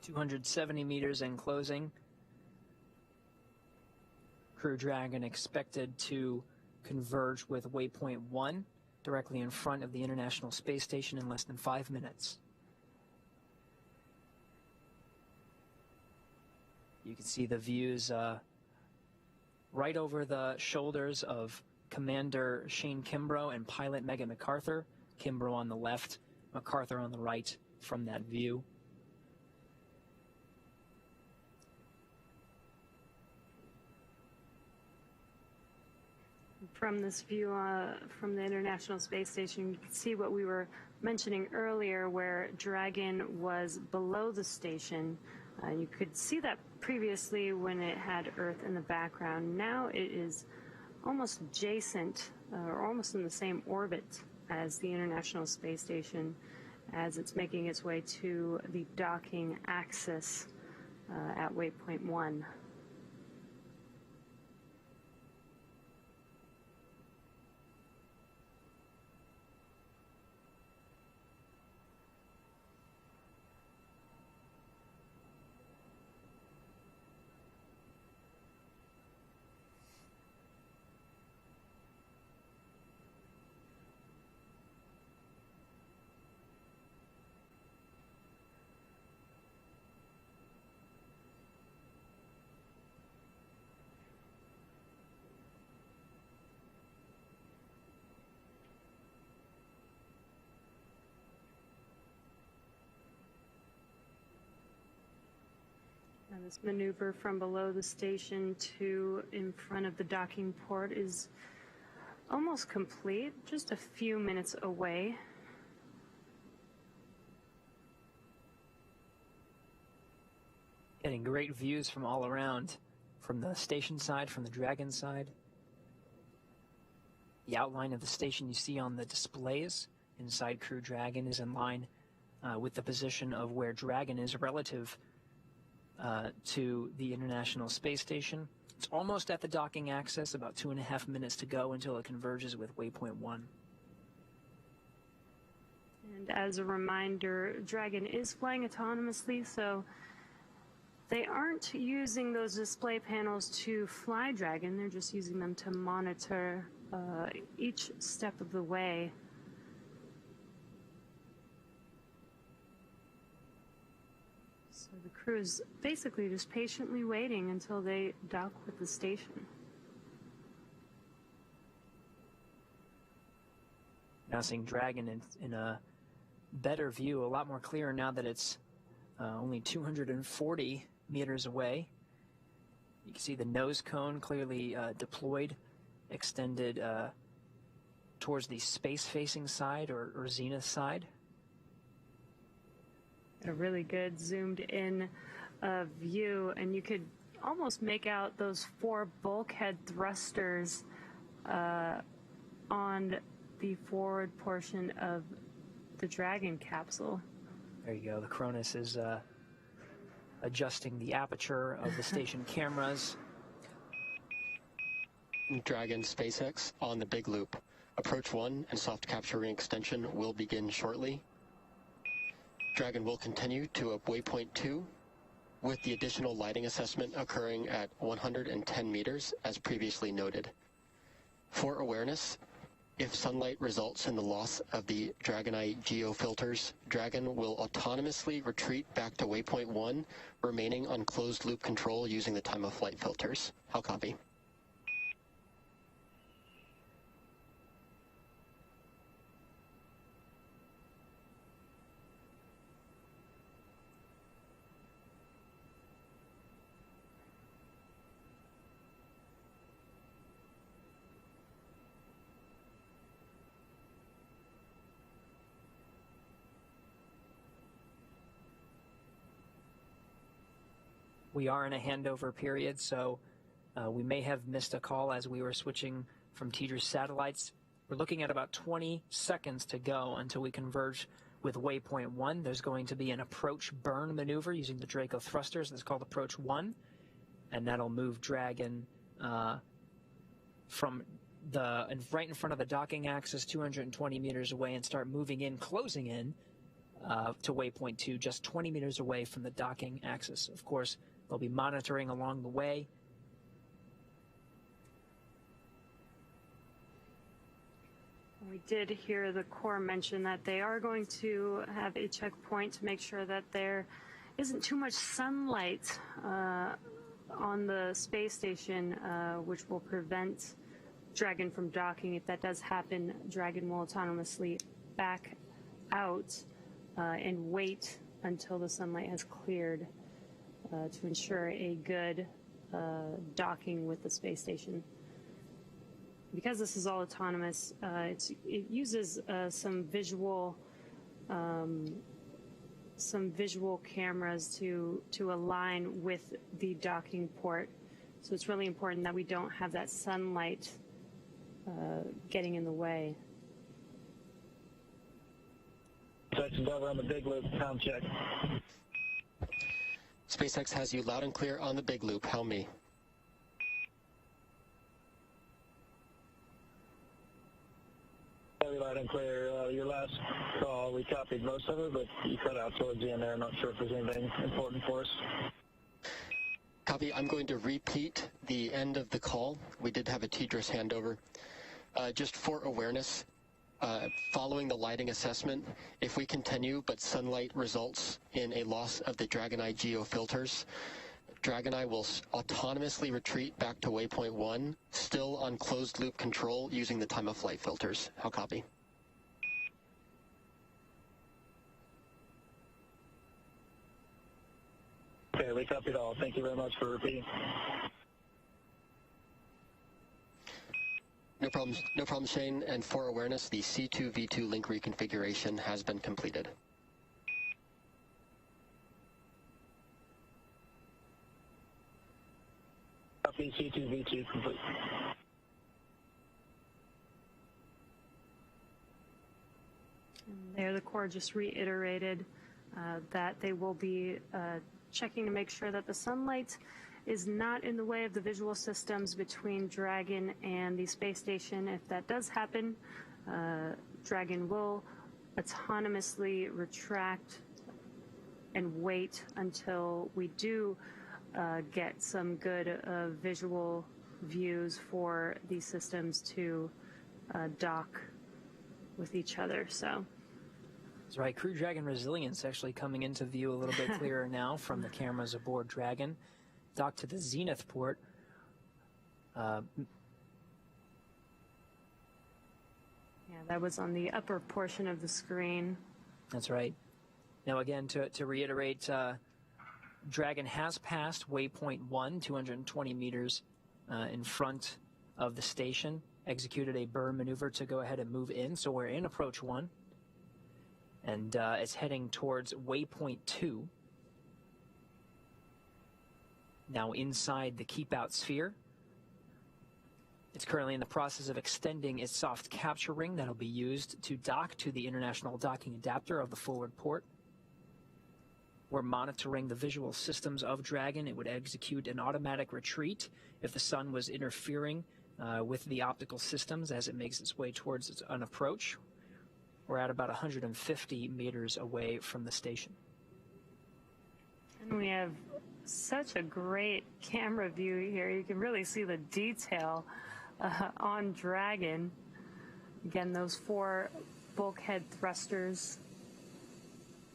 270 meters in closing. Crew Dragon expected to converge with waypoint 1 directly in front of the International Space Station in less than 5 minutes. You can see the views right over the shoulders of Commander Shane Kimbrough and pilot Megan McArthur. Kimbrough on the left, McArthur on the right from that view. From this view from the International Space Station, you can see what we were mentioning earlier, where Dragon was below the station. You could see that previously when it had Earth in the background. Now it is almost adjacent, or almost in the same orbit as the International Space Station, as it's making its way to the docking axis at waypoint 1. Now this maneuver from below the station to in front of the docking port is almost complete, just a few minutes away. Getting great views from all around, from the station side, from the Dragon side. The outline of the station you see on the displays inside Crew Dragon is in line with the position of where Dragon is relative to the International Space Station. It's almost at the docking axis, about 2.5 minutes to go until it converges with waypoint 1. And as a reminder, Dragon is flying autonomously, so they aren't using those display panels to fly Dragon. They're just using them to monitor each step of the way. So the crew is basically just patiently waiting until they dock with the station. Now seeing Dragon in a better view, a lot more clear now that it's only 240 meters away. You can see the nose cone clearly deployed, extended towards the space-facing side or zenith side. A really good zoomed-in view, and you could almost make out those 4 bulkhead thrusters on the forward portion of the Dragon capsule. There you go. The Cronus is adjusting the aperture of the station cameras. Dragon SpaceX on the big loop. Approach 1 and soft capturing extension will begin shortly. Dragon will continue to waypoint 2, with the additional lighting assessment occurring at 110 meters, as previously noted. For awareness, if sunlight results in the loss of the Dragonite geofilters, Dragon will autonomously retreat back to waypoint 1, remaining on closed loop control using the time of flight filters. I'll copy. We are in a handover period, so we may have missed a call as we were switching from Tedra's satellites. We're looking at about 20 seconds to go until we converge with waypoint 1. There's going to be an approach burn maneuver using the Draco thrusters. That's called approach 1, and that'll move Dragon from right in front of the docking axis, 220 meters away, and start moving in, closing in to waypoint 2, just 20 meters away from the docking axis. Of course, they'll be monitoring along the way. We did hear the Corps mention that they are going to have a checkpoint to make sure that there isn't too much sunlight on the space station, which will prevent Dragon from docking. If that does happen, Dragon will autonomously back out and wait until the sunlight has cleared to ensure a good docking with the space station. Because this is all autonomous, it uses some visual cameras to align with the docking port. So it's really important that we don't have that sunlight getting in the way. SpaceX Endeavour on the big loop, sound check. SpaceX has you loud and clear on the big loop. Helm me. Very loud and clear. Your last call, we copied most of it, but you cut out towards the end there. I'm not sure if there's anything important for us. Copy. I'm going to repeat the end of the call. We did have a TDRS handover. Just for awareness, following the lighting assessment, if we continue but sunlight results in a loss of the Dragon Eye geofilters, Dragon Eye will autonomously retreat back to waypoint 1, still on closed loop control using the time of flight filters. How copy? Okay, we copied all. Thank you very much for repeating. No problem, Shane. And for awareness, the C2V2 link reconfiguration has been completed. Copy, C2V2 complete. And there, the Corps just reiterated that they will be checking to make sure that the sunlight is not in the way of the visual systems between Dragon and the space station. If that does happen, Dragon will autonomously retract and wait until we do get some good visual views for these systems to dock with each other. So that's right. Crew Dragon resilience actually coming into view a little bit clearer now from the cameras aboard Dragon. Dock to the zenith port. Yeah, that was on the upper portion of the screen. That's right. Now again, to reiterate, Dragon has passed waypoint 1, 220 meters in front of the station, executed a burn maneuver to go ahead and move in, so we're in approach 1, and it's heading towards waypoint 2. Now inside the keep-out sphere. It's currently in the process of extending its soft capture ring that'll be used to dock to the international docking adapter of the forward port. We're monitoring the visual systems of Dragon. It would execute an automatic retreat if the sun was interfering with the optical systems as it makes its way towards an approach. We're at about 150 meters away from the station. And we have such a great camera view here. You can really see the detail on Dragon. Again, those 4 bulkhead thrusters.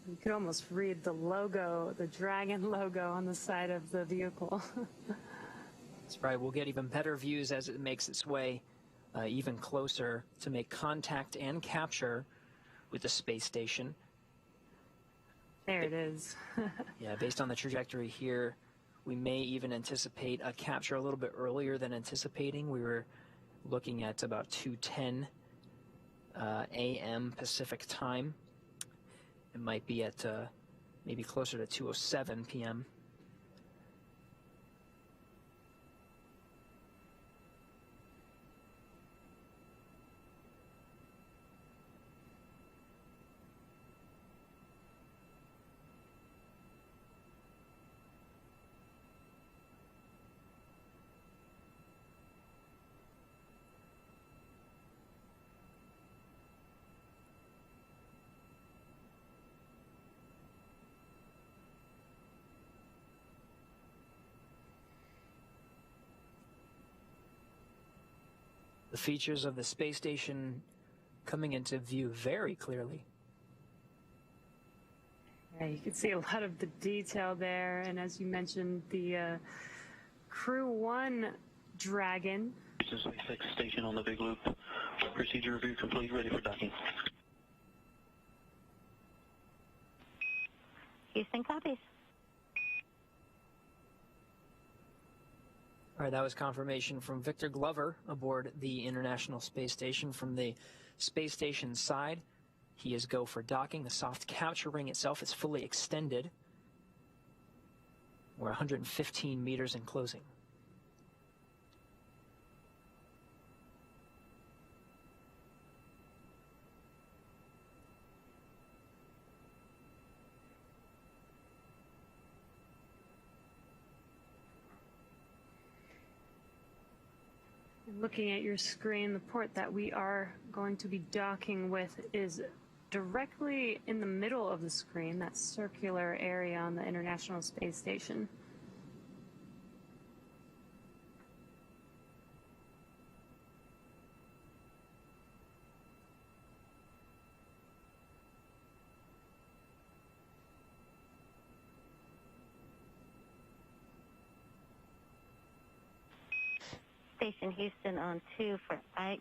You could almost read the logo, the Dragon logo on the side of the vehicle. That's right. We'll get even better views as it makes its way even closer to make contact and capture with the space station. There it is. Yeah, based on the trajectory here, we may even anticipate a capture a little bit earlier than anticipating. We were looking at about 2:10 a.m. Pacific time. It might be at maybe closer to 2:07 p.m. The features of the space station coming into view very clearly. Yeah, you can see a lot of the detail there, and as you mentioned, the Crew-1 Dragon. SpaceX station on the big loop. Procedure review complete, ready for docking. Houston copies. All right, that was confirmation from Victor Glover aboard the International Space Station. From the space station side, he is go for docking. The soft capture ring itself is fully extended. We're 115 meters in closing. Looking at your screen, the port that we are going to be docking with is directly in the middle of the screen, that circular area on the International Space Station. Station Houston on 2 for Ike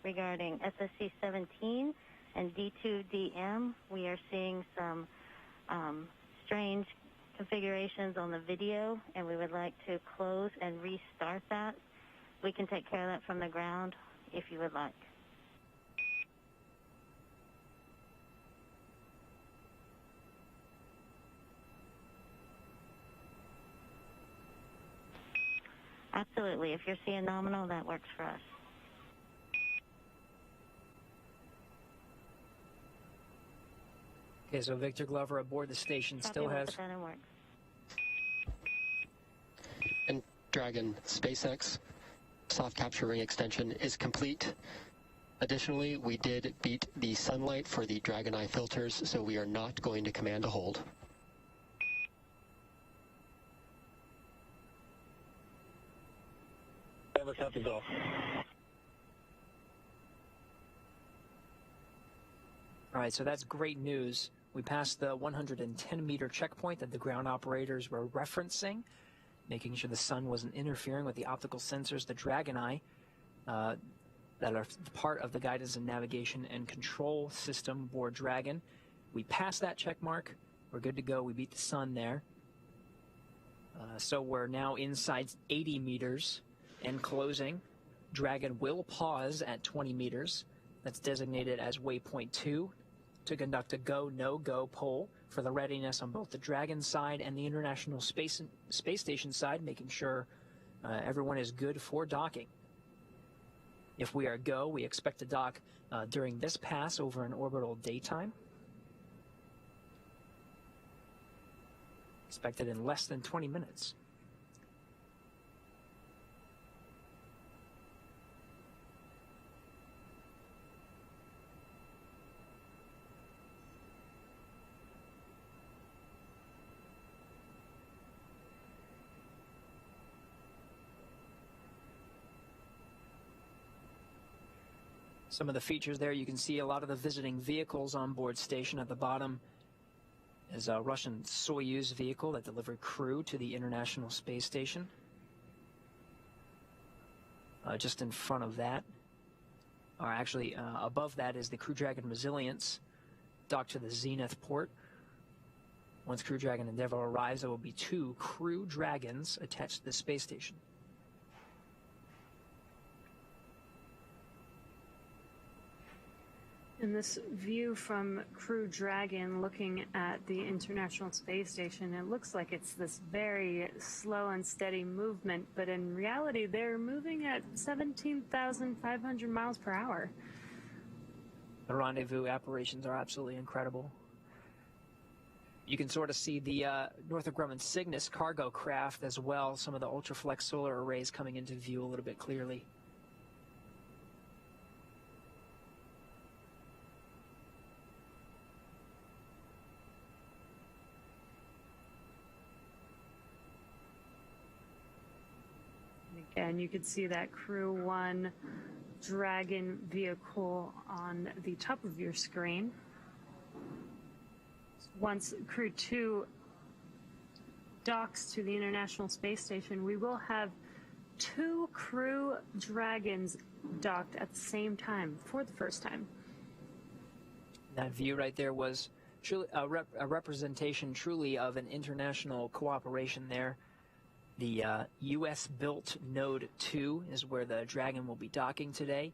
regarding SSC 17 and D2DM. We are seeing some strange configurations on the video, and we would like to close and restart that. We can take care of that from the ground if you would like. Absolutely. If you're seeing nominal, that works for us. Okay, so Victor Glover aboard the station still has... And Dragon, SpaceX, soft capture ring extension is complete. Additionally, we did beat the sunlight for the Dragon Eye filters, so we are not going to command a hold. Never copies off. All right, so that's great news. We passed the 110-meter checkpoint that the ground operators were referencing, making sure the sun wasn't interfering with the optical sensors, the Dragon Eye, that are part of the guidance and navigation and control system aboard Dragon. We passed that check mark. We're good to go. We beat the sun there. So we're now inside 80 meters and closing. Dragon will pause at 20 meters. That's designated as waypoint 2 to conduct a go, no-go poll for the readiness on both the Dragon side and the International Space Station side, making sure everyone is good for docking. If we are go, we expect to dock during this pass over an orbital daytime. Expected in less than 20 minutes. Some of the features there, you can see a lot of the visiting vehicles on board station. At the bottom is a Russian Soyuz vehicle that delivered crew to the International Space Station. Just in front of that, or actually above that, is the Crew Dragon Resilience docked to the Zenith port. Once Crew Dragon Endeavour arrives, there will be 2 Crew Dragons attached to the space station. And this view from Crew Dragon looking at the International Space Station, it looks like it's this very slow and steady movement, but in reality they're moving at 17,500 miles per hour. The rendezvous operations are absolutely incredible. You can sort of see the Northrop Grumman Cygnus cargo craft as well, some of the ultraflex solar arrays coming into view a little bit clearly. And you can see that Crew-1 Dragon vehicle on the top of your screen. Once Crew-2 docks to the International Space Station, we will have 2 Crew Dragons docked at the same time for the first time. That view right there was truly a representation truly of an international cooperation there. The U.S.-built Node 2 is where the Dragon will be docking today.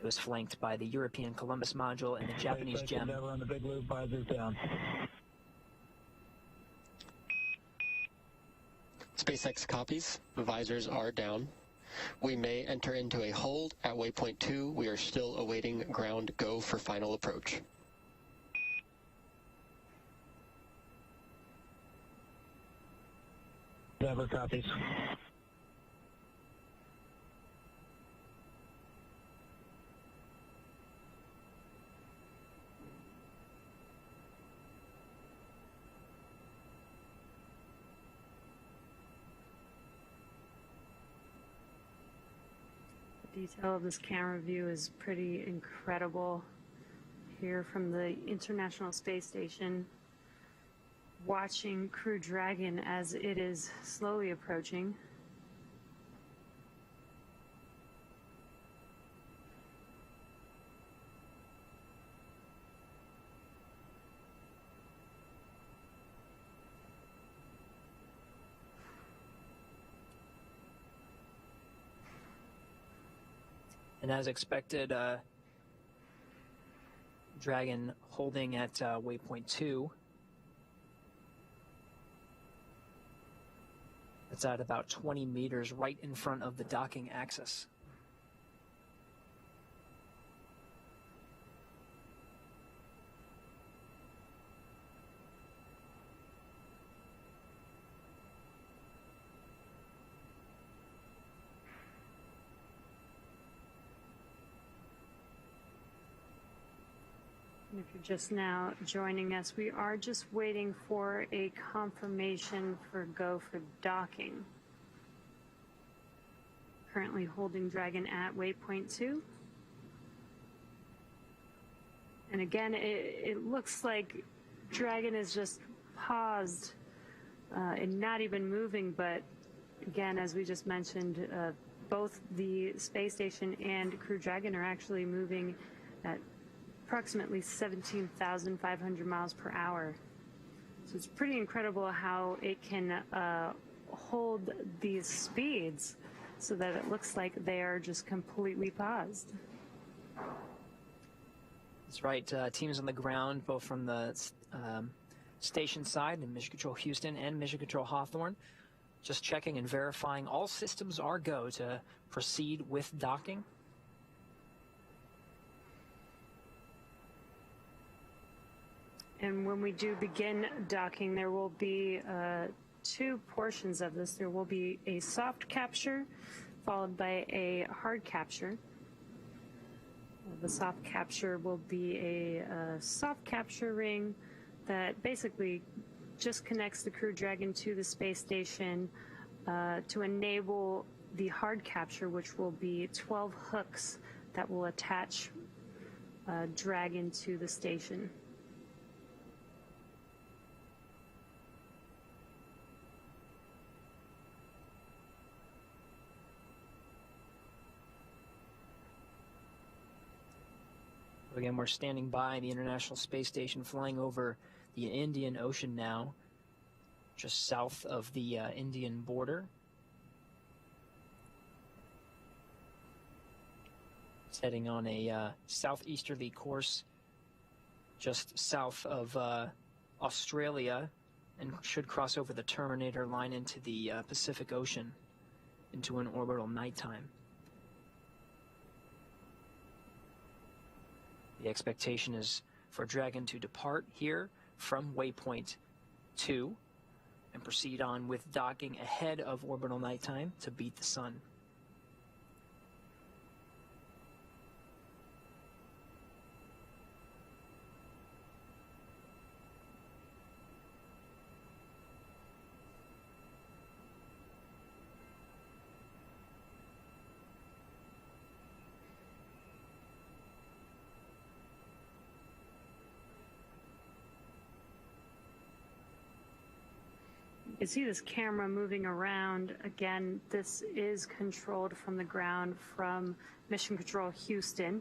It was flanked by the European Columbus module and the Japanese SpaceX GEM. Endeavour on the big loop, visors down. SpaceX copies. The visors are down. We may enter into a hold at waypoint 2. We are still awaiting ground go for final approach. Endeavour copies. The detail of this camera view is pretty incredible. Here from the International Space Station, watching Crew Dragon as it is slowly approaching. And as expected, Dragon holding at waypoint 2. It's at about 20 meters right in front of the docking axis. And if you're just now joining us, we are just waiting for a confirmation for go for docking. Currently holding Dragon at waypoint 2. And again, it looks like Dragon is just paused and not even moving, but again, as we just mentioned, both the space station and Crew Dragon are actually moving at approximately 17,500 miles per hour. So it's pretty incredible how it can hold these speeds so that it looks like they are just completely paused. That's right. Teams on the ground, both from the station side in Mission Control Houston and Mission Control Hawthorne, just checking and verifying all systems are go to proceed with docking. And when we do begin docking, there will be 2 portions of this. There will be a soft capture followed by a hard capture. The soft capture will be a soft capture ring that basically just connects the Crew Dragon to the space station to enable the hard capture, which will be 12 hooks that will attach Dragon to the station. Again, we're standing by the International Space Station, flying over the Indian Ocean now, just south of the Indian border. It's heading on a southeasterly course just south of Australia and should cross over the Terminator line into the Pacific Ocean into an orbital nighttime. The expectation is for Dragon to depart here from waypoint 2 and proceed on with docking ahead of orbital nighttime to beat the sun. You can see this camera moving around. Again, this is controlled from the ground from Mission Control Houston.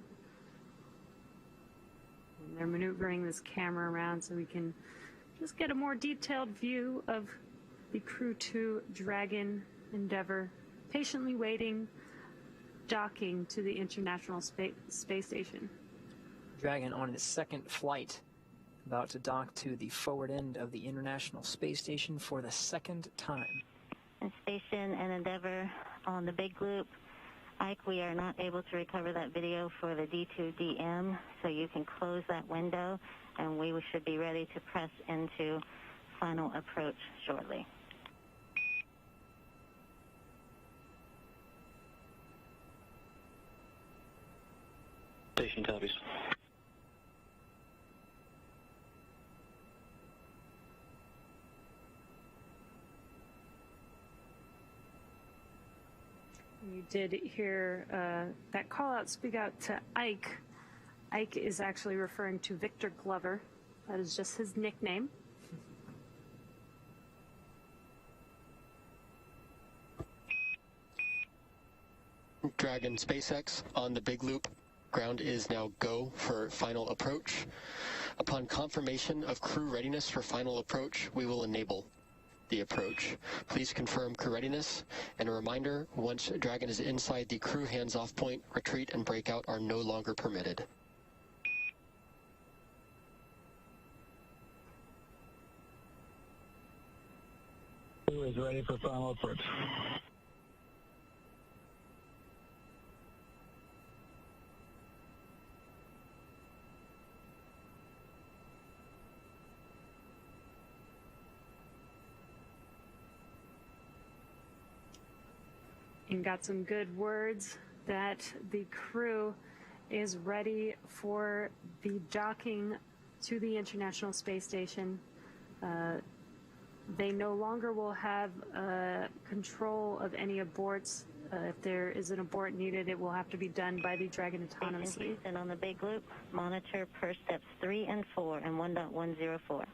And they're maneuvering this camera around so we can just get a more detailed view of the Crew-2 Dragon Endeavour, patiently waiting, docking to the International Space Station. Dragon on its second flight, about to dock to the forward end of the International Space Station for the second time. And Station and Endeavour on the big loop. Ike, we are not able to recover that video for the D2DM, so you can close that window, and we should be ready to press into final approach shortly. Station copies. You did hear that call out speak out to Ike. Ike is actually referring to Victor Glover. That is just his nickname. Dragon SpaceX on the big loop. Ground is now go for final approach. Upon confirmation of crew readiness for final approach, we will enable the approach. Please confirm crew readiness, and a reminder, once Dragon is inside the crew hands-off point, retreat and breakout are no longer permitted. Crew is ready for final approach. And got some good words that the crew is ready for the docking to the International Space Station. They no longer will have control of any aborts. If there is an abort needed, it will have to be done by the Dragon autonomously. And on the big loop, monitor per steps 3 and 4 and 1.104.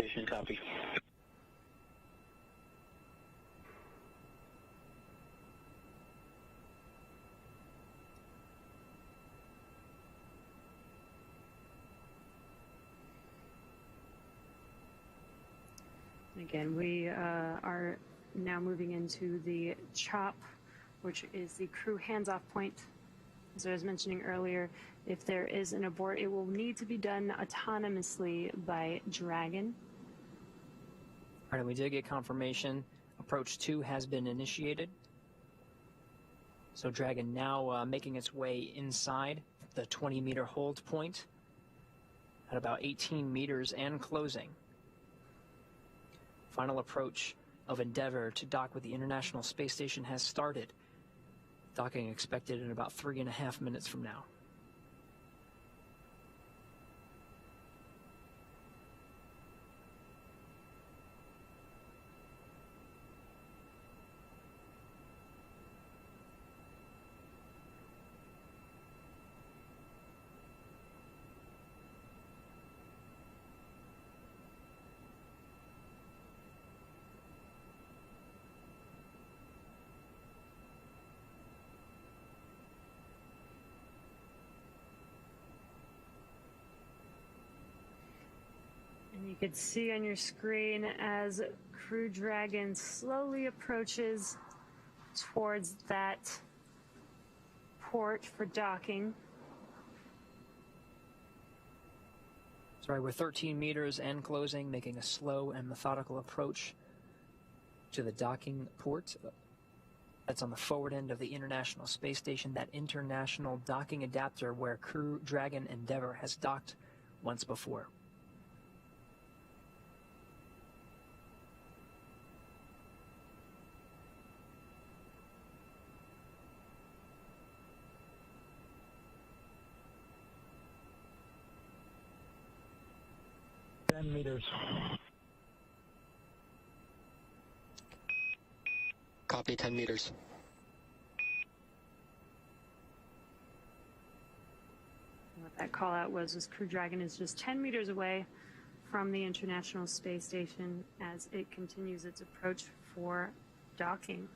Station copy. Again, we are now moving into the CHOP, which is the crew hands-off point. As I was mentioning earlier, if there is an abort, it will need to be done autonomously by Dragon. All right, we did get confirmation. Approach 2 has been initiated. So Dragon now making its way inside the 20-meter hold point at about 18 meters and closing. Final approach of Endeavour to dock with the International Space Station has started. Docking expected in about 3.5 minutes from now. You can see on your screen as Crew Dragon slowly approaches towards that port for docking. Sorry, we're 13 meters and closing, making a slow and methodical approach to the docking port. That's on the forward end of the International Space Station, that international docking adapter where Crew Dragon Endeavour has docked once before. Meters. Copy, 10 meters. With that call out was Crew Dragon is just 10 meters away from the International Space Station as it continues its approach for docking.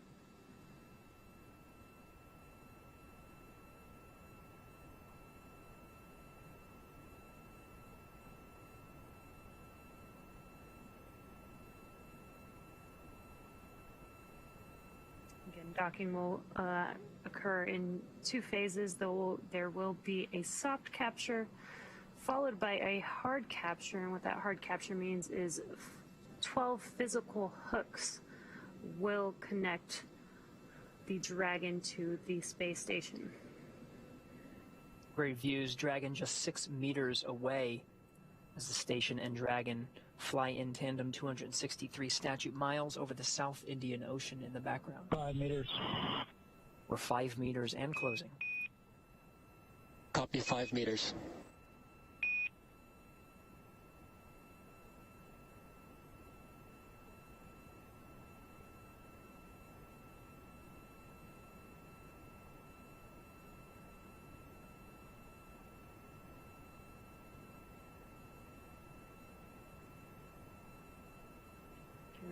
Again, docking will occur in two phases. There will be a soft capture followed by a hard capture, and what that hard capture means is 12 physical hooks will connect the Dragon to the space station. Great views. Dragon just 6 meters away as the station and Dragon fly in tandem 263 statute miles over the South Indian Ocean in the background. 5 meters. We're 5 meters and closing. Copy 5 meters.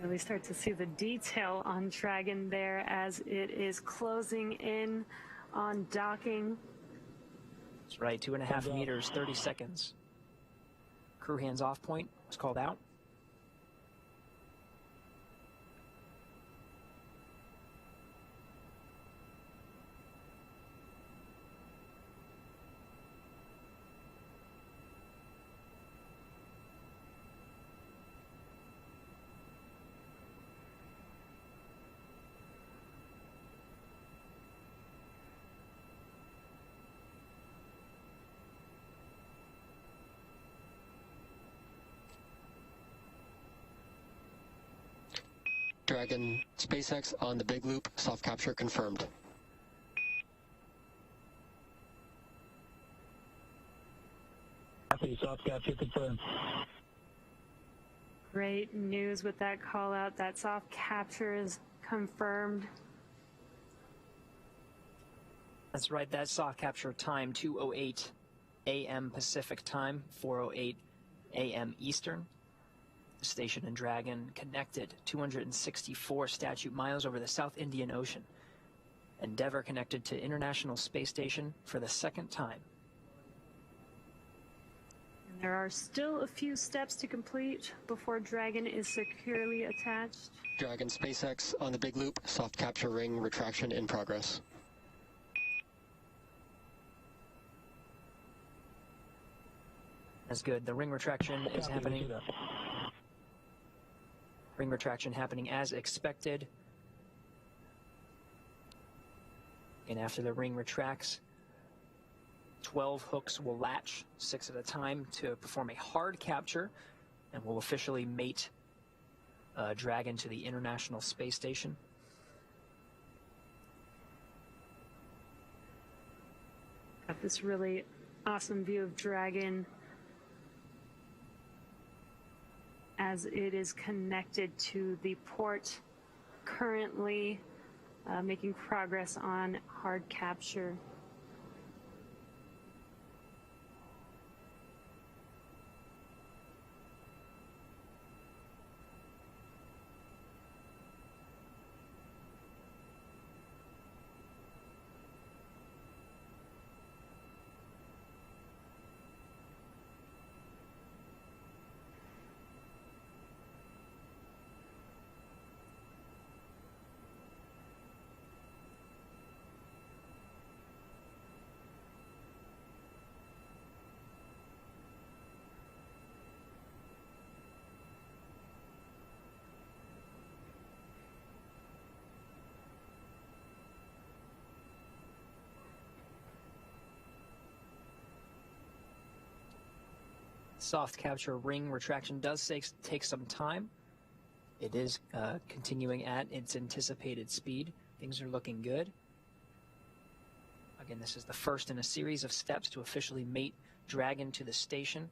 Really start to see the detail on Dragon there as it is closing in on docking. That's right, 2.5 meters, 30 seconds. Crew hands off point was called out. Dragon, SpaceX on the big loop, soft capture confirmed. Copy, soft capture confirmed. Great news with that call out. That soft capture is confirmed. That's right, that soft capture time, 2:08 a.m. Pacific time, 4:08 a.m. Eastern. The station and Dragon connected 264 statute miles over the South Indian Ocean. Endeavour connected to International Space Station for the second time. And there are still a few steps to complete before Dragon is securely attached. Dragon, SpaceX on the big loop, soft capture ring retraction in progress. That's good. The ring retraction is happening. Ring retraction happening as expected. And after the ring retracts, 12 hooks will latch, 6 at a time, to perform a hard capture, and will officially mate Dragon to the International Space Station. Got this really awesome view of Dragon as it is connected to the port, currently making progress on hard capture. Soft capture ring retraction does take some time. It is continuing at its anticipated speed. Things are looking good. Again, this is the first in a series of steps to officially mate Dragon to the station.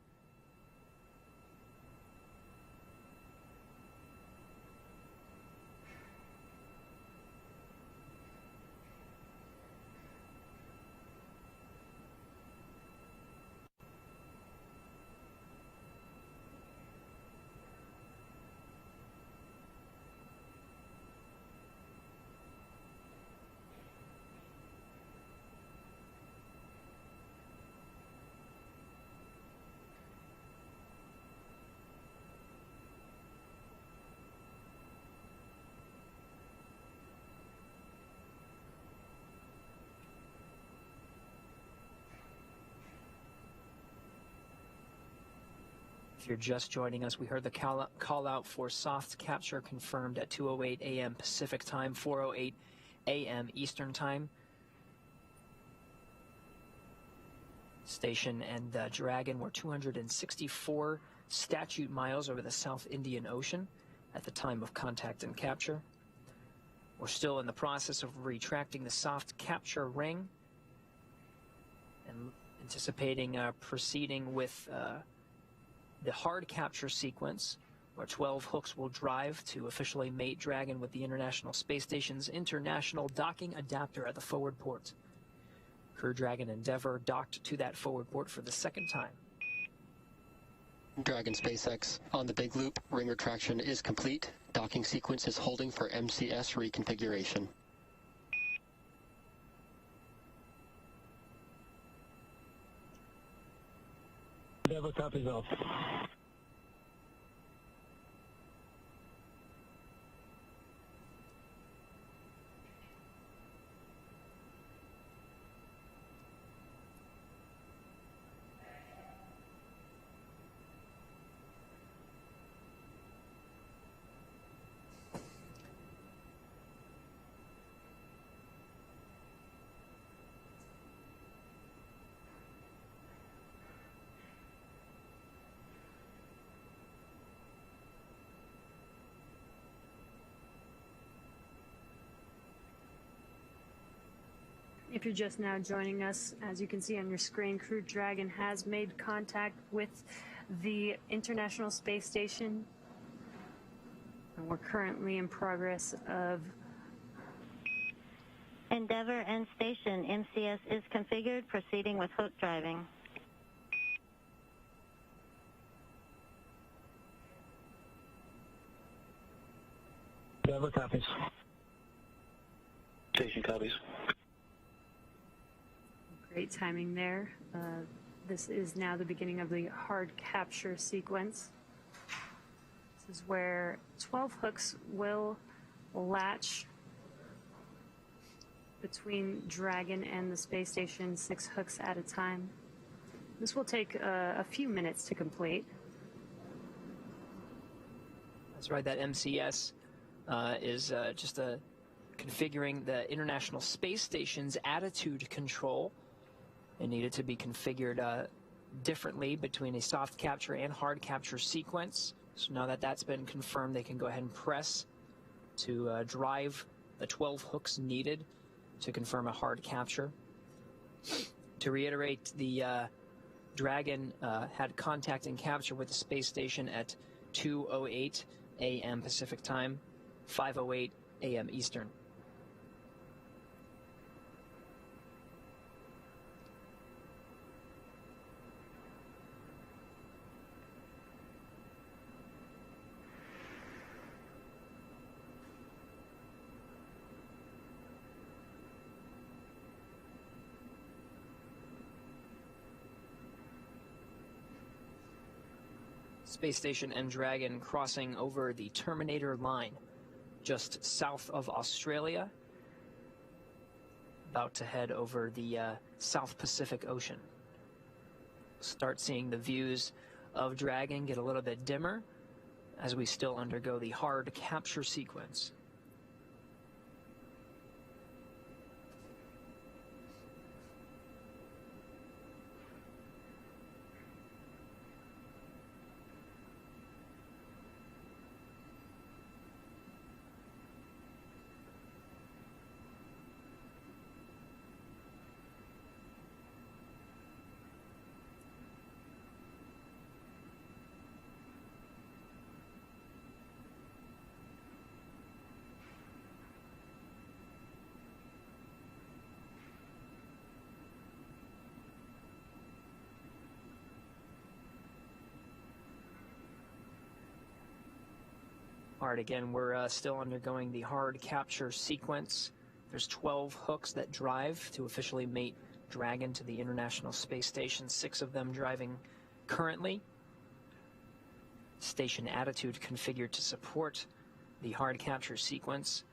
If you're just joining us, we heard the call out for soft capture confirmed at 2:08 a.m. Pacific time, 4:08 a.m. Eastern time. Station and Dragon were 264 statute miles over the South Indian Ocean at the time of contact and capture. We're still in the process of retracting the soft capture ring and anticipating proceeding with the hard capture sequence, where 12 hooks will drive to officially mate Dragon with the International Space Station's International Docking Adapter at the forward port. Crew Dragon Endeavour docked to that forward port for the second time. Dragon SpaceX on the big loop. Ring retraction is complete. Docking sequence is holding for MCS reconfiguration. Endeavour copies off. If you're just now joining us, as you can see on your screen, Crew Dragon has made contact with the International Space Station. And we're currently in progress of... Endeavour and station, MCS is configured, proceeding with hook driving. Endeavour copies. Station copies. Great timing there. This is now the beginning of the hard capture sequence. This is where 12 hooks will latch between Dragon and the space station, 6 hooks at a time. This will take a few minutes to complete. That's right, that MCS is just configuring the International Space Station's attitude control. It needed to be configured differently between a soft capture and hard capture sequence. So now that that's been confirmed, they can go ahead and press to drive the 12 hooks needed to confirm a hard capture. To reiterate, the Dragon had contact and capture with the space station at 2:08 a.m. Pacific time, 5:08 a.m. Eastern. Space Station and Dragon crossing over the Terminator line just south of Australia, about to head over the South Pacific Ocean. Start seeing the views of Dragon get a little bit dimmer as we still undergo the hard capture sequence. All right, again, we're still undergoing the hard capture sequence. There's 12 hooks that drive to officially mate Dragon to the International Space Station, 6 of them driving currently. Station attitude configured to support the hard capture sequence.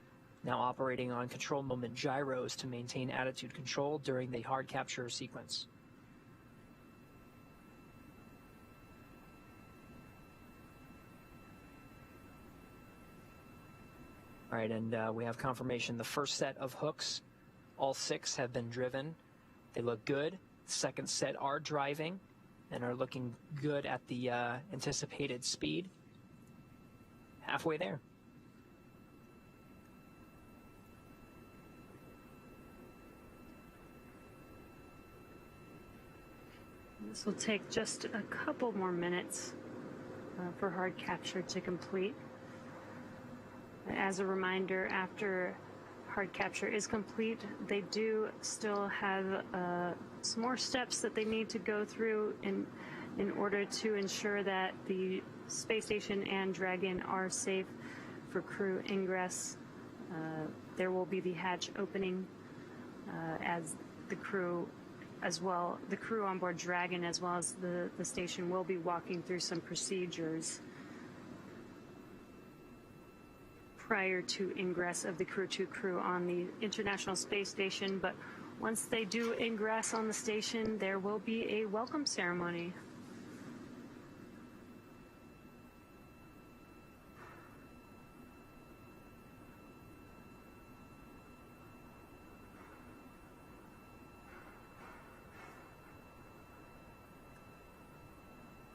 Now operating on control moment gyros to maintain attitude control during the hard capture sequence. right, and we have confirmation the first set of hooks, all 6 have been driven. They look good. The second set are driving and are looking good at the anticipated speed. Halfway there. This will take just a couple more minutes for hard capture to complete. As a reminder, after hard capture is complete, they do still have some more steps that they need to go through in order to ensure that the space station and Dragon are safe for crew ingress. There will be the hatch opening as the crew on board Dragon as well as the station will be walking through some procedures prior to ingress of the Crew-2 crew on the International Space Station. But once they do ingress on the station, there will be a welcome ceremony.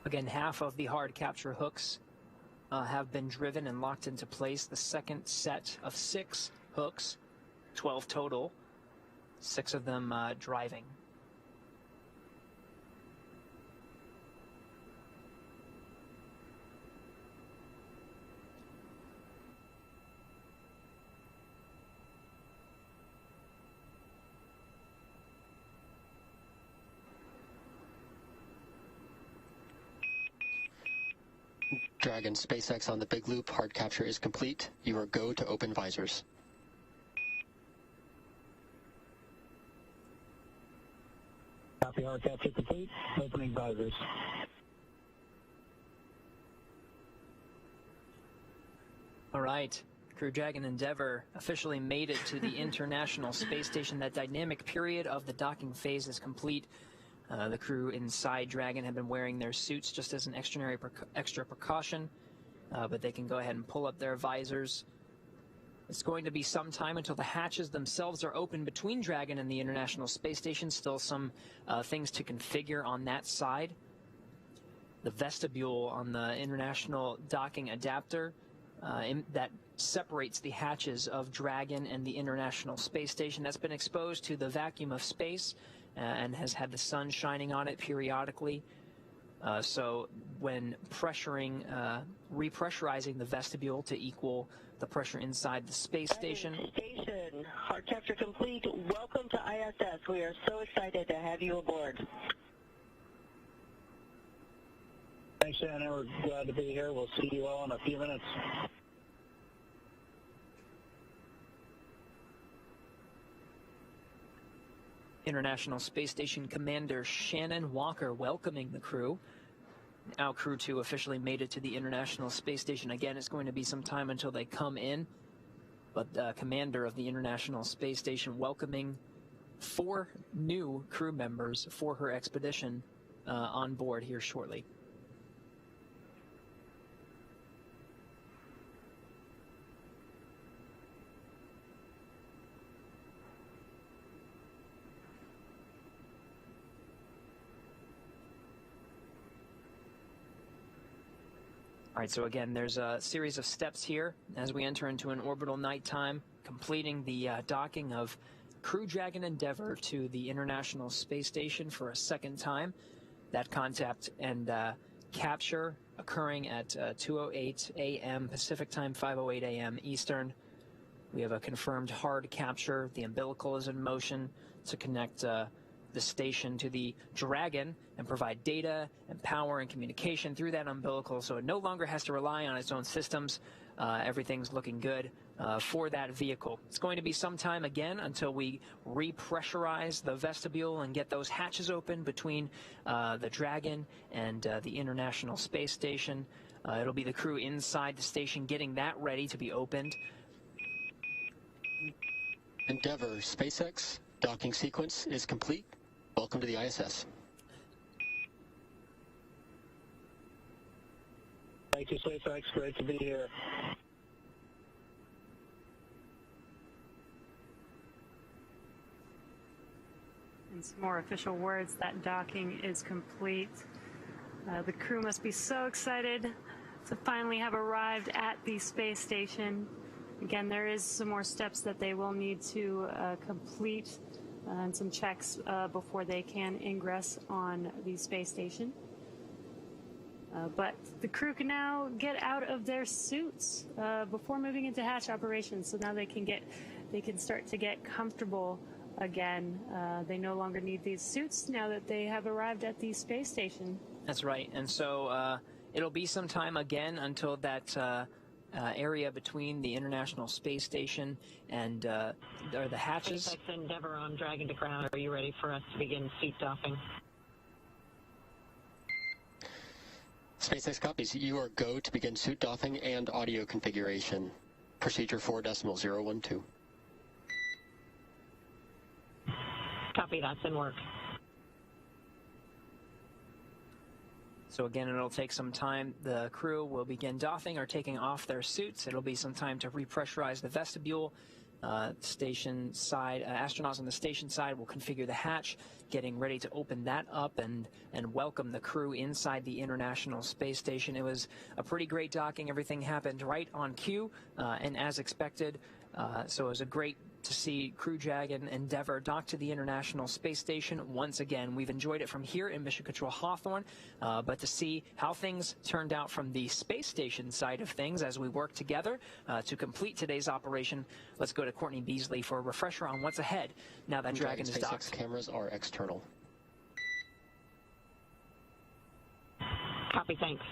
Again, half of the hard capture hooks have been driven and locked into place. The second set of 6 hooks, 12 total, 6 of them driving. Dragon SpaceX on the big loop. Hard capture is complete. You are go to open visors. Copy, hard capture complete. Opening visors. All right. Crew Dragon Endeavour officially made it to the International Space Station. That dynamic period of the docking phase is complete. The crew inside Dragon have been wearing their suits just as an extra precaution, but they can go ahead and pull up their visors. It's going to be some time until the hatches themselves are open between Dragon and the International Space Station. Still some things to configure on that side. The vestibule on the International Docking Adapter that separates the hatches of Dragon and the International Space Station, that's been exposed to the vacuum of space and has had the sun shining on it periodically. So when repressurizing the vestibule to equal the pressure inside the space station. Station, hard capture complete. Welcome to ISS. We are so excited to have you aboard. Thanks, Anna. We're glad to be here. We'll see you all in a few minutes. International Space Station Commander Shannon Walker welcoming the crew. Now Crew-2 officially made it to the International Space Station. Again, it's going to be some time until they come in, but the commander of the International Space Station welcoming 4 new crew members for her expedition on board here shortly. All right, so again, there's a series of steps here as we enter into an orbital nighttime, completing the docking of Crew Dragon Endeavour to the International Space Station for a second time. That contact and capture occurring at 2:08 a.m. Pacific time, 5:08 a.m. Eastern. We have a confirmed hard capture. The umbilical is in motion to connect the station to the Dragon and provide data and power and communication through that umbilical, so it no longer has to rely on its own systems. Everything's looking good for that vehicle. It's going to be some time again until we repressurize the vestibule and get those hatches open between the Dragon and the International Space Station. It'll be the crew inside the station getting that ready to be opened. Endeavour SpaceX docking sequence is complete. Welcome to the ISS. Thank you, SpaceX. Great to be here. some more official words that docking is complete. The crew must be so excited to finally have arrived at the space station. Again, there is some more steps that they will need to complete and some checks before they can ingress on the space station. But the crew can now get out of their suits before moving into hatch operations. So now they can start to get comfortable again. They no longer need these suits now that they have arrived at the space station. That's right. And so it'll be some time again until that area between the International Space Station and or the hatches. SpaceX Endeavour on Dragon to ground. Are you ready for us to begin seat doffing? SpaceX copies. You are go to begin suit doffing and audio configuration. Procedure 4.012. Copy, that's in work. So again, it'll take some time. The crew will begin doffing or taking off their suits. It'll be some time to repressurize the vestibule. Station side, astronauts on the station side will configure the hatch, getting ready to open that up and welcome the crew inside the International Space Station. It was a pretty great docking. Everything happened right on cue and as expected. So it was a great to see Crew Dragon Endeavour dock to the International Space Station once again. We've enjoyed it from here in Mission Control Hawthorne, but to see how things turned out from the space station side of things as we work together to complete today's operation, let's go to Courtney Beasley for a refresher on what's ahead now that Dragon is docked. SpaceX cameras are external. Copy, thanks.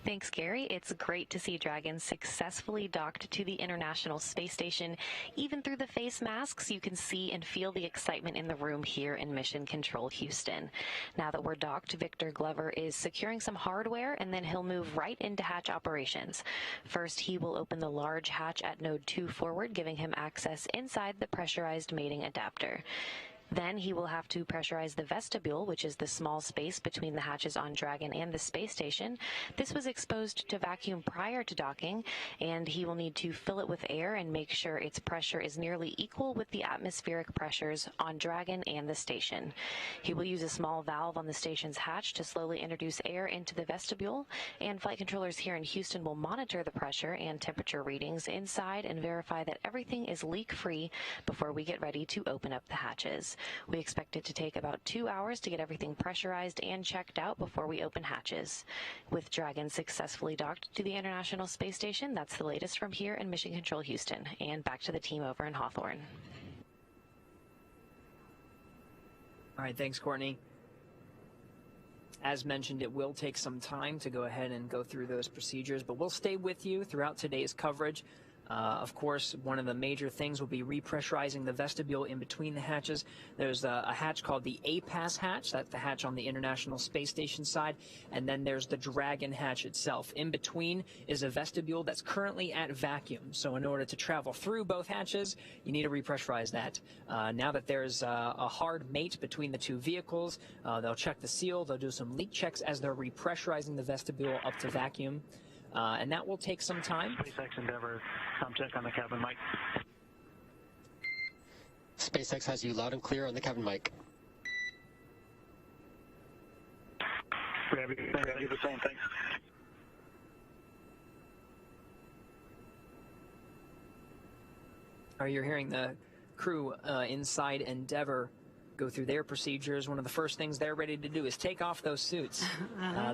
Thanks, Gary. It's great to see Dragon successfully docked to the International Space Station. Even through the face masks, you can see and feel the excitement in the room here in Mission Control Houston. Now that we're docked, Victor Glover is securing some hardware, and then he'll move right into hatch operations. First, he will open the large hatch at Node 2 forward, giving him access inside the pressurized mating adapter. Then he will have to pressurize the vestibule, which is the small space between the hatches on Dragon and the space station. This was exposed to vacuum prior to docking, and he will need to fill it with air and make sure its pressure is nearly equal with the atmospheric pressures on Dragon and the station. He will use a small valve on the station's hatch to slowly introduce air into the vestibule, and flight controllers here in Houston will monitor the pressure and temperature readings inside and verify that everything is leak-free before we get ready to open up the hatches. We expect it to take about 2 hours to get everything pressurized and checked out before we open hatches. With Dragon successfully docked to the International Space Station, that's the latest from here in Mission Control Houston. And back to the team over in Hawthorne. All right, thanks, Courtney. As mentioned, it will take some time to go ahead and go through those procedures, but we'll stay with you throughout today's coverage. Of course, one of the major things will be repressurizing the vestibule in between the hatches. There's a hatch called the APAS hatch. That's the hatch on the International Space Station side. And then there's the Dragon hatch itself. In between is a vestibule that's currently at vacuum. So in order to travel through both hatches, you need to repressurize that. Now that there's a hard mate between the two vehicles, they'll check the seal. They'll do some leak checks as they're repressurizing the vestibule up to vacuum. And that will take some time. SpaceX Endeavour, check on the cabin mic. SpaceX has you loud and clear on the cabin mic. We have you the same, thanks. You're hearing the crew inside Endeavour go through their procedures. One of the first things they're ready to do is take off those suits.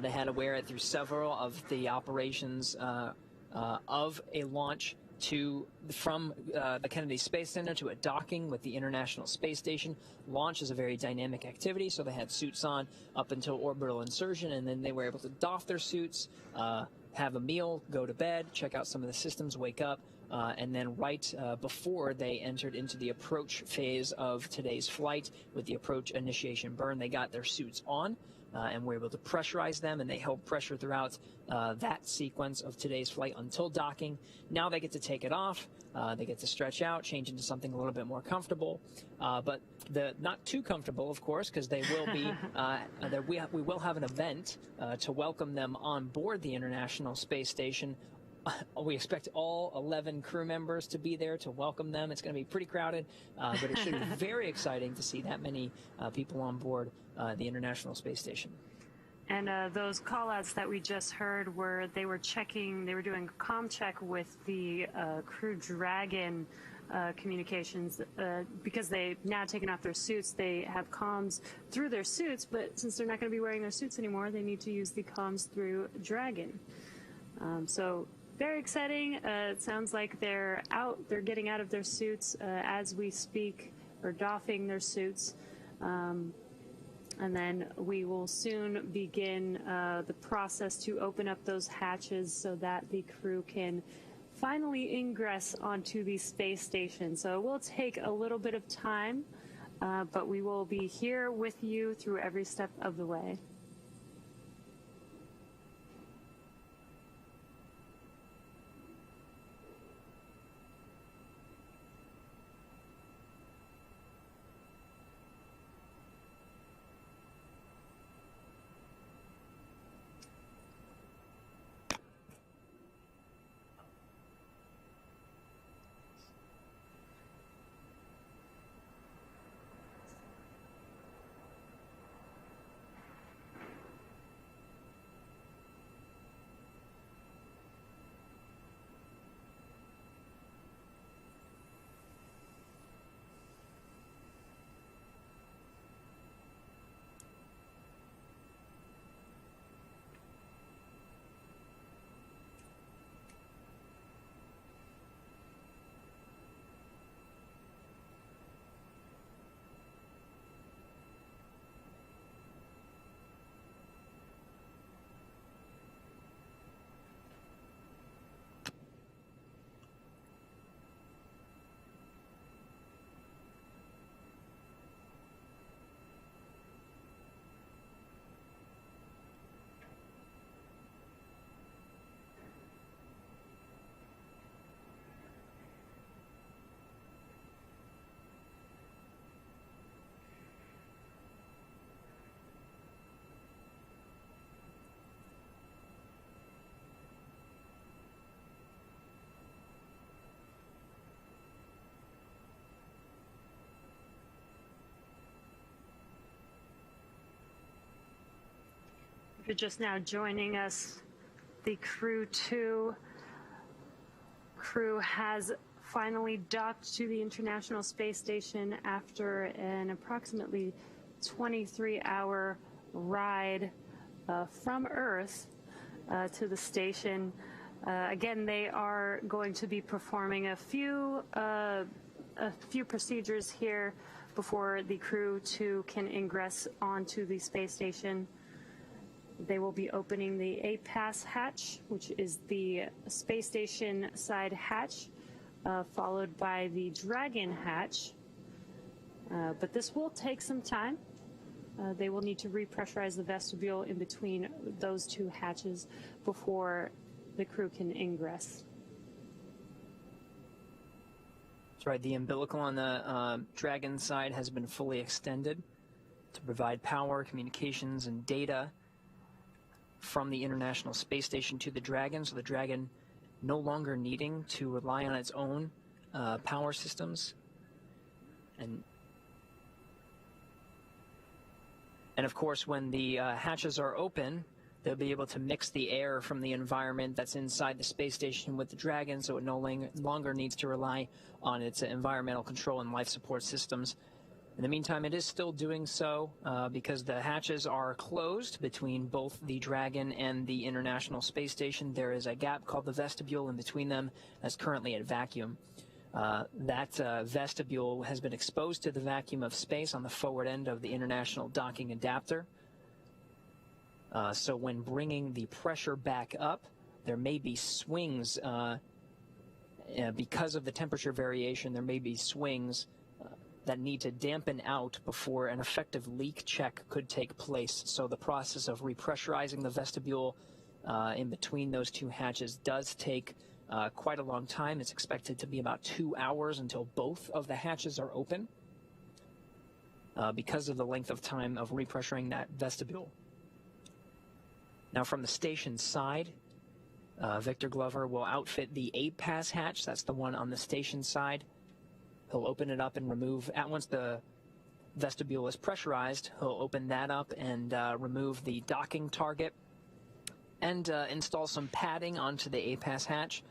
They had to wear it through several of the operations of a launch from the Kennedy Space Center to a docking with the International Space Station. Launch is a very dynamic activity, so they had suits on up until orbital insertion, and then they were able to doff their suits, have a meal, go to bed, check out some of the systems, wake up, and then right before they entered into the approach phase of today's flight with the approach initiation burn, they got their suits on and were able to pressurize them, and they held pressure throughout that sequence of today's flight until docking. Now they get to take it off. They get to stretch out, change into something a little bit more comfortable, but not too comfortable, of course, because they will be. We will have an event to welcome them on board the International Space Station we expect all 11 crew members to be there to welcome them. It's going to be pretty crowded, but it should be very exciting to see that many people on board the International Space Station. And those call-outs that we just heard were they were doing a comm check with the Crew Dragon communications because they've now taken off their suits. They have comms through their suits, but since they're not going to be wearing their suits anymore, they need to use the comms through Dragon. So very exciting. It sounds like they're getting out of their suits as we speak, or doffing their suits. And then we will soon begin the process to open up those hatches so that the crew can finally ingress onto the space station. So it will take a little bit of time, but we will be here with you through every step of the way. If you're just now joining us, the Crew-2 crew has finally docked to the International Space Station after an approximately 23-hour ride from Earth to the station. Again, they are going to be performing a few procedures here before the Crew-2 can ingress onto the space station. They will be opening the APAS hatch, which is the space station side hatch, followed by the Dragon hatch. But this will take some time. They will need to repressurize the vestibule in between those two hatches before the crew can ingress. That's right. The umbilical on the Dragon side has been fully extended to provide power, communications, and data from the International Space Station to the Dragon, so the Dragon no longer needing to rely on its own power systems. And of course, when the hatches are open, they'll be able to mix the air from the environment that's inside the space station with the Dragon, so it no longer needs to rely on its environmental control and life support systems. In the meantime, it is still doing so because the hatches are closed between both the Dragon and the International Space Station. There is a gap called the vestibule in between them that's currently at vacuum. That vestibule has been exposed to the vacuum of space on the forward end of the International Docking Adapter. So when bringing the pressure back up, there may be swings. Because of the temperature variation, there may be swings that need to dampen out before an effective leak check could take place. So the process of repressurizing the vestibule in between those two hatches does take quite a long time. It's expected to be about 2 hours until both of the hatches are open because of the length of time of repressuring that vestibule. Now from the station side, Victor Glover will outfit the 8-pass hatch. That's the one on the station side. He'll open it up and remove, once the vestibule is pressurized, he'll open that up and remove the docking target and install some padding onto the 8-pass hatch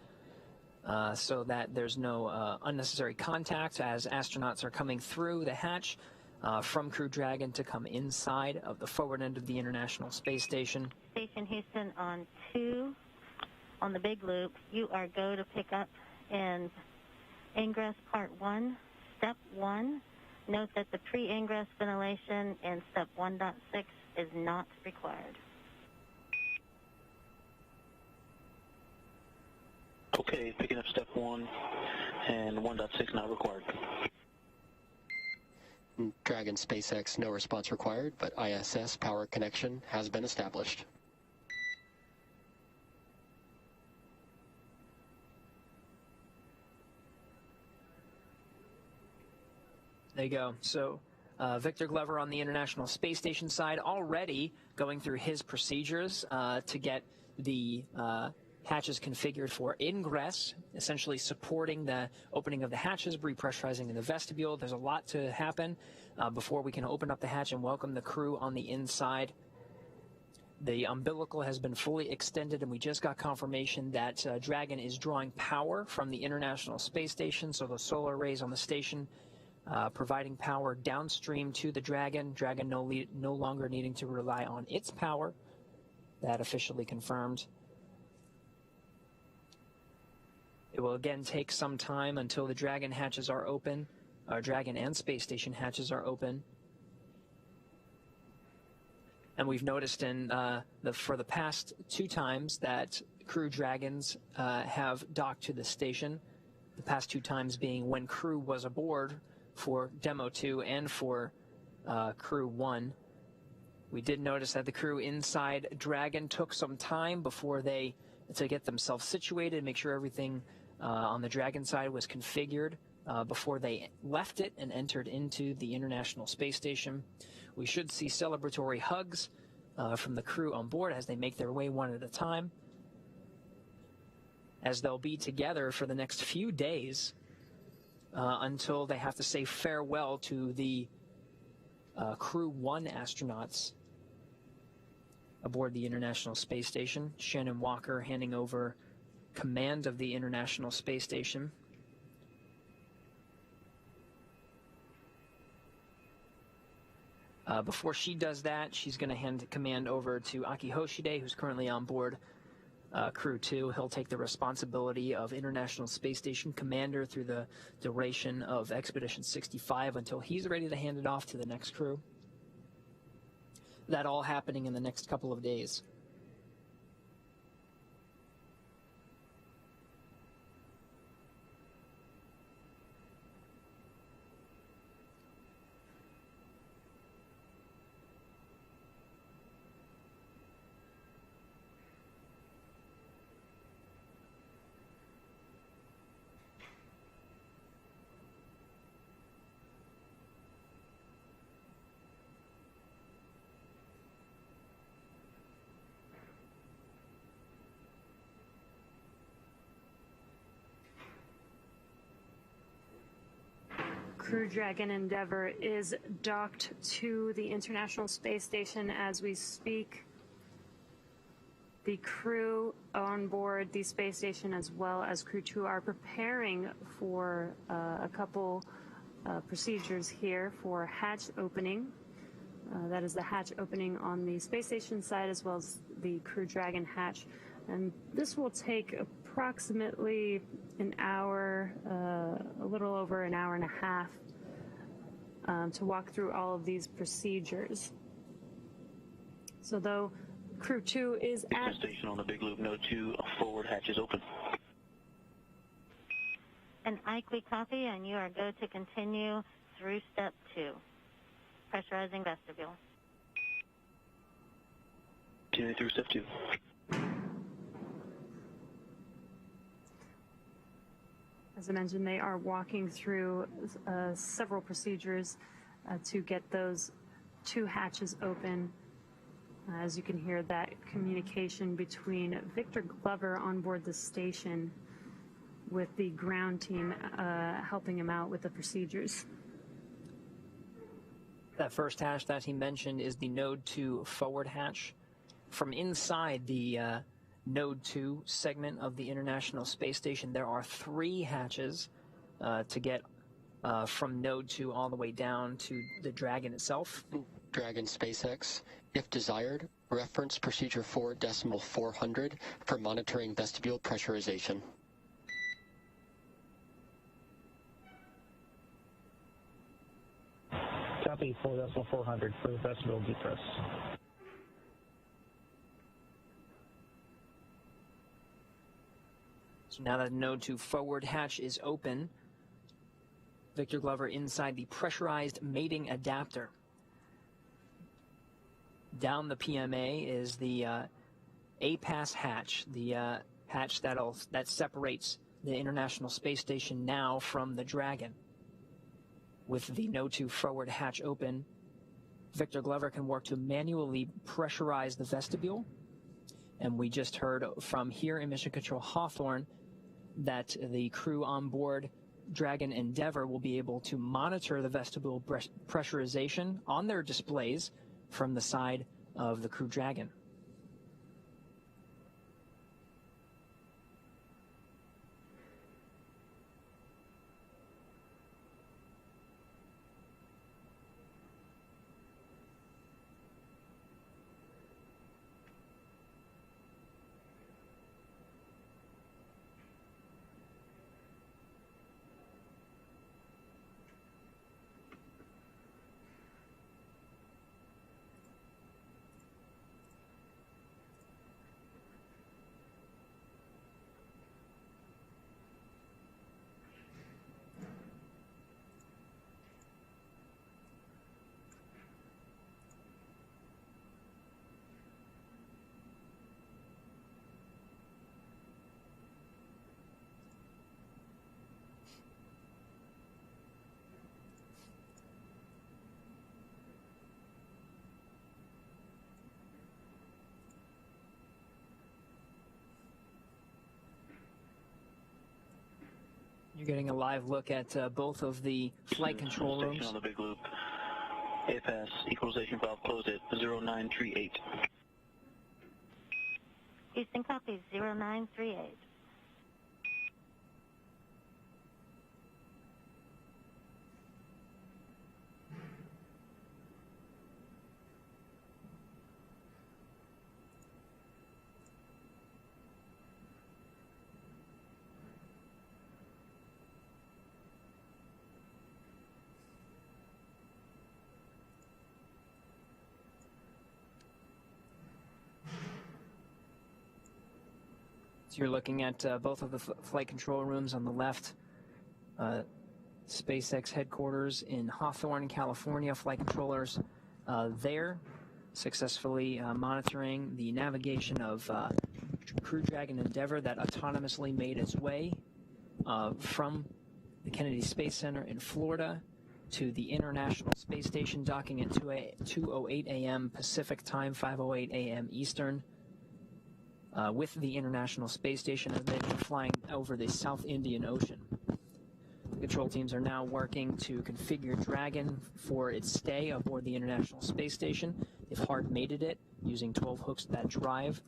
so that there's no unnecessary contact as astronauts are coming through the hatch from Crew Dragon to come inside of the forward end of the International Space Station. Station Houston on 2 on the big loop. You are go to pick up in ingress part 1, step 1. Note that the pre-ingress ventilation in step 1.6 is not required. Okay, picking up step 1 and 1.6 not required. Dragon SpaceX, no response required, but ISS power connection has been established. There you go. So Victor Glover on the International Space Station side already going through his procedures to get the hatches configured for ingress, essentially supporting the opening of the hatches, repressurizing in the vestibule. There's a lot to happen before we can open up the hatch and welcome the crew on the inside. The umbilical has been fully extended, and we just got confirmation that Dragon is drawing power from the International Space Station, so the solar arrays on the station providing power downstream to the Dragon. Dragon no longer needing to rely on its power. That officially confirmed. It will again take some time until the Dragon hatches are open. Dragon and Space Station hatches are open. And we've noticed for the past 2 times that Crew Dragons have docked to the station. The past 2 times being when Crew was aboard for Demo 2 and for Crew 1. We did notice that the crew inside Dragon took some time before to get themselves situated, make sure everything on the Dragon side was configured before they left it and entered into the International Space Station. We should see celebratory hugs from the crew on board as they make their way one at a time, as they'll be together for the next few days until they have to say farewell to the Crew 1 astronauts aboard the International Space Station. Shannon Walker handing over command of the International Space Station. Before she does that, she's going to hand command over to Akihiko Hoshide, who's currently on board Crew-2. He'll take the responsibility of International Space Station commander through the duration of Expedition 65 until he's ready to hand it off to the next crew. That all happening in the next couple of days. Crew Dragon Endeavour is docked to the International Space Station as we speak. The crew on board the space station as well as Crew-2 are preparing for a couple procedures here for hatch opening. That is the hatch opening on the space station side as well as the Crew Dragon hatch. And this will take approximately an hour, a little over an hour and a half to walk through all of these procedures. So though Crew-2 is at station on the big loop, no 2 forward hatches open. And Ike, we copy, and you are go to continue through step 2, pressurizing vestibule. Continuing through step 2. As I mentioned, they are walking through several procedures to get those 2 hatches open As you can hear, that communication between Victor Glover on board the station with the ground team helping him out with the procedures. That first hatch that he mentioned is the Node 2 forward hatch. From inside the Node 2 segment of the International Space Station, there are 3 hatches to get from Node 2 all the way down to the Dragon itself. Dragon SpaceX, if desired, reference procedure 4.400 for monitoring vestibule pressurization. Copy 4.400 for vestibule depress. So now that Node 2 forward hatch is open, Victor Glover inside the pressurized mating adapter. Down the PMA is the APAS hatch, the hatch that separates the International Space Station now from the Dragon. With the Node 2 forward hatch open, Victor Glover can work to manually pressurize the vestibule. And we just heard from here in Mission Control Hawthorne that the crew on board Dragon Endeavour will be able to monitor the vestibule pressurization on their displays from the side of the Crew Dragon. You're getting a live look at both of the flight control rooms. On the big loop. APAS equalization valve closed at 0938. Houston copies 0938. So you're looking at both of the flight control rooms on the left. SpaceX headquarters in Hawthorne, California. Flight controllers there successfully monitoring the navigation of Crew Dragon Endeavour that autonomously made its way from the Kennedy Space Center in Florida to the International Space Station, docking at 2:08 a.m. Pacific time, 5:08 a.m. Eastern. With the International Space Station as they've been flying over the South Indian Ocean. The control teams are now working to configure Dragon for its stay aboard the International Space Station. They've hard mated it using 12 hooks that drive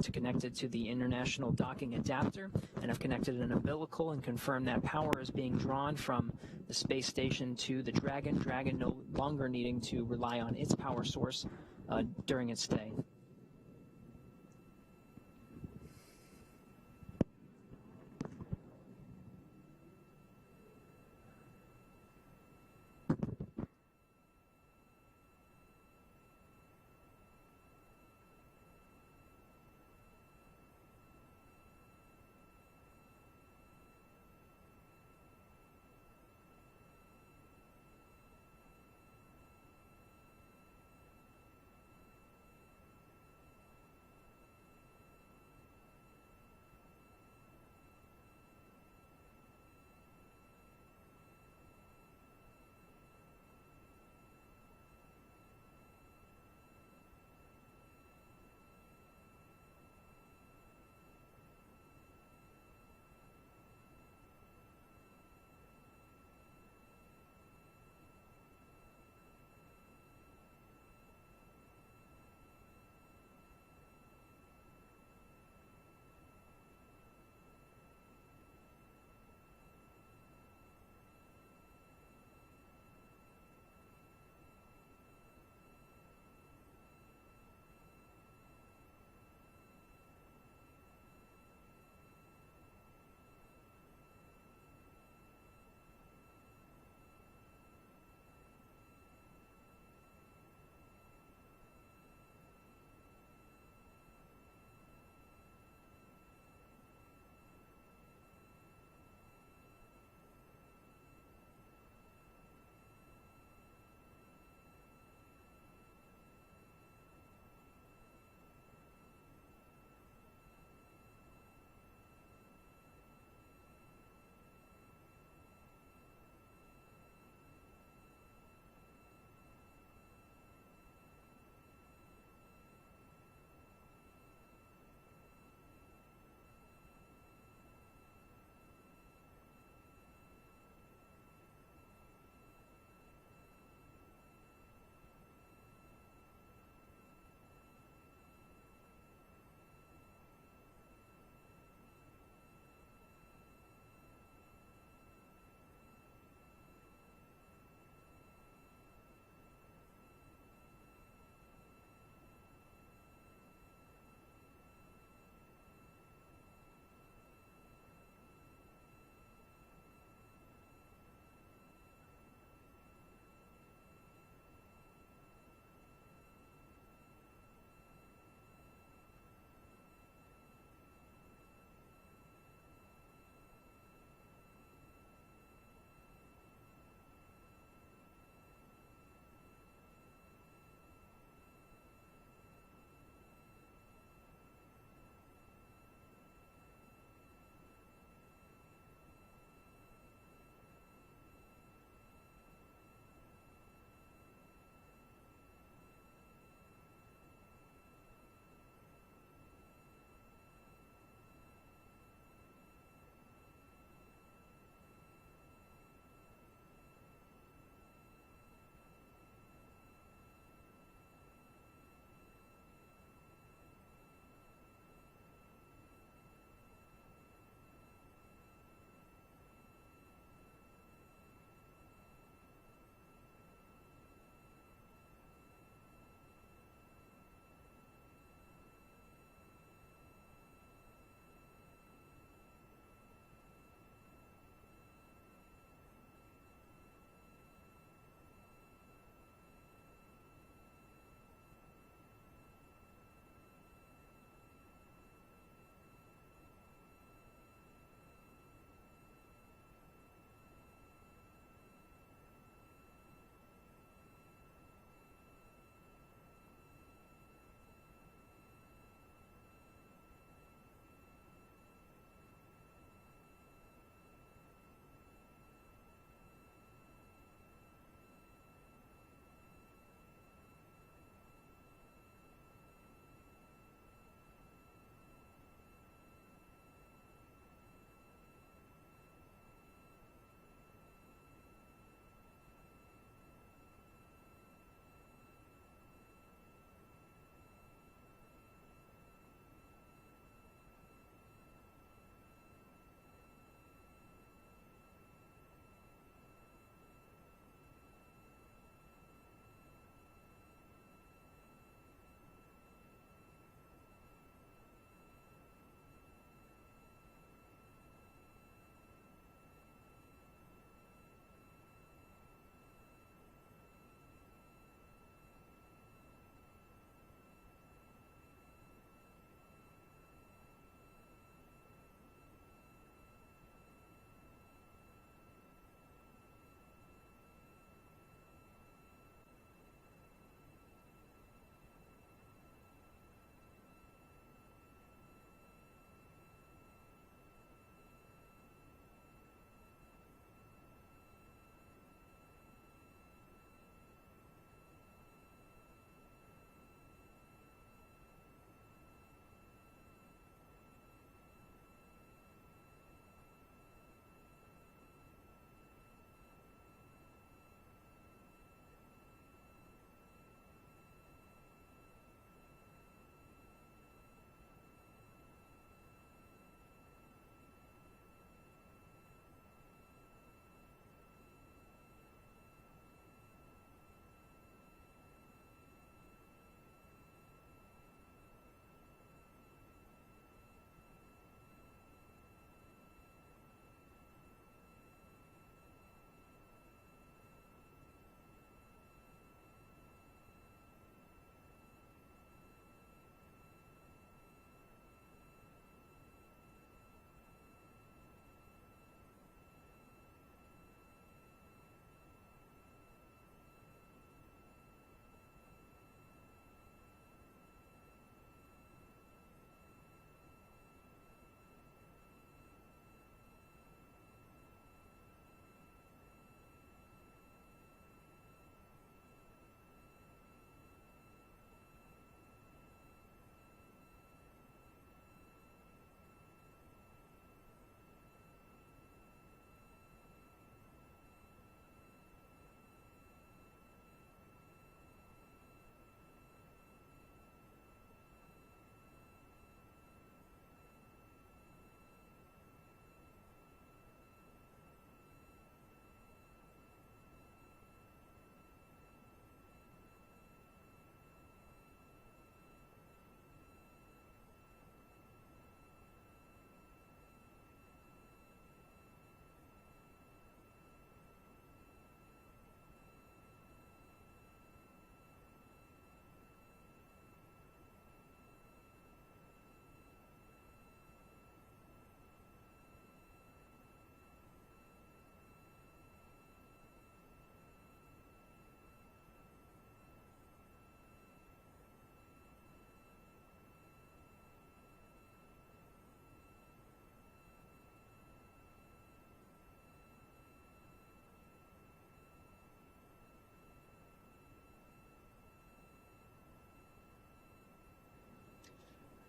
to connect it to the International Docking Adapter, and have connected an umbilical and confirmed that power is being drawn from the space station to the Dragon, Dragon no longer needing to rely on its power source during its stay.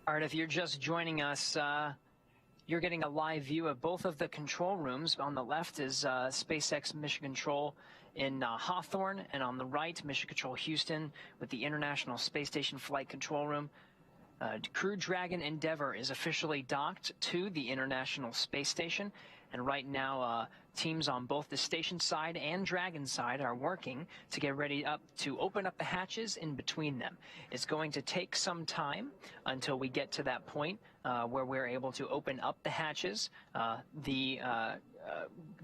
All right, if you're just joining us, you're getting a live view of both of the control rooms. On the left is SpaceX Mission Control in Hawthorne, and on the right, Mission Control Houston with the International Space Station Flight Control Room. Crew Dragon Endeavour is officially docked to the International Space Station, and right now teams on both the station side and Dragon side are working to get ready to open up the hatches in between them. It's going to take some time until we get to that point where we're able to open up the hatches.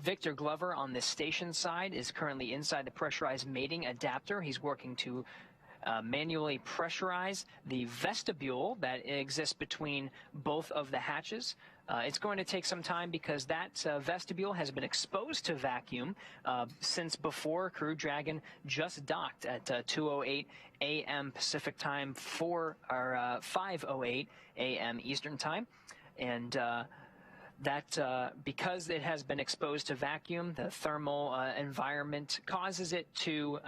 Victor Glover on the station side is currently inside the pressurized mating adapter. He's working to manually pressurize the vestibule that exists between both of the hatches. It's going to take some time because that vestibule has been exposed to vacuum since before Crew Dragon just docked at 2:08 a.m. Pacific time, 5:08 a.m. Eastern time, and because it has been exposed to vacuum, the thermal environment causes it to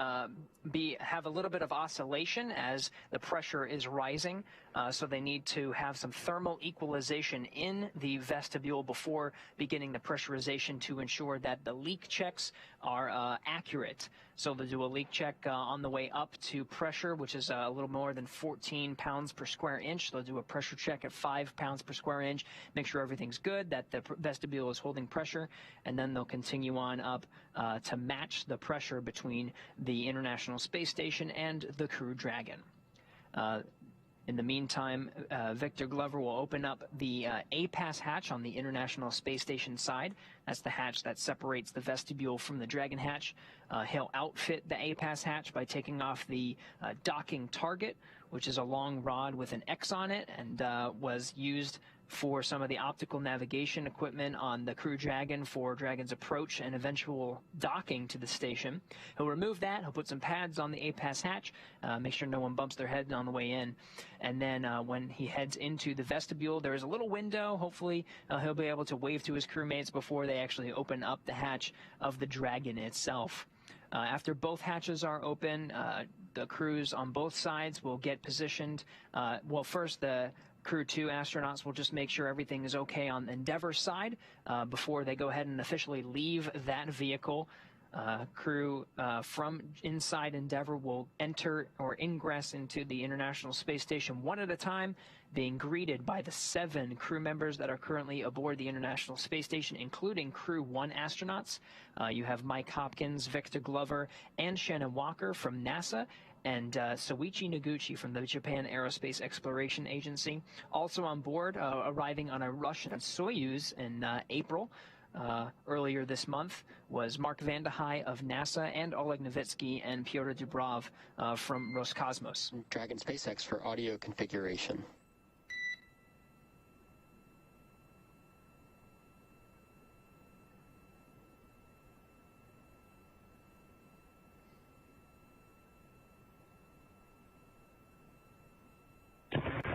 have a little bit of oscillation as the pressure is rising. So they need to have some thermal equalization in the vestibule before beginning the pressurization to ensure that the leak checks are accurate. So they'll do a leak check on the way up to pressure, which is a little more than 14 pounds per square inch. They'll do a pressure check at 5 pounds per square inch, make sure everything's good, that the vestibule is holding pressure, and then they'll continue on up to match the pressure between the International Space Station and the Crew Dragon. In the meantime, Victor Glover will open up the A-Pass hatch on the International Space Station side. That's the hatch that separates the vestibule from the Dragon hatch. He'll outfit the A-Pass hatch by taking off the docking target, which is a long rod with an X on it, and was used for some of the optical navigation equipment on the Crew Dragon for Dragon's approach and eventual docking to the station. He'll remove that. He'll put some pads on the A-Pass hatch, make sure no one bumps their head on the way in. And then when he heads into the vestibule, there is a little window. Hopefully he'll be able to wave to his crewmates before they actually open up the hatch of the Dragon itself. After both hatches are open, the crews on both sides will get positioned. Well, first the Crew-2 astronauts will just make sure everything is okay on the Endeavour side before they go ahead and officially leave that vehicle. Crew from inside Endeavour will enter or ingress into the International Space Station one at a time, being greeted by the 7 crew members that are currently aboard the International Space Station, including Crew-1 astronauts. You have Mike Hopkins, Victor Glover, and Shannon Walker from NASA, and Soichi Noguchi from the Japan Aerospace Exploration Agency. Also on board, arriving on a Russian Soyuz in April, earlier this month, was Mark Vande Hei of NASA and Oleg Novitsky and Pyotr Dubrov from Roscosmos. Dragon SpaceX for audio configuration.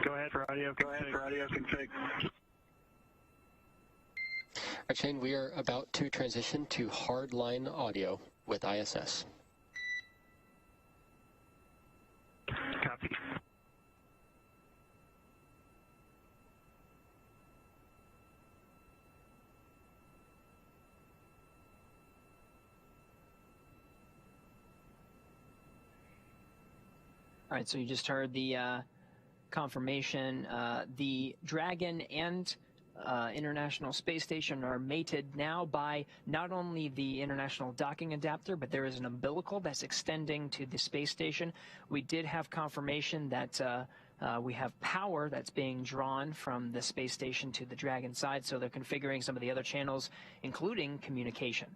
Go ahead for audio config. All right, Shane, we are about to transition to hardline audio with ISS. Copy. All right, so you just heard the confirmation. The Dragon and International Space Station are mated now by not only the International Docking Adapter, but there is an umbilical that's extending to the space station. We did have confirmation that we have power that's being drawn from the space station to the Dragon side, so they're configuring some of the other channels, including communication.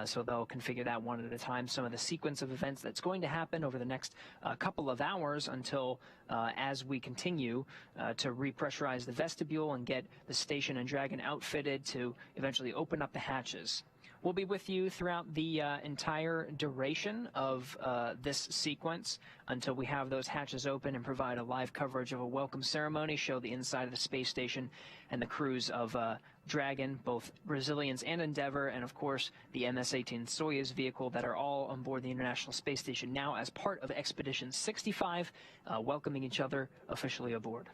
So they'll configure that one at a time. Some of the sequence of events that's going to happen over the next couple of hours until as we continue to repressurize the vestibule and get the station and Dragon outfitted to eventually open up the hatches. We'll be with you throughout the entire duration of this sequence until we have those hatches open and provide a live coverage of a welcome ceremony, show the inside of the space station and the crews of Dragon, both Resilience and Endeavour, and of course the MS-18 Soyuz vehicle that are all on board the International Space Station now as part of Expedition 65, welcoming each other officially aboard.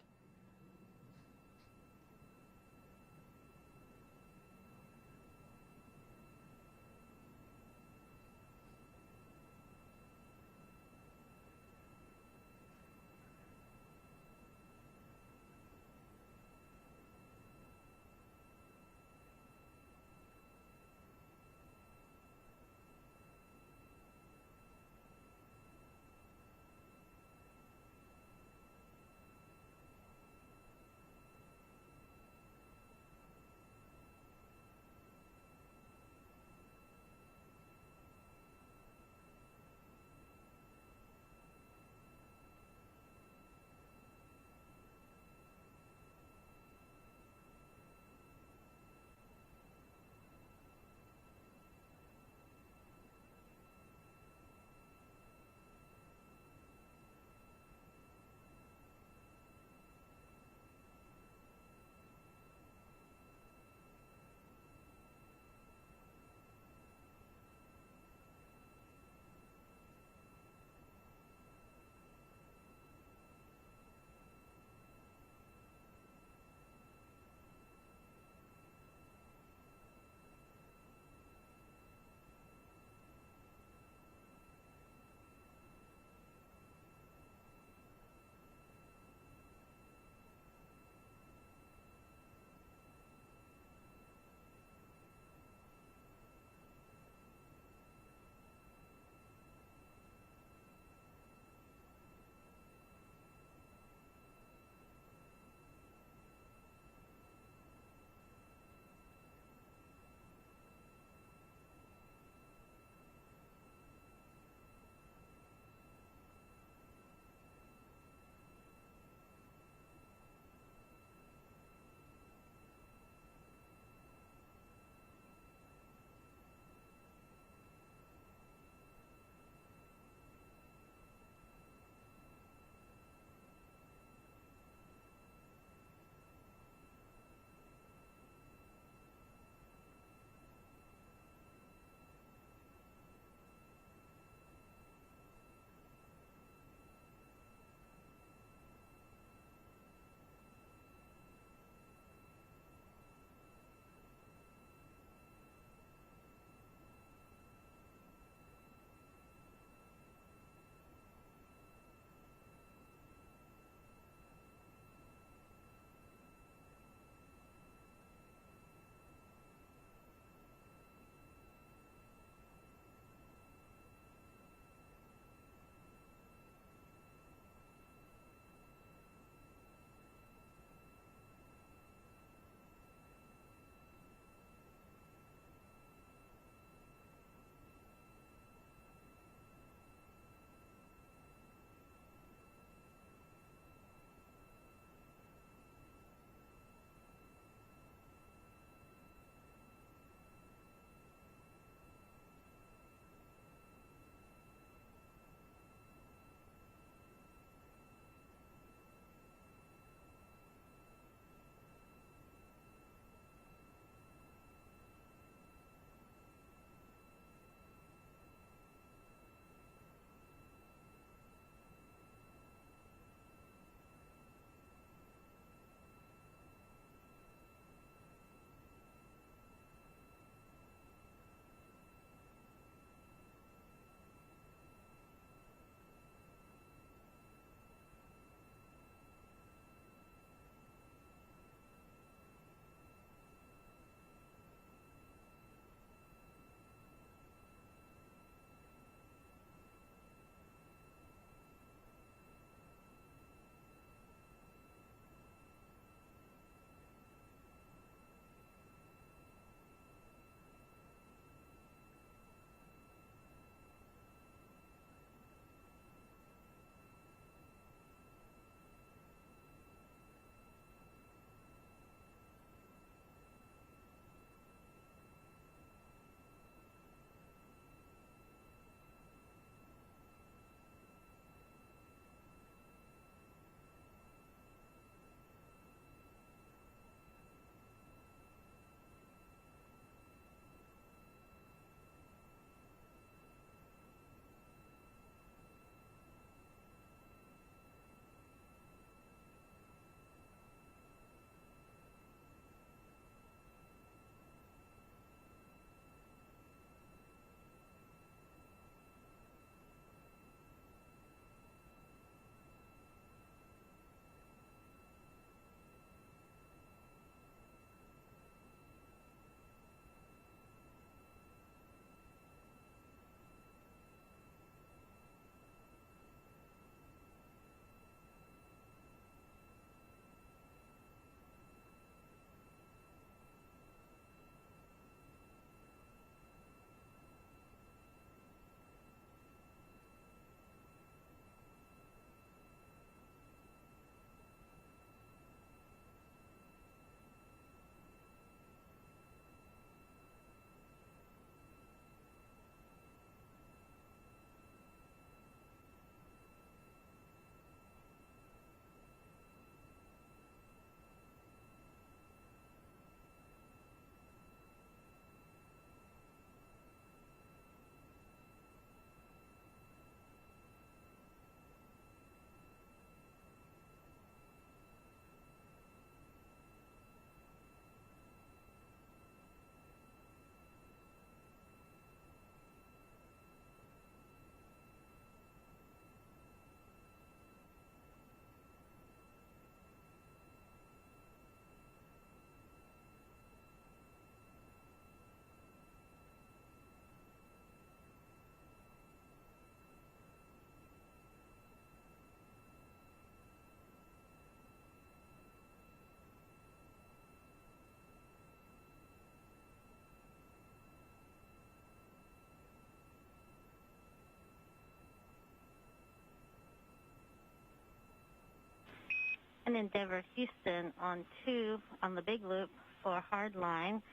Dragon Endeavour Houston on 2 on the big loop for hardline.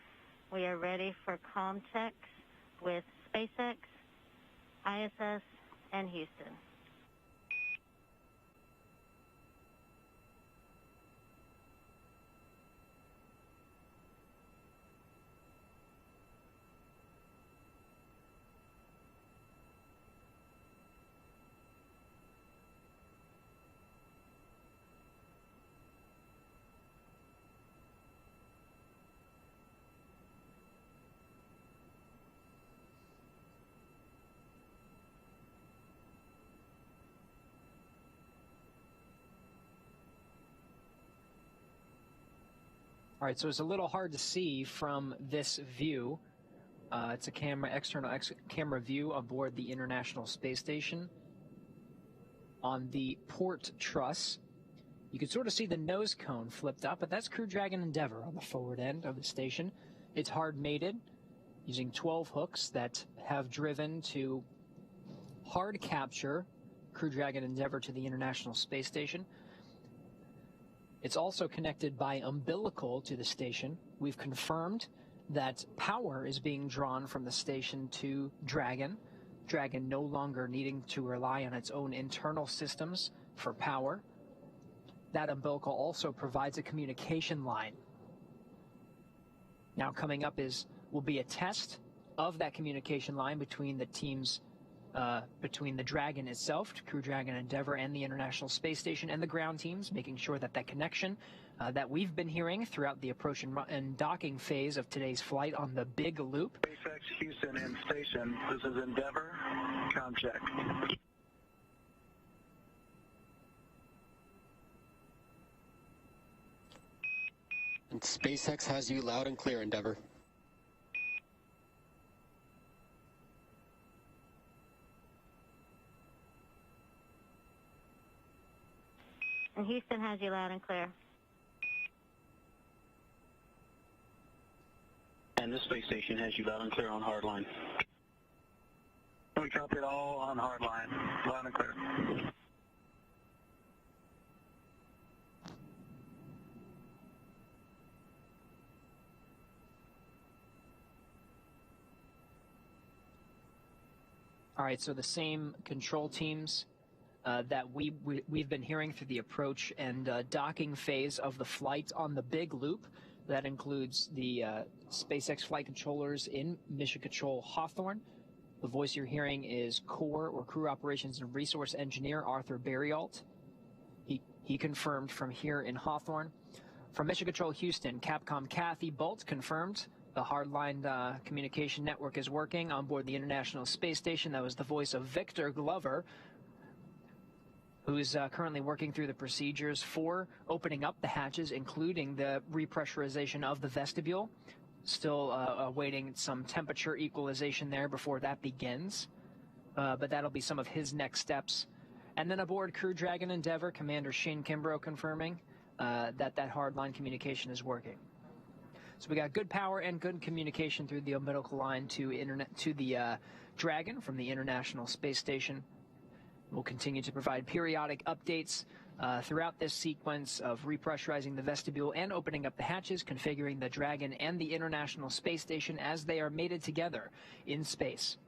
We are ready for comm checks with SpaceX, ISS, and Houston. All right, so it's a little hard to see from this view. It's a external camera view aboard the International Space Station. On the port truss, you can sort of see the nose cone flipped up, but that's Crew Dragon Endeavour on the forward end of the station. It's hard mated using 12 hooks that have driven to hard capture Crew Dragon Endeavour to the International Space Station. It's also connected by umbilical to the station. We've confirmed that power is being drawn from the station to Dragon. Dragon no longer needing to rely on its own internal systems for power. That umbilical also provides a communication line. Now coming up will be a test of that communication line between the teams, between the Dragon itself, Crew Dragon Endeavour, and the International Space Station, and the ground teams, making sure that that connection that we've been hearing throughout the approach and docking phase of today's flight on the big loop. SpaceX Houston in station. This is Endeavour. Comm check. And SpaceX has you loud and clear, Endeavour. And Houston has you loud and clear. And the space station has you loud and clear on hardline. We copy it all on hardline. Loud and clear. All right, so the same control teams that we've been hearing through the approach and docking phase of the flight on the big loop. That includes the SpaceX flight controllers in Mission Control Hawthorne. The voice you're hearing is Core or Crew Operations and Resource Engineer Arthur Berryalt. He confirmed from here in Hawthorne. From Mission Control Houston, Capcom Kathy Bolt confirmed the hardline communication network is working on board the International Space Station. That was the voice of Victor Glover, who's currently working through the procedures for opening up the hatches, including the repressurization of the vestibule. Still awaiting some temperature equalization there before that begins. But that'll be some of his next steps. And then aboard Crew Dragon Endeavour, Commander Shane Kimbrough confirming that hardline communication is working. So we got good power and good communication through the umbilical line to the Dragon from the International Space Station. We'll continue to provide periodic updates throughout this sequence of repressurizing the vestibule and opening up the hatches, configuring the Dragon and the International Space Station as they are mated together in space.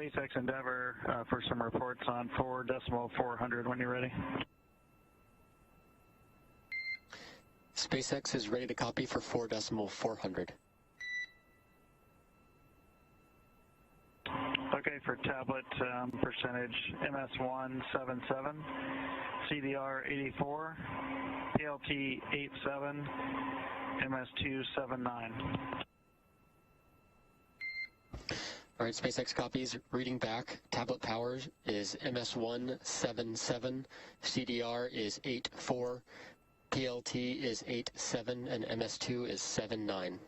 SpaceX Endeavour for some reports on 4.400 when you're ready. SpaceX is ready to copy for 4.400. Okay, for tablet percentage, MS177, CDR 84, PLT 87, MS279. All right, SpaceX copies. Reading back, tablet power is MS177, CDR is 84, PLT is 87, and MS2 is 79.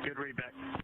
Good readback.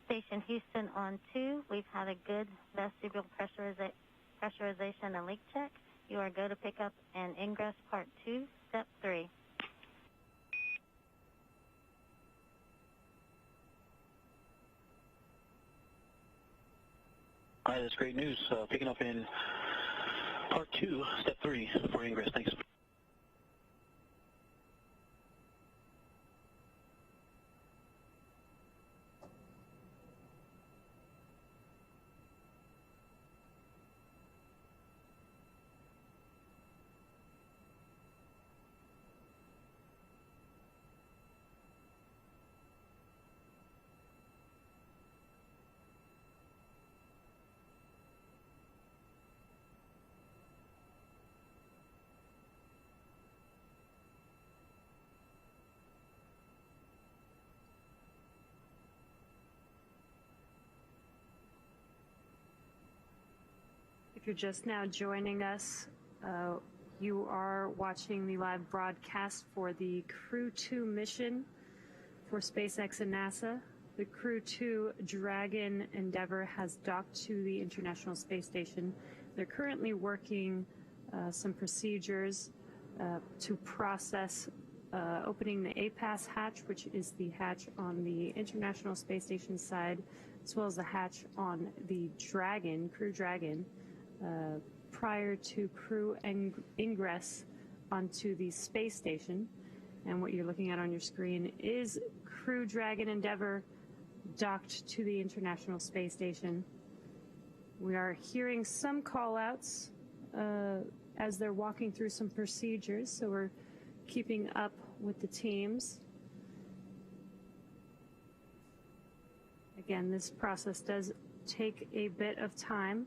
Station Houston on 2. We've had a good vestibule pressurization and leak check. You are go to pick up and ingress part 2, step 3. Hi, that's great news. Picking up in part 2, step 3 for ingress. Thanks. you're just now joining us, you are watching the live broadcast for the Crew-2 mission for SpaceX and NASA. The Crew-2 Dragon Endeavour has docked to the International Space Station. They're currently working some procedures to process opening the APAS hatch, which is the hatch on the International Space Station side, as well as the hatch on the Dragon, Crew Dragon, prior to crew ingress onto the space station. And what you're looking at on your screen is Crew Dragon Endeavour docked to the International Space Station. We are hearing some call-outs as they're walking through some procedures, so we're keeping up with the teams. Again, this process does take a bit of time.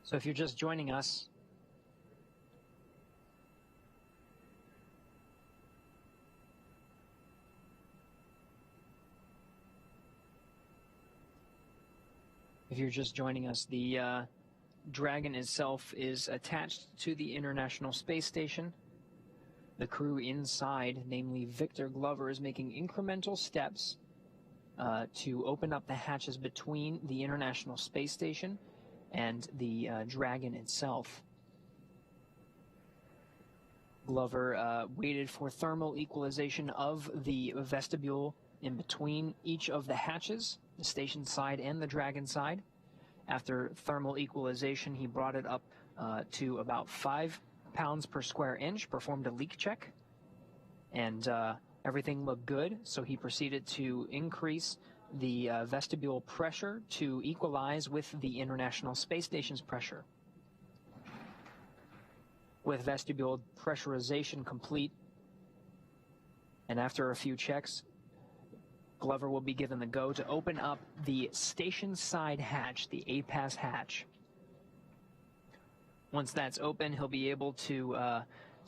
So if you're just joining us, the Dragon itself is attached to the International Space Station. The crew inside, namely Victor Glover, is making incremental steps to open up the hatches between the International Space Station and the Dragon itself. Glover waited for thermal equalization of the vestibule in between each of the hatches, the station side and the Dragon side. After thermal equalization, he brought it up to about 5 pounds per square inch, performed a leak check, and everything looked good, so he proceeded to increase the vestibule pressure to equalize with the International Space Station's pressure. With vestibule pressurization complete, and after a few checks, Glover will be given the go to open up the station side hatch, the APAS hatch. Once that's open, he'll be able to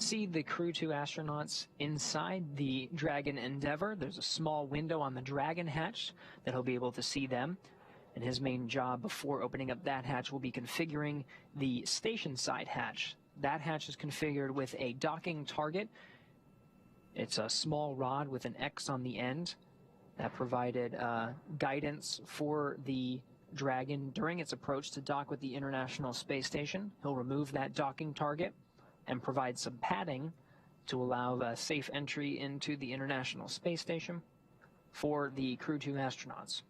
see the Crew-2 astronauts inside the Dragon Endeavour. There's a small window on the Dragon hatch that he'll be able to see them. And his main job before opening up that hatch will be configuring the station side hatch. That hatch is configured with a docking target. It's a small rod with an X on the end that provided guidance for the Dragon during its approach to dock with the International Space Station. He'll remove that docking target and provide some padding to allow safe entry into the International Space Station for the Crew-2 astronauts.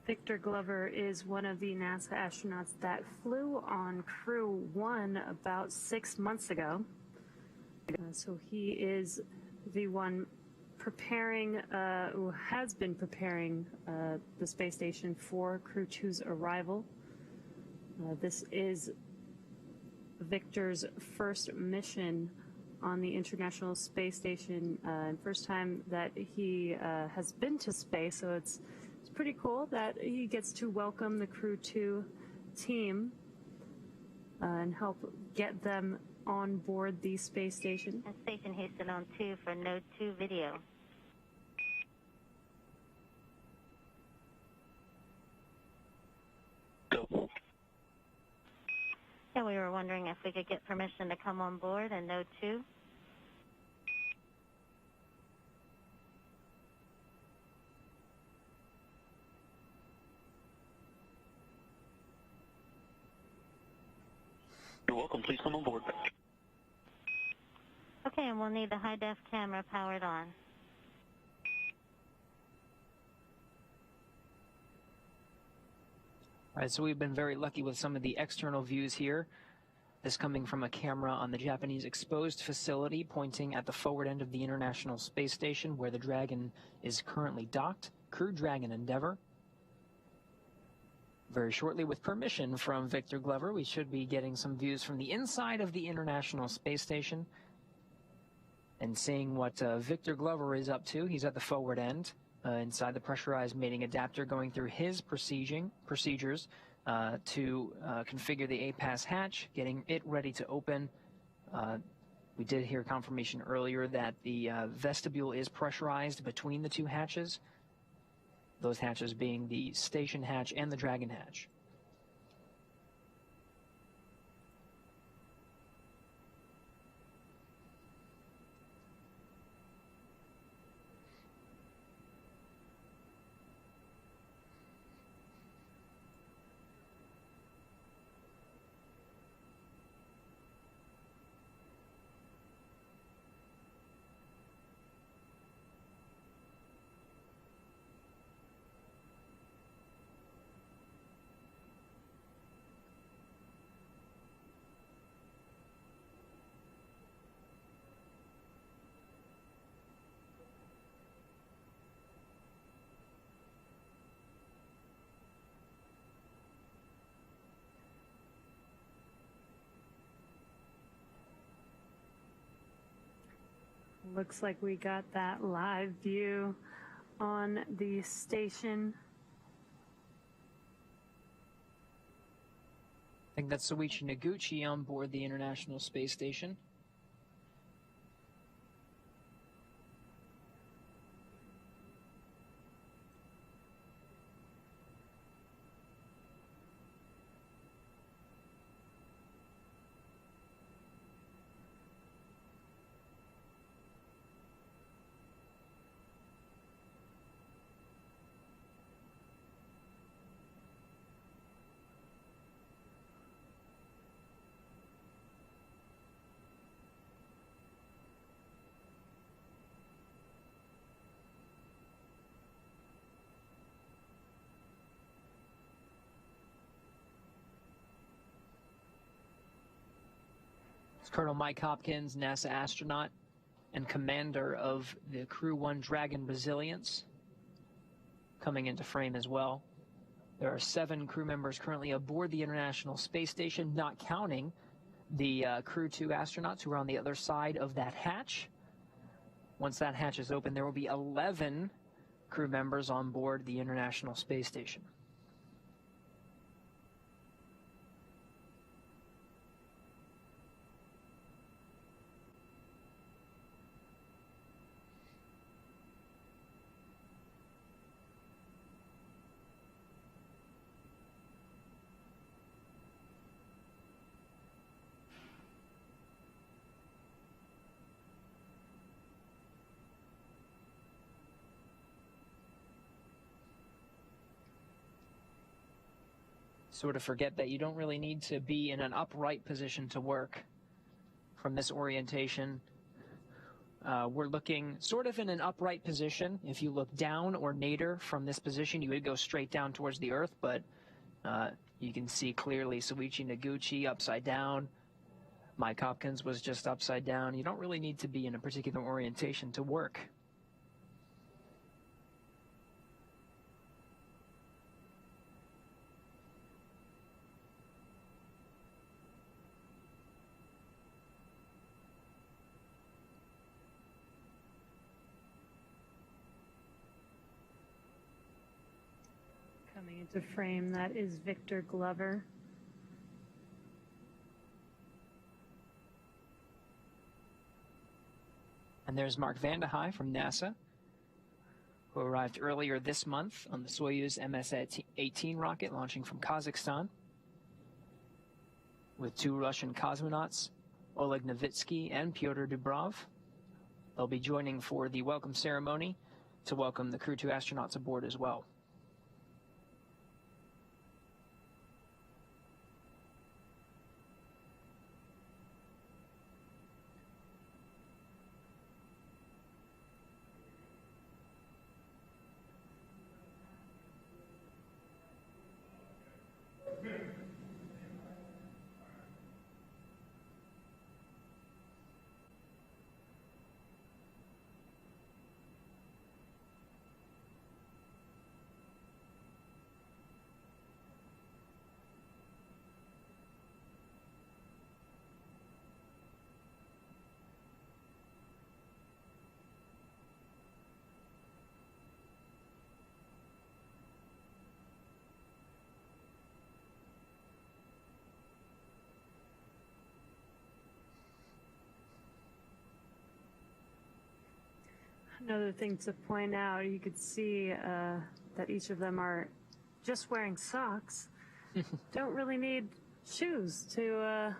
Victor Glover is one of the NASA astronauts that flew on Crew-1 about 6 months ago. So he is the one preparing, who has been preparing the space station for Crew-2's arrival. This is Victor's first mission on the International Space Station, and first time that he has been to space, so it's pretty cool that he gets to welcome the Crew-2 team and help get them on board the space station. And Station Houston on 2 for Node 2 video. Go. Yeah, we were wondering if we could get permission to come on board in Node 2. You're welcome. Please come on board. Okay, and we'll need the high-def camera powered on. All right, so we've been very lucky with some of the external views here. This coming from a camera on the Japanese exposed facility pointing at the forward end of the International Space Station where the Dragon is currently docked. Crew Dragon Endeavour. Very shortly, with permission from Victor Glover, we should be getting some views from the inside of the International Space Station and seeing what Victor Glover is up to. He's at the forward end, inside the pressurized mating adapter, going through his procedures to configure the APAS hatch, getting it ready to open. We did hear confirmation earlier that the vestibule is pressurized between the two hatches, those hatches being the station hatch and the Dragon hatch. Looks like we got that live view on the station. I think that's Soichi Noguchi on board the International Space Station. Colonel Mike Hopkins, NASA astronaut and commander of the Crew-1 Dragon Resilience, coming into frame as well. There are 7 crew members currently aboard the International Space Station, not counting the Crew-2 astronauts who are on the other side of that hatch. Once that hatch is open, there will be 11 crew members on board the International Space Station. Sort of forget that you don't really need to be in an upright position to work from this orientation. We're looking sort of in an upright position. If you look down or nadir from this position, you would go straight down towards the Earth, but you can see clearly Soichi Noguchi upside down. Mike Hopkins was just upside down. You don't really need to be in a particular orientation to work. Coming into frame, that is Victor Glover. And there's Mark Vande Hei from NASA, who arrived earlier this month on the Soyuz MS-18 rocket launching from Kazakhstan, with 2 Russian cosmonauts, Oleg Novitsky and Pyotr Dubrov. They'll be joining for the welcome ceremony to welcome the Crew-2 astronauts aboard as well. Another thing to point out, you could see that each of them are just wearing socks. Don't really need shoes to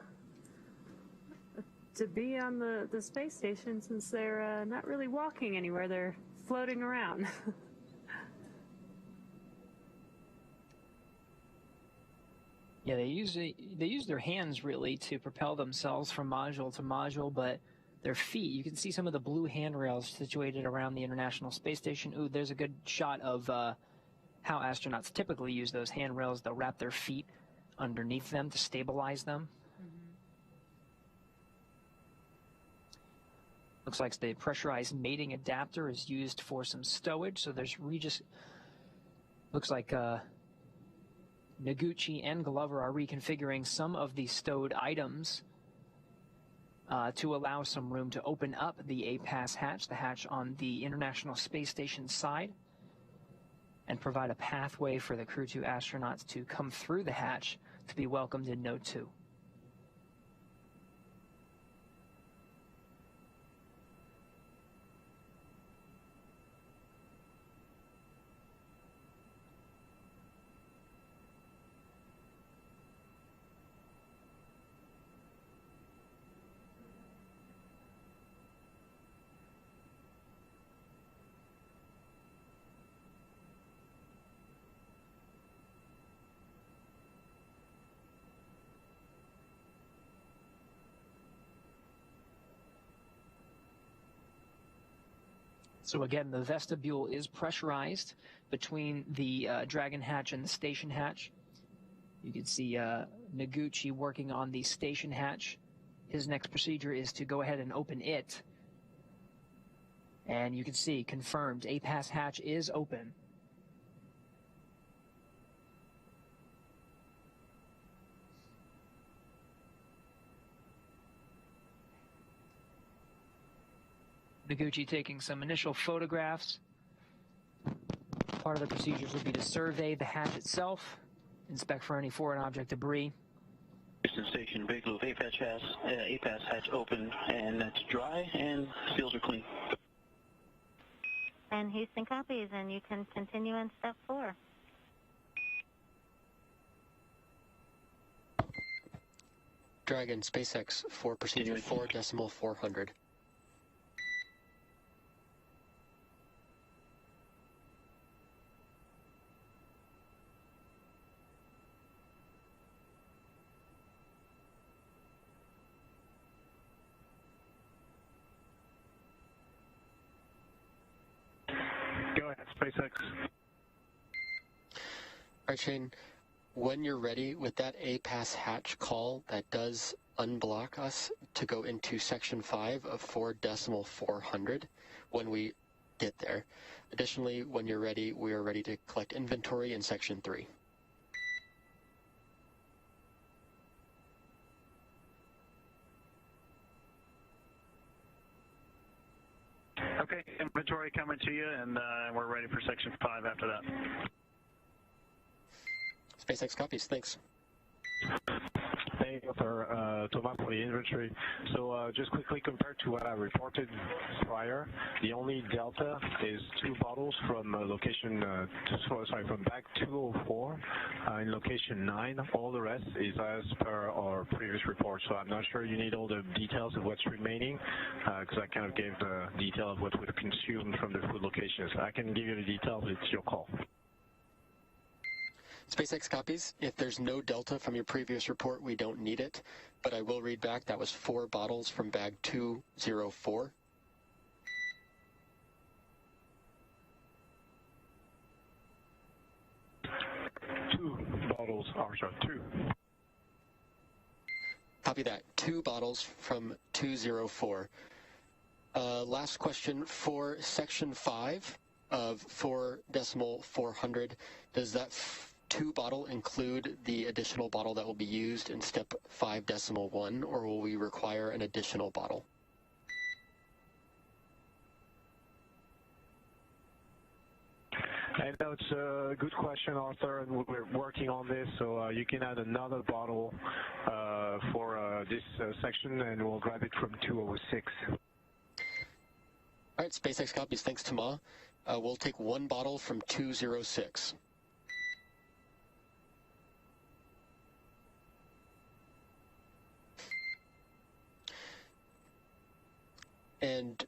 be on the space station, since they're not really walking anywhere. They're floating around. Yeah, they use their hands really to propel themselves from module to module, but their feet, you can see some of the blue handrails situated around the International Space Station. Ooh, there's a good shot of how astronauts typically use those handrails. They'll wrap their feet underneath them to stabilize them. Looks like the pressurized mating adapter is used for some stowage, so there's looks like Noguchi and Glover are reconfiguring some of the stowed items to allow some room to open up the A-Pass hatch, the hatch on the International Space Station side, and provide a pathway for the Crew-2 astronauts to come through the hatch to be welcomed in Node 2. So again, the vestibule is pressurized between the Dragon hatch and the station hatch. You can see Noguchi working on the station hatch. His next procedure is to go ahead and open it. And you can see, confirmed, A-Pass hatch is open. Noguchi taking some initial photographs. Part of the procedures will be to survey the hatch itself, inspect for any foreign object debris. Houston Station, Big Loop, A-Pass hatch open, and that's dry, and seals are clean. And Houston copies, and you can continue in step 4. Dragon SpaceX for procedure 4.400. Go ahead, SpaceX. All right, Shane, when you're ready with that A-Pass hatch call, that does unblock us to go into section 5 of 4.400 when we get there. Additionally, when you're ready, we are ready to collect inventory in section 3. Okay, inventory coming to you, and we're ready for section 5 after that. SpaceX copies, thanks. Hey, Dr. Thomas for the inventory. So just quickly compared to what I reported prior, the only delta is 2 bottles from location, from bag 204 in location 9. All the rest is as per our previous report. So I'm not sure you need all the details of what's remaining, because I kind of gave the detail of what would consume from the food locations. I can give you the details, it's your call. SpaceX copies. If there's no delta from your previous report, we don't need it, but I will read back that was 4 bottles from bag 204. Two bottles, sorry, 2. Copy that. 2 bottles from 204. Last question for section 5 of 4.400. Does that 2 bottle include the additional bottle that will be used in step 5.1, or will we require an additional bottle? I know it's a good question, Arthur, and we're working on this, so you can add another bottle for this section, and we'll grab it from 206. All right, SpaceX copies. Thanks, Tama. We'll take one bottle from 206. And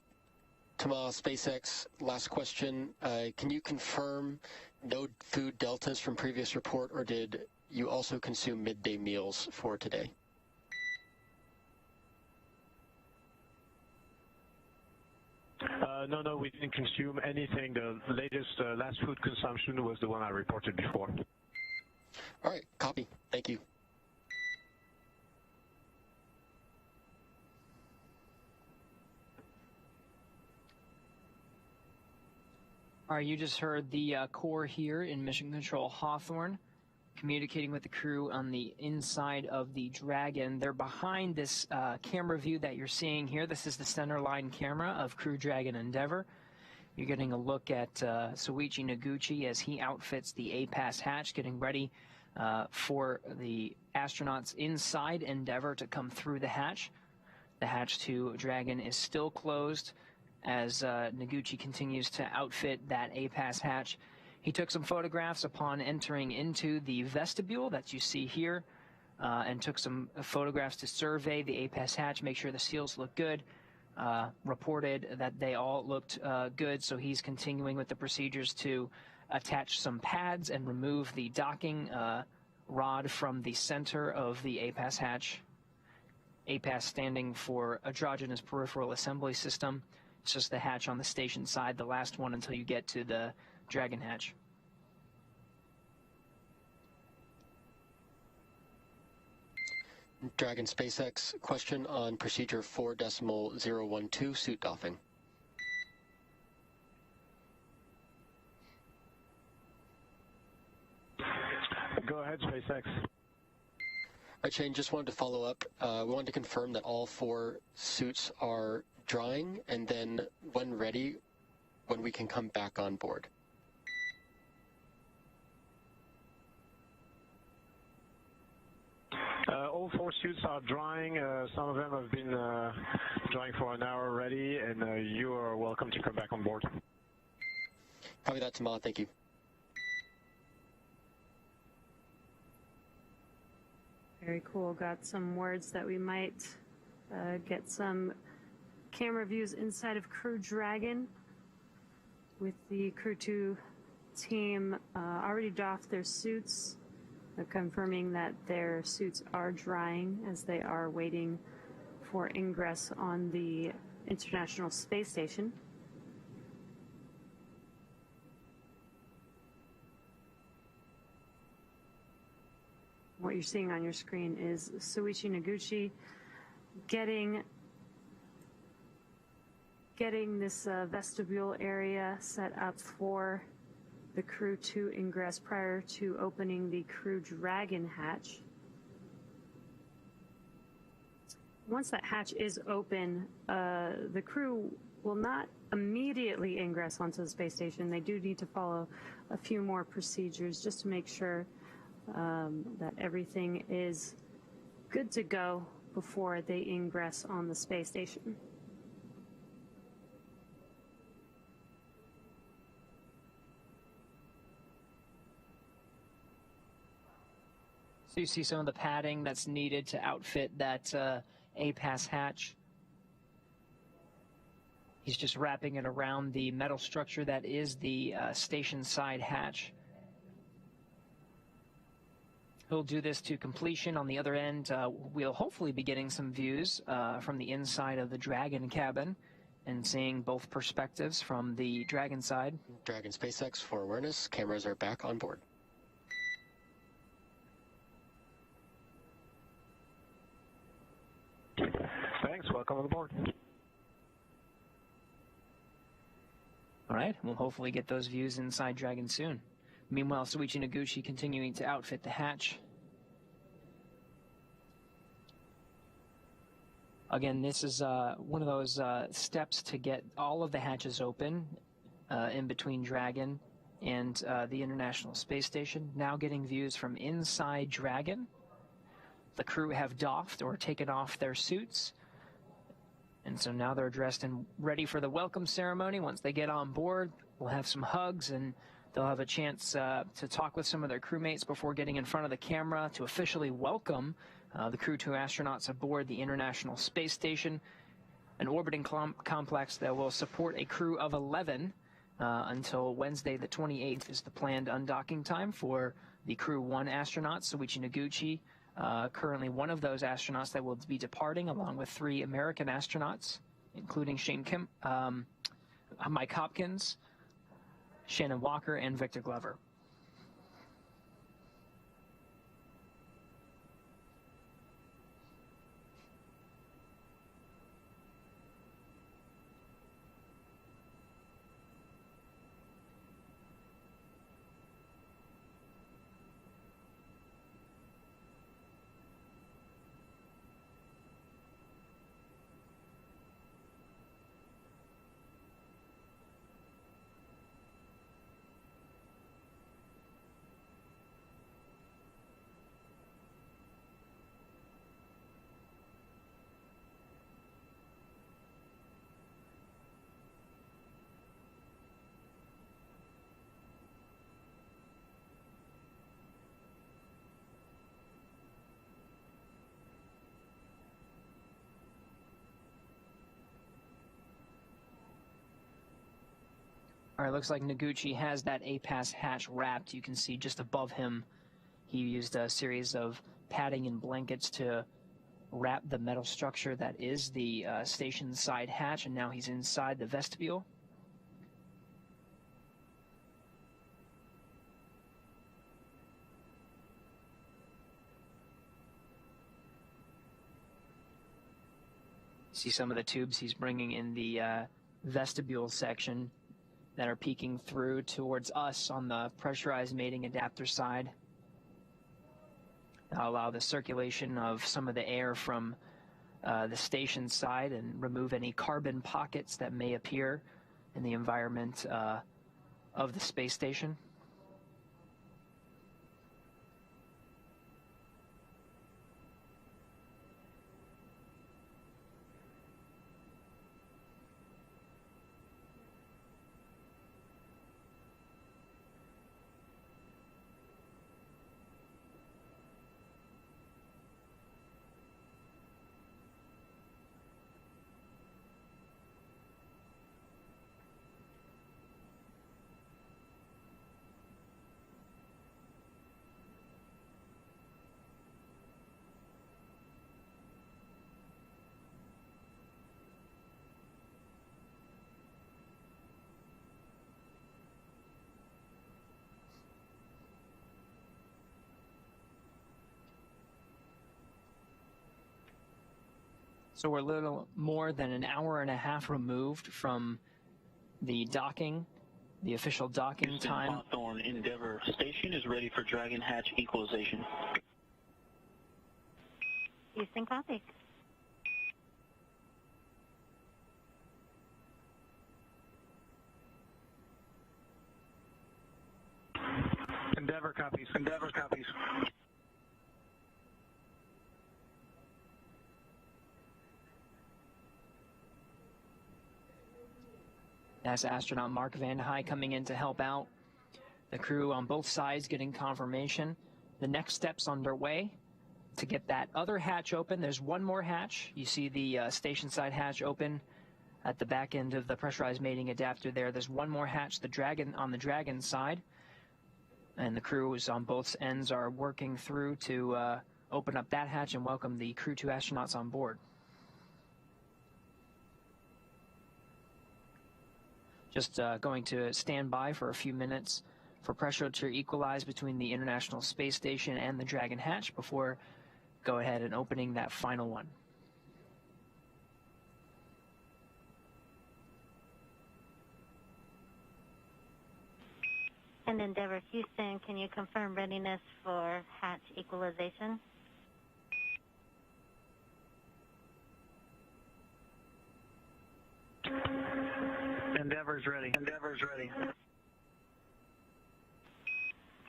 Tama, SpaceX, last question. Can you confirm no food deltas from previous report, or did you also consume midday meals for today? No, we didn't consume anything. The latest, last food consumption was the one I reported before. All right, copy. Thank you. All right, you just heard the core here in Mission Control Hawthorne communicating with the crew on the inside of the Dragon. They're behind this camera view that you're seeing here. This is the center line camera of Crew Dragon Endeavour. You're getting a look at Soichi Noguchi as he outfits the APAS hatch, getting ready for the astronauts inside Endeavour to come through the hatch. The hatch to Dragon is still closed as Noguchi continues to outfit that APAS hatch. He took some photographs upon entering into the vestibule that you see here and took some photographs to survey the APAS hatch, make sure the seals look good, reported that they all looked good, so he's continuing with the procedures to attach some pads and remove the docking rod from the center of the APAS hatch. APAS standing for Androgynous Peripheral Assembly System. It's just the hatch on the station side, the last one until you get to the Dragon hatch. Dragon SpaceX, question on procedure 4.012, suit doffing. Go ahead, SpaceX. All right, Shane, just wanted to follow up. We wanted to confirm that all 4 suits are drying, and then when ready, when we can come back on board. All 4 suits are drying. Some of them have been drying for an hour already, and you are welcome to come back on board. Copy that, Tama. Thank you. Very cool. Got some words that we might get some camera views inside of Crew Dragon with the Crew-2 team already doffed their suits, confirming that their suits are drying as they are waiting for ingress on the International Space Station. What you're seeing on your screen is Soichi Noguchi getting this vestibule area set up for the Crew-2 ingress prior to opening the Crew Dragon hatch. Once that hatch is open, the crew will not immediately ingress onto the space station. They do need to follow a few more procedures just to make sure that everything is good to go before they ingress on the space station. So you see some of the padding that's needed to outfit that APAS hatch. He's just wrapping it around the metal structure that is the station side hatch. He'll do this to completion. On the other end, we'll hopefully be getting some views from the inside of the Dragon cabin and seeing both perspectives from the Dragon side. Dragon SpaceX, for awareness, cameras are back on board. Thanks, welcome on board. All right, we'll hopefully get those views inside Dragon soon. Meanwhile, Soichi Noguchi continuing to outfit the hatch. Again, this is one of those steps to get all of the hatches open in between Dragon and the International Space Station. Now getting views from inside Dragon. The crew have doffed or taken off their suits. And so now they're dressed and ready for the welcome ceremony. Once they get on board, we'll have some hugs, and they'll have a chance to talk with some of their crewmates before getting in front of the camera to officially welcome the Crew-2 astronauts aboard the International Space Station, an orbiting complex that will support a crew of 11 until Wednesday the 28th is the planned undocking time for the Crew-1 astronauts, Soichi Noguchi, currently one of those astronauts that will be departing, along with 3 American astronauts, including Mike Hopkins, Shannon Walker, and Victor Glover. All right, looks like Noguchi has that APAS hatch wrapped. You can see just above him, he used a series of padding and blankets to wrap the metal structure that is the station side hatch, and now he's inside the vestibule. See some of the tubes he's bringing in the vestibule section that are peeking through towards us on the pressurized mating adapter side. That'll allow the circulation of some of the air from the station side and remove any carbon pockets that may appear in the environment of the space station. So we're a little more than an hour and a half removed from the docking, the official docking Houston time. Hawthorne Endeavour station is ready for Dragon hatch equalization. Houston, copy. Endeavour copies. Endeavour copies. NASA astronaut Mark Vande Hei coming in to help out. The crew on both sides getting confirmation. The next step's underway to get that other hatch open. There's one more hatch. You see the station side hatch open at the back end of the pressurized mating adapter there. There's one more hatch, the Dragon, on the Dragon side. And the crews on both ends are working through to open up that hatch and welcome the Crew-2 astronauts on board. Just going to stand by for a few minutes for pressure to equalize between the International Space Station and the Dragon hatch before go ahead and opening that final one. And Endeavour Houston, can you confirm readiness for hatch equalization? Endeavour's ready. Endeavour's ready.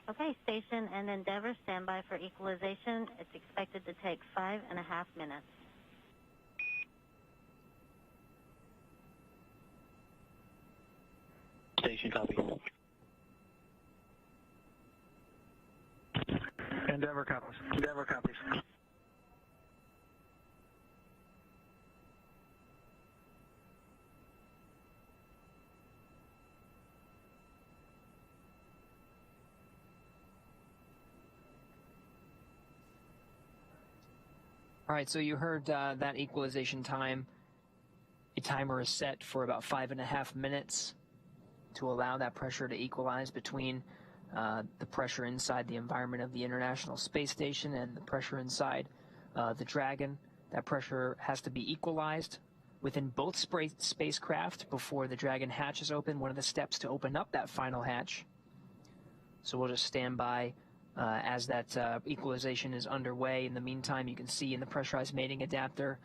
Okay, station and Endeavour, stand by for equalization. It's expected to take 5.5 minutes. station, copy. Endeavour copies. Endeavour copies. All right, so you heard that equalization time. A timer is set for about 5.5 minutes to allow that pressure to equalize between the pressure inside the environment of the International Space Station and the pressure inside the Dragon. That pressure has to be equalized within both spacecraft before the Dragon hatch is open, one of the steps to open up that final hatch. So we'll just stand by as that equalization is underway. In the meantime, you can see in the pressurized mating adapter,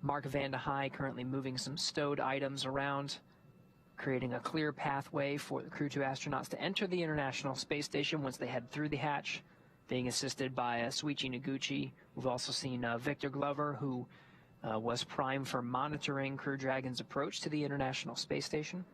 Mark Vande Hei currently moving some stowed items around, creating a clear pathway for the Crew-2 astronauts to enter the International Space Station once they head through the hatch, being assisted by Suichi Noguchi. We've also seen Victor Glover, who was primed for monitoring Crew Dragon's approach to the International Space Station.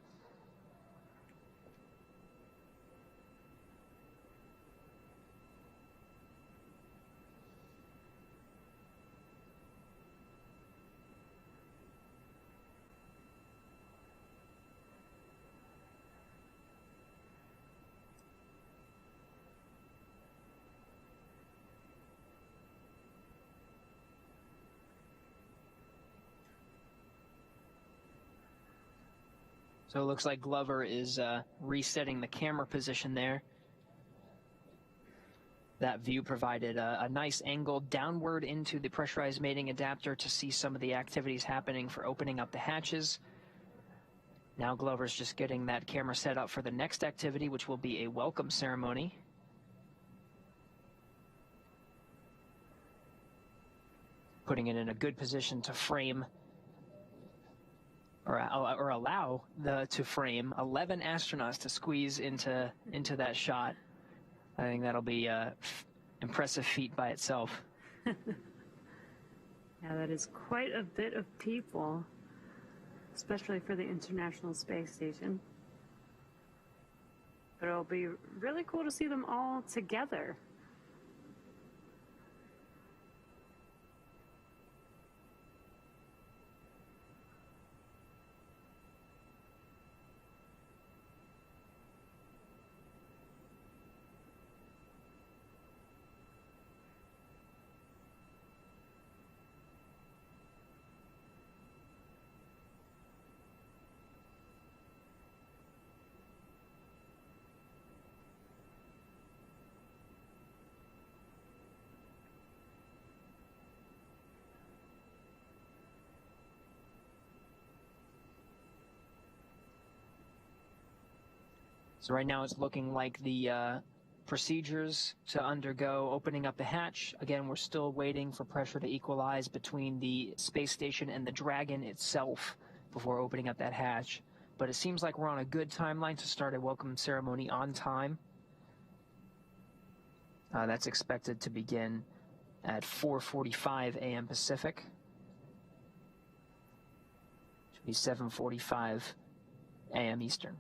So it looks like Glover is resetting the camera position there. That view provided a nice angle downward into the pressurized mating adapter to see some of the activities happening for opening up the hatches. Now Glover's just getting that camera set up for the next activity, which will be a welcome ceremony. Putting it in a good position to frame or allow to frame 11 astronauts to squeeze into that shot. I think that'll be an impressive feat by itself. Yeah, that is quite a bit of people, especially for the International Space Station. But it'll be really cool to see them all together. So right now it's looking like the procedures to undergo opening up the hatch. Again, we're still waiting for pressure to equalize between the space station and the Dragon itself before opening up that hatch. But it seems like we're on a good timeline to start a welcome ceremony on time. That's expected to begin at 4:45 a.m. Pacific. Should be 7:45 a.m. Eastern.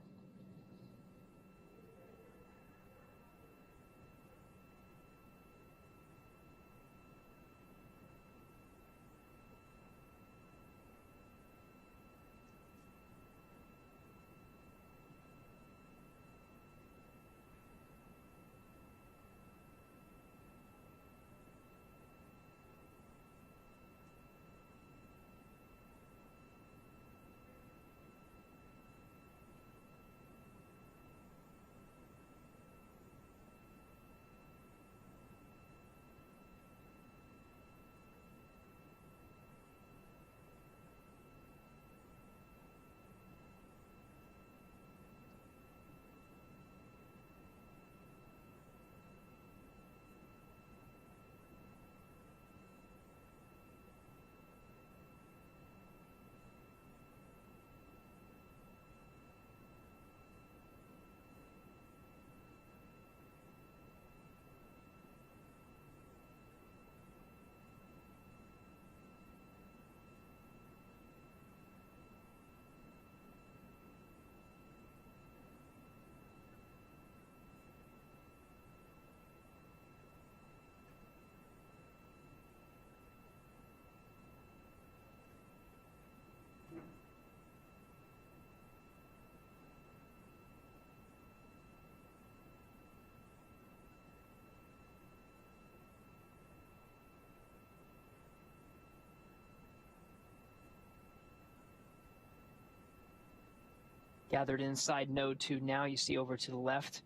gathered inside Node 2 now. You see over to the left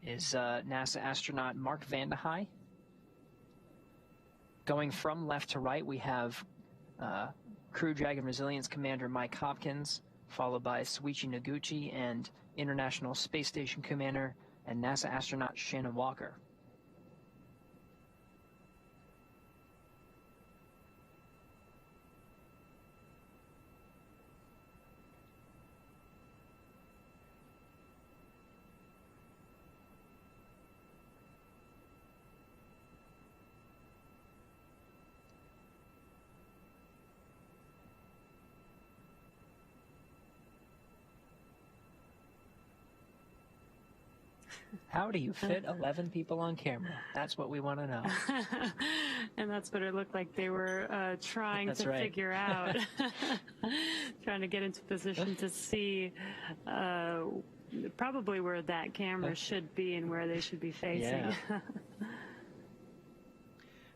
is NASA astronaut Mark Vande Hei. Going from left to right, we have Crew Dragon Resilience Commander Mike Hopkins, followed by Soichi Noguchi and International Space Station Commander and NASA astronaut Shannon Walker. How do you fit 11 people on camera? That's what we want to know. And that's what it looked like they were trying to figure out, trying to get into position to see probably where that camera should be and where they should be facing. Yeah.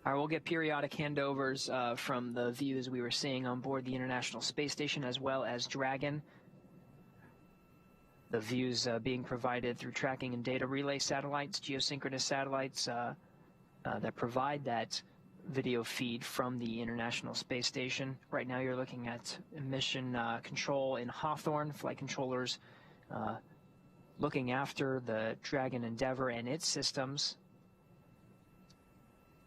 All right, we'll get periodic handovers from the views we were seeing on board the International Space Station as well as Dragon. The views being provided through tracking and data relay satellites, geosynchronous satellites that provide that video feed from the International Space Station. Right now you're looking at mission control in Hawthorne, flight controllers looking after the Dragon Endeavour and its systems.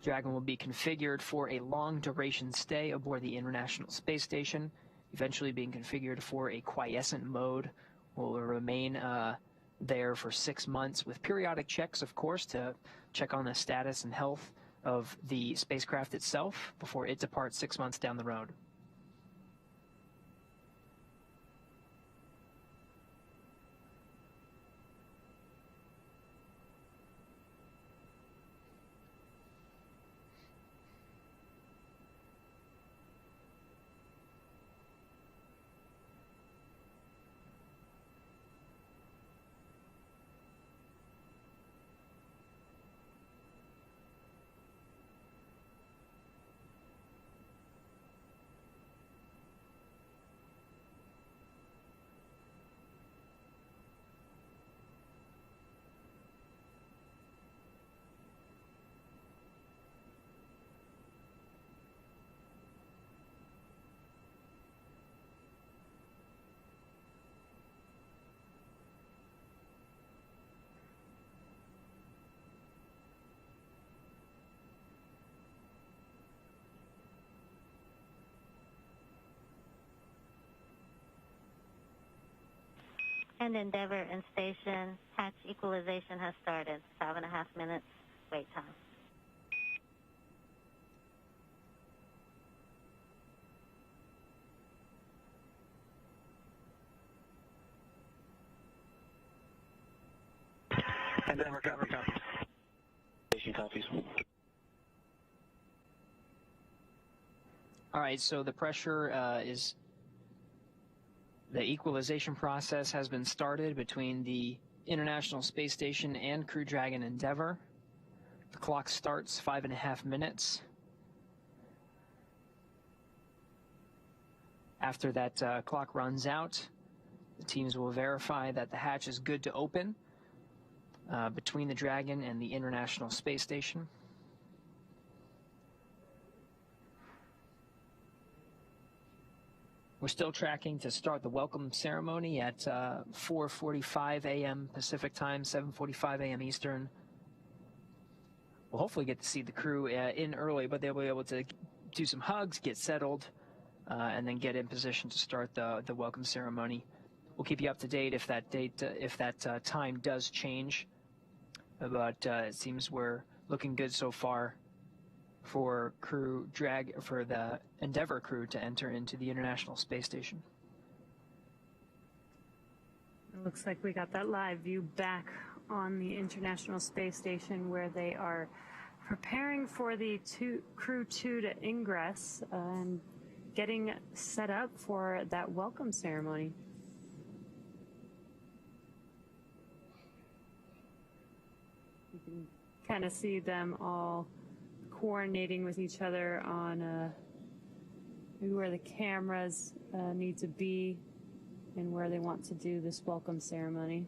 Dragon will be configured for a long duration stay aboard the International Space Station, eventually being configured for a quiescent mode. Will remain there for 6 months with periodic checks, of course, to check on the status and health of the spacecraft itself before it departs 6 months down the road. And Endeavour and station hatch equalization has started. 5.5 minutes wait time. Endeavour copies. Station copies. All right, so the pressure is... The equalization process has been started between the International Space Station and Crew Dragon Endeavour. The clock starts 5.5 minutes. After that clock runs out, the teams will verify that the hatch is good to open between the Dragon and the International Space Station. We're still tracking to start the welcome ceremony at 4:45 a.m. Pacific time, 7:45 a.m. Eastern. We'll hopefully get to see the crew in early, but they'll be able to do some hugs, get settled, and then get in position to start the welcome ceremony. We'll keep you up to date if that time does change, but it seems we're looking good so far for the Endeavour crew to enter into the International Space Station. It looks like we got that live view back on the International Space Station where they are preparing for the Crew-2 to ingress and getting set up for that welcome ceremony. You can kind of see them all coordinating with each other on maybe where the cameras need to be. and where they want to do this welcome ceremony.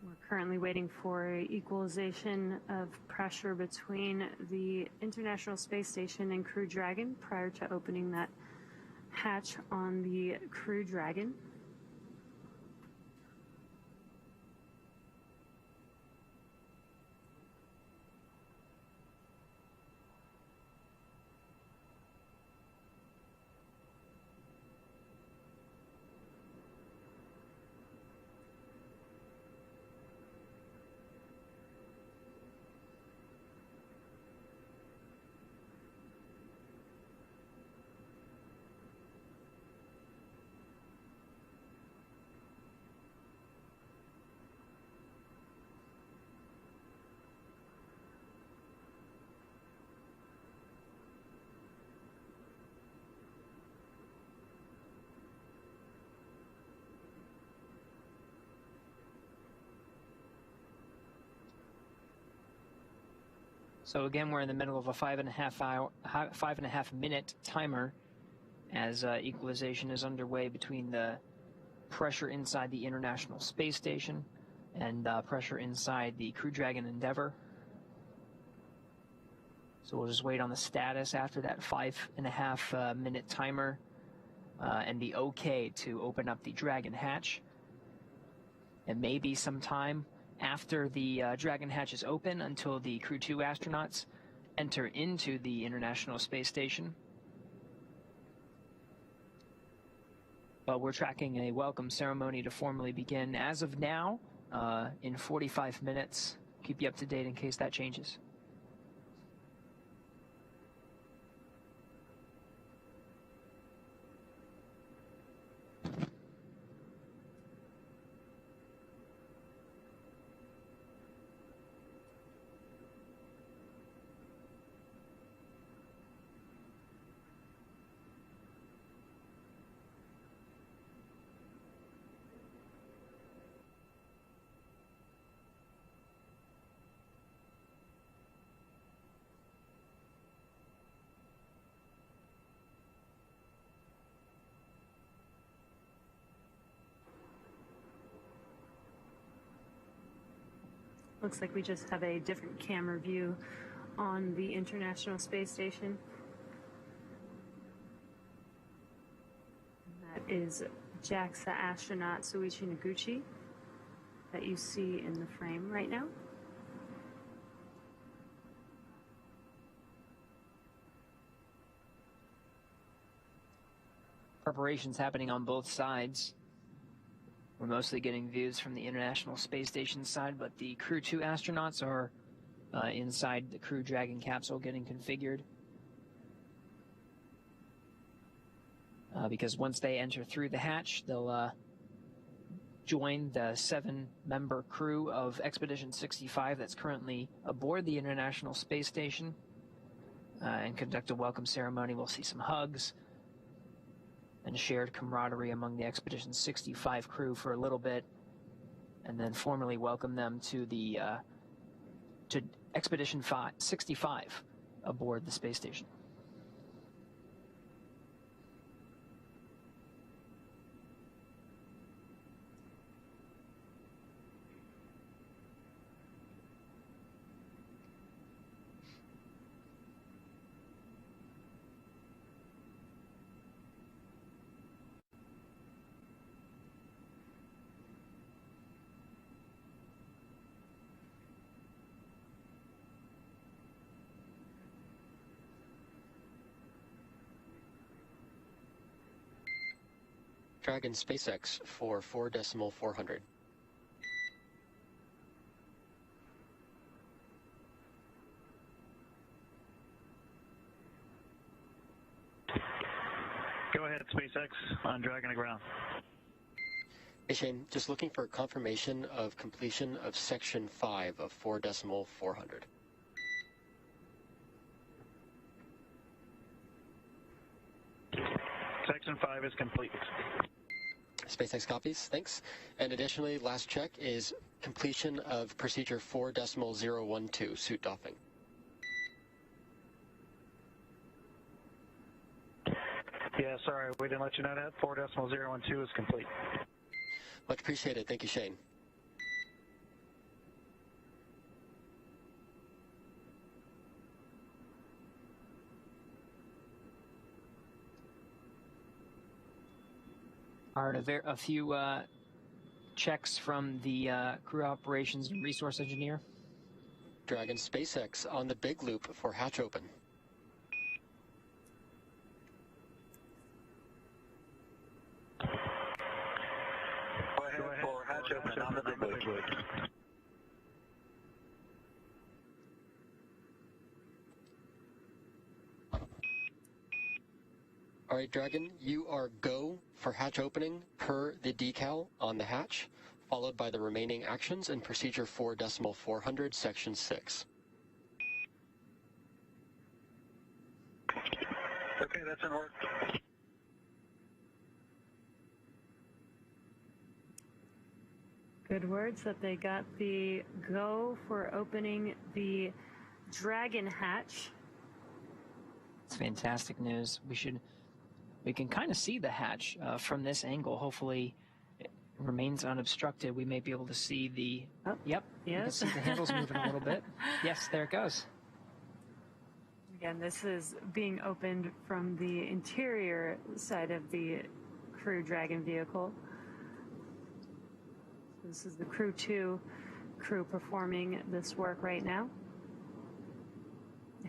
We're currently waiting for equalization of pressure between the International Space Station and Crew Dragon prior to opening that hatch on the Crew Dragon. So again, we're in the middle of a 5.5 minute timer as equalization is underway between the pressure inside the International Space Station and pressure inside the Crew Dragon Endeavour. So we'll just wait on the status after that 5.5 minute timer and the OK to open up the Dragon hatch. It may be some time after the Dragon hatch is open until the Crew-2 astronauts enter into the International Space Station. But we're tracking a welcome ceremony to formally begin as of now in 45 minutes. Keep you up to date in case that changes. Looks like we just have a different camera view on the International Space Station. That is JAXA astronaut Soichi Noguchi that you see in the frame right now. Preparations happening on both sides. We're mostly getting views from the International Space Station side, but the Crew-2 astronauts are inside the Crew Dragon capsule getting configured. Because once they enter through the hatch, they'll join the 7-member crew of Expedition 65 that's currently aboard the International Space Station and conduct a welcome ceremony. We'll see some hugs and shared camaraderie among the Expedition 65 crew for a little bit, and then formally welcome them to the to Expedition 65 aboard the space station. Dragon SpaceX for 4.400. Go ahead, SpaceX, on Dragon to ground. Hey Shane, just looking for confirmation of completion of Section 5 of 4.400. Section 5 is complete. SpaceX copies, thanks. And additionally, last check is completion of procedure 4.012, suit doffing. Yeah, sorry, we didn't let you know that. 4.012 is complete. Much appreciated. Thank you, Shane. All right, a few checks from the crew operations and resource engineer. Dragon SpaceX on the big loop for hatch open. Go ahead for hatch open on the big loop. All right, Dragon, you are go for hatch opening per the decal on the hatch, followed by the remaining actions in procedure 4.400, section 6. Okay, that's in work. Good words that they got the go for opening the Dragon hatch. It's fantastic news. We can kind of see the hatch from this angle. Hopefully it remains unobstructed. We may be able to see the, yep, you can see the handles moving a little bit. Yes, there it goes. Again, this is being opened from the interior side of the Crew Dragon vehicle. So this is the Crew-2 crew performing this work right now.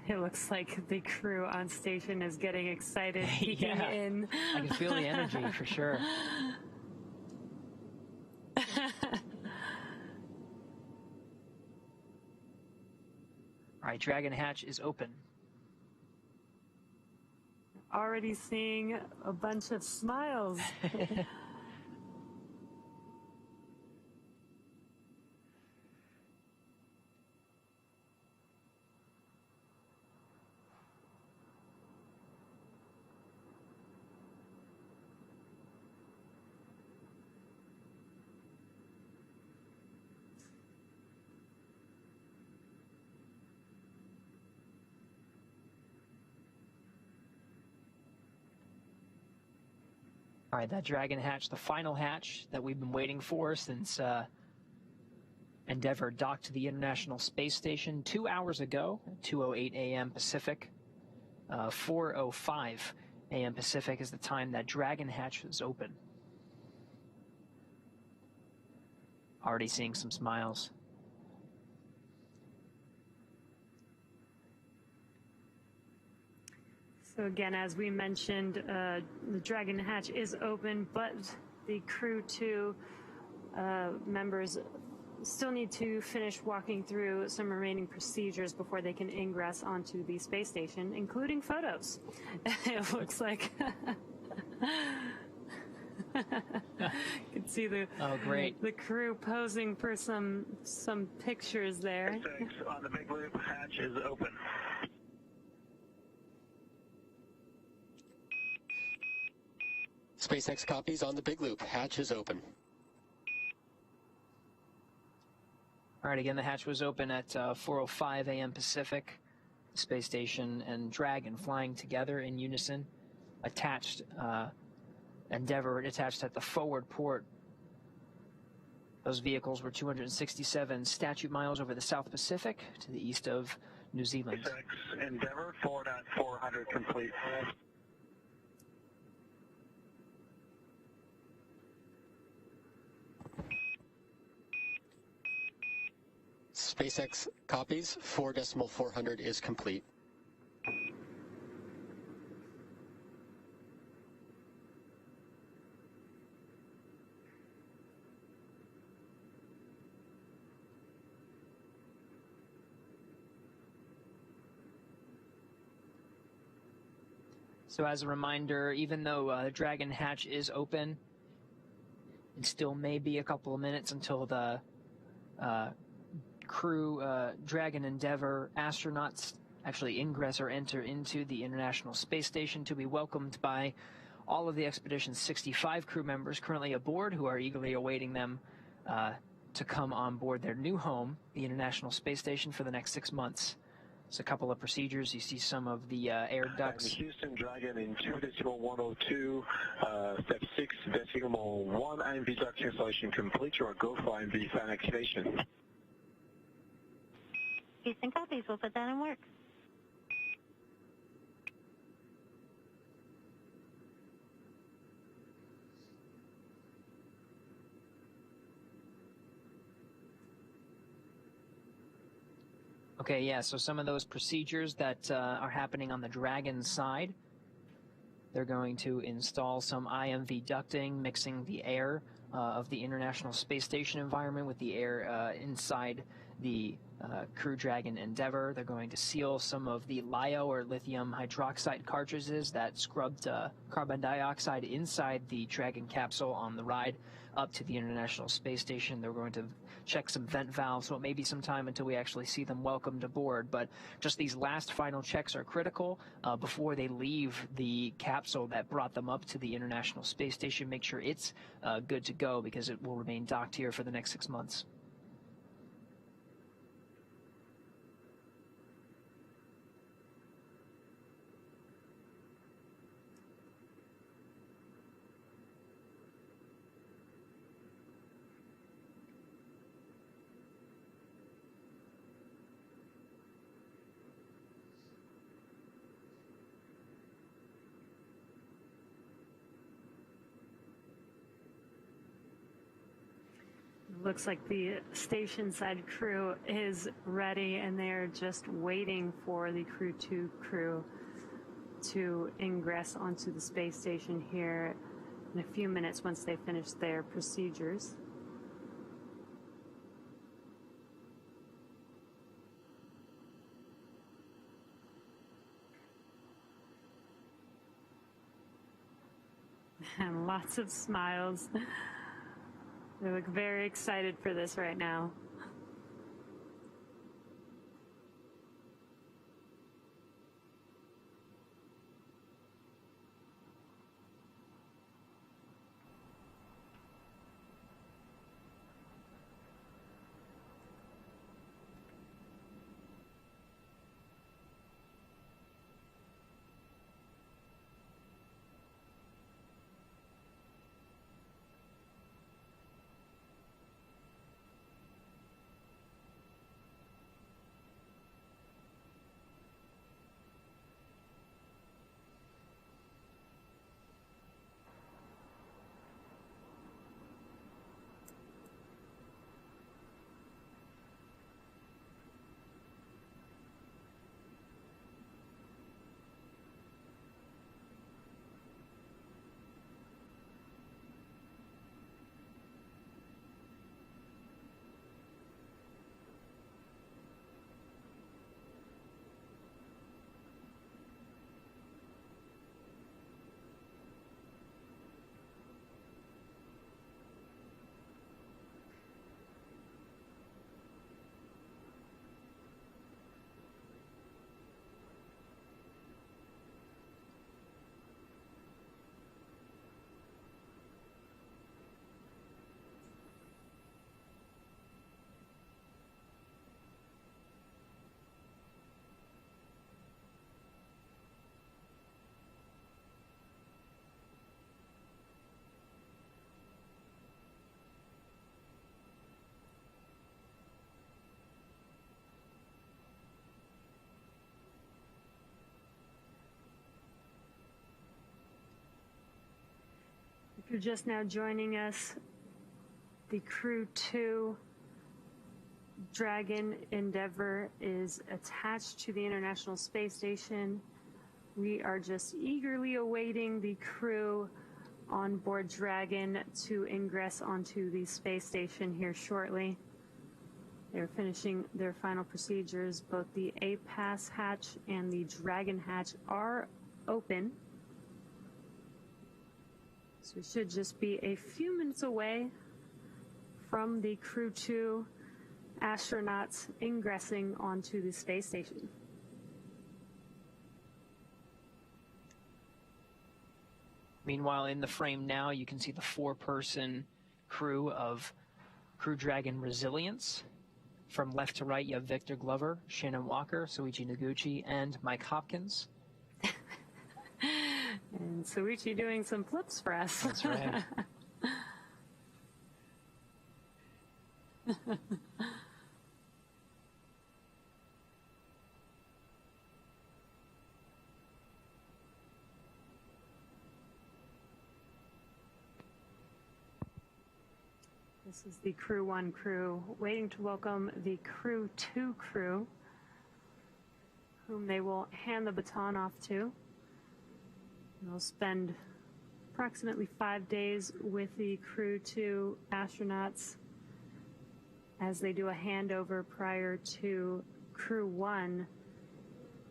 It looks like the crew on station is getting excited, peeking in. I can feel the energy for sure. All right, Dragon hatch is open. Already seeing a bunch of smiles. All right, that Dragon hatch, the final hatch that we've been waiting for since Endeavour docked to the International Space Station 2 hours ago, 2:08 a.m. Pacific. 4:05 a.m. Pacific is the time that Dragon hatch was open. Already seeing some smiles. So again, as we mentioned, the Dragon hatch is open, but the Crew-2 members still need to finish walking through some remaining procedures before they can ingress onto the space station, including photos. It looks like you can see the the crew posing for some pictures there. On the big loop, hatch is open. SpaceX copies on the big loop. Hatch is open. All right, again, the hatch was open at 4:05 a.m. Pacific. The space station and Dragon flying together in unison. Attached, Endeavour attached at the forward port. Those vehicles were 267 statute miles over the South Pacific to the east of New Zealand. SpaceX Endeavour 4.400 complete. SpaceX copies. 4.400 is complete. So as a reminder, even though the Dragon hatch is open, it still may be a couple of minutes until the Crew Dragon Endeavour astronauts actually ingress or enter into the International Space Station to be welcomed by all of the expedition's 65 crew members currently aboard who are eagerly awaiting them to come on board their new home, the International Space Station, for the next 6 months. It's a couple of procedures. You see some of the air ducts. And Houston Dragon in 2.102, step 6, 1 IMV duct installation complete. You are go for IMV fan activation. Houston copies. We'll put that in work. Okay, yeah, so some of those procedures that are happening on the Dragon side, they're going to install some IMV ducting, mixing the air of the International Space Station environment with the air inside the Crew Dragon Endeavour. They're going to seal some of the LiO, or lithium hydroxide cartridges that scrubbed carbon dioxide inside the Dragon capsule on the ride up to the International Space Station. They're going to check some vent valves, so it may be some time until we actually see them welcomed aboard. But just these last final checks are critical before they leave the capsule that brought them up to the International Space Station. Make sure it's good to go, because it will remain docked here for the next 6 months. Looks like the station side crew is ready, and they're just waiting for the Crew-2 crew to ingress onto the space station here in a few minutes once they finish their procedures. And lots of smiles. They look very excited for this right now. If you're just now joining us, the Crew-2 Dragon Endeavour is attached to the International Space Station. We are just eagerly awaiting the crew on board Dragon to ingress onto the space station here shortly. They're finishing their final procedures. Both the APAS hatch and the Dragon hatch are open. So we should just be a few minutes away from the Crew-2 astronauts ingressing onto the space station. Meanwhile, in the frame now, you can see the 4-person crew of Crew Dragon Resilience. From left to right, you have Victor Glover, Shannon Walker, Soichi Noguchi, and Mike Hopkins. And Soichi doing some flips for us. That's right. This is the Crew-1 crew waiting to welcome the Crew-2 crew, whom they will hand the baton off to. They'll spend approximately 5 days with the Crew-2 astronauts as they do a handover prior to Crew-1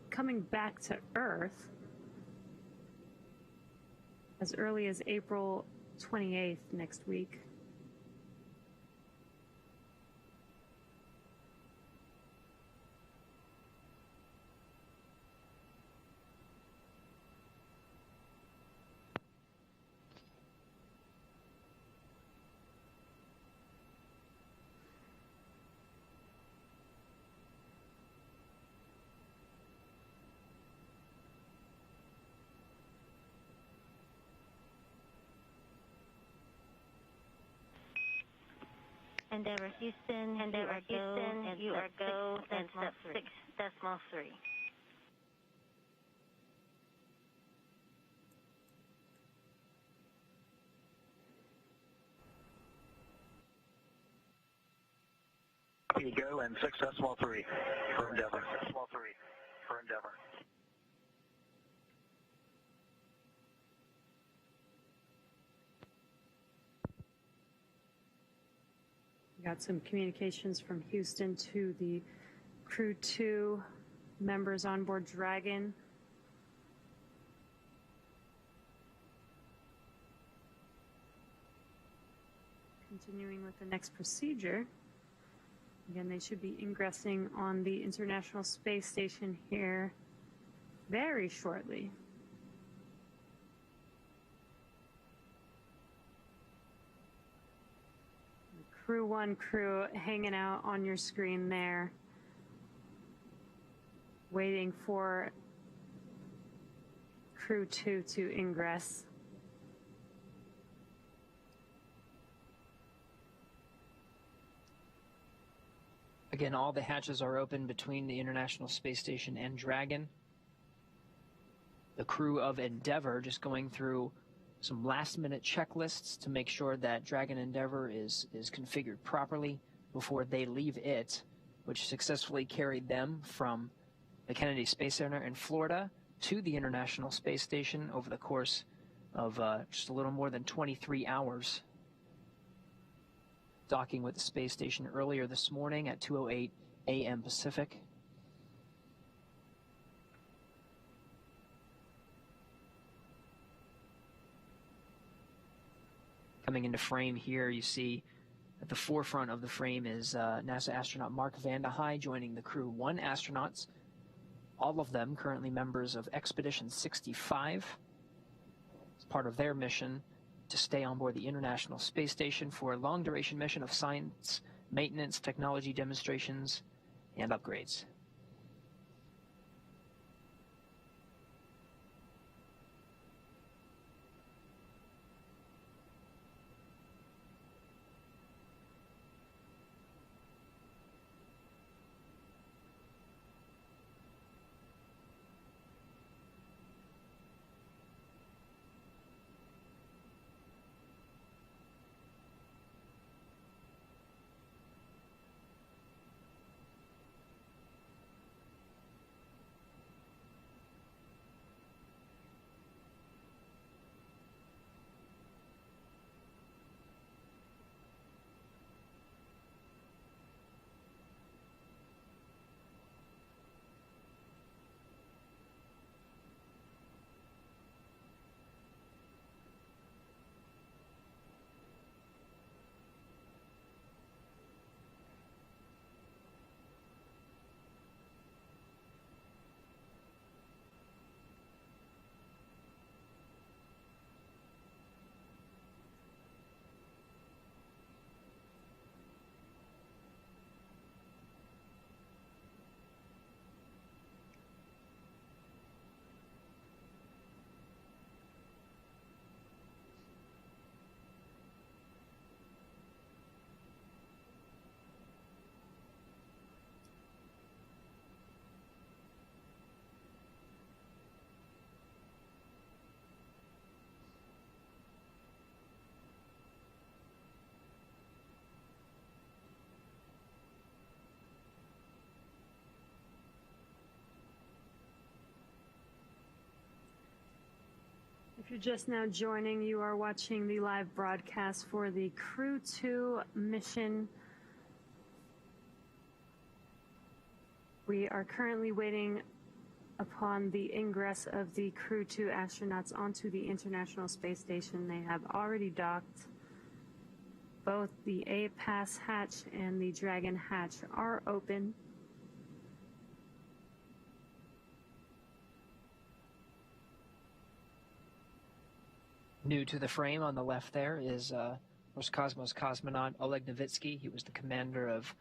coming back to Earth as early as April 28th next week. Endeavour Houston, Endeavour Houston, and you are go and step 6.3. Copy, go and 6.3 for Endeavour. 6.3 for Endeavour. Got some communications from Houston to the Crew-2 members on board Dragon. Continuing with the next procedure. Again, they should be ingressing on the International Space Station here very shortly. Crew-1 crew hanging out on your screen there, waiting for Crew-2 to ingress. Again, all the hatches are open between the International Space Station and Dragon. The crew of Endeavour just going through some last-minute checklists to make sure that Dragon Endeavour is configured properly before they leave it, which successfully carried them from the Kennedy Space Center in Florida to the International Space Station over the course of just a little more than 23 hours. Docking with the space station earlier this morning at 2:08 a.m. Pacific. Coming into frame here, you see at the forefront of the frame is NASA astronaut Mark Vande Hei joining the Crew-1 astronauts, all of them currently members of Expedition 65. As part of their mission to stay on board the International Space Station for a long-duration mission of science, maintenance, technology demonstrations, and upgrades. You're just now joining, you are watching the live broadcast for the Crew-2 mission. We are currently waiting upon the ingress of the Crew-2 astronauts onto the International Space Station. They have already docked. Both the A-Pass hatch and the Dragon hatch are open. New to the frame on the left there is Roscosmos cosmonaut Oleg Novitsky. He was the commander of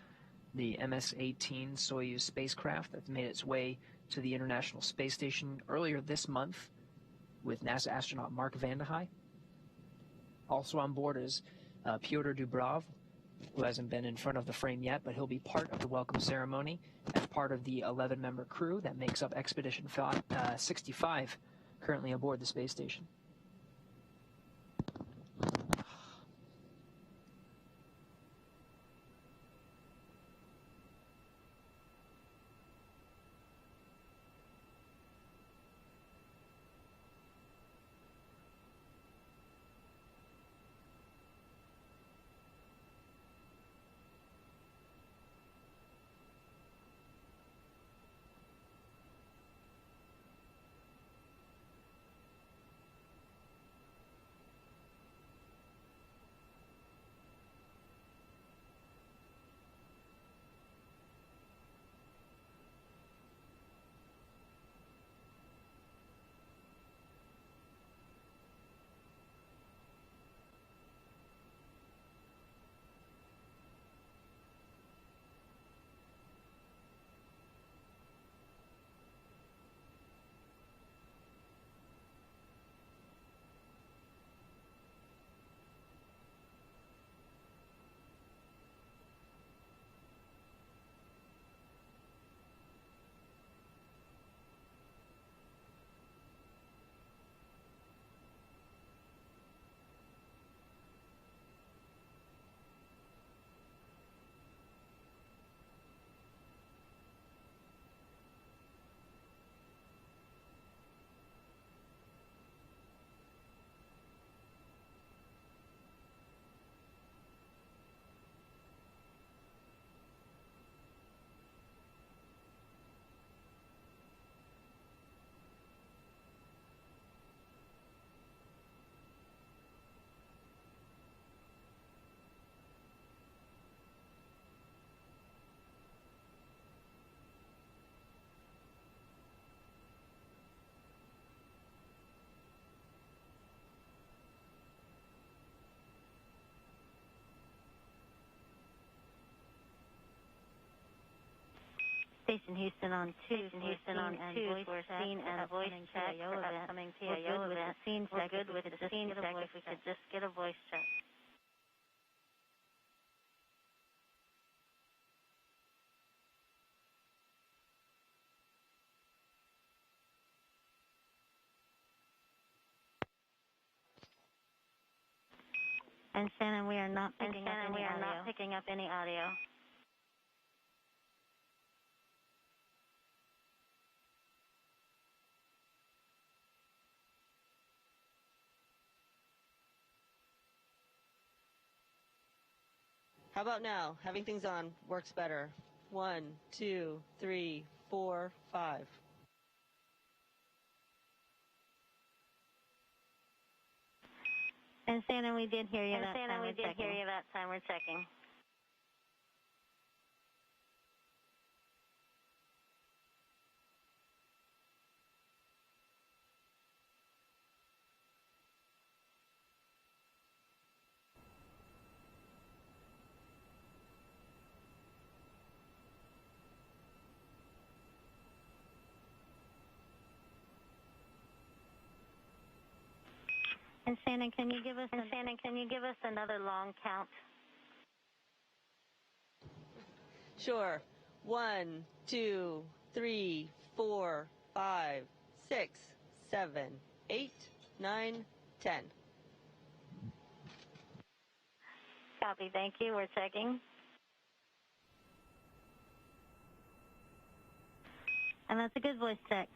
the MS-18 Soyuz spacecraft that made its way to the International Space Station earlier this month with NASA astronaut Mark Vande Hei. Also on board is Pyotr Dubrov, who hasn't been in front of the frame yet, but he'll be part of the welcome ceremony as part of the 11-member crew that makes up Expedition 65 currently aboard the space station. Station Houston on 2. Houston on 2. We're seen and voice check for upcoming PIO event. We're good with the scene check. If we could just get a voice check. And Shannon, we are not picking up any audio. How about now? Having things on works better. 1, 2, 3, 4, 5. And Shannon, we did hear you that time. We're checking. And Shannon, can you give us another long count? Sure. 1, 2, 3, 4, 5, 6, 7, 8, 9, 10. Copy. Thank you. We're checking. And that's a good voice check.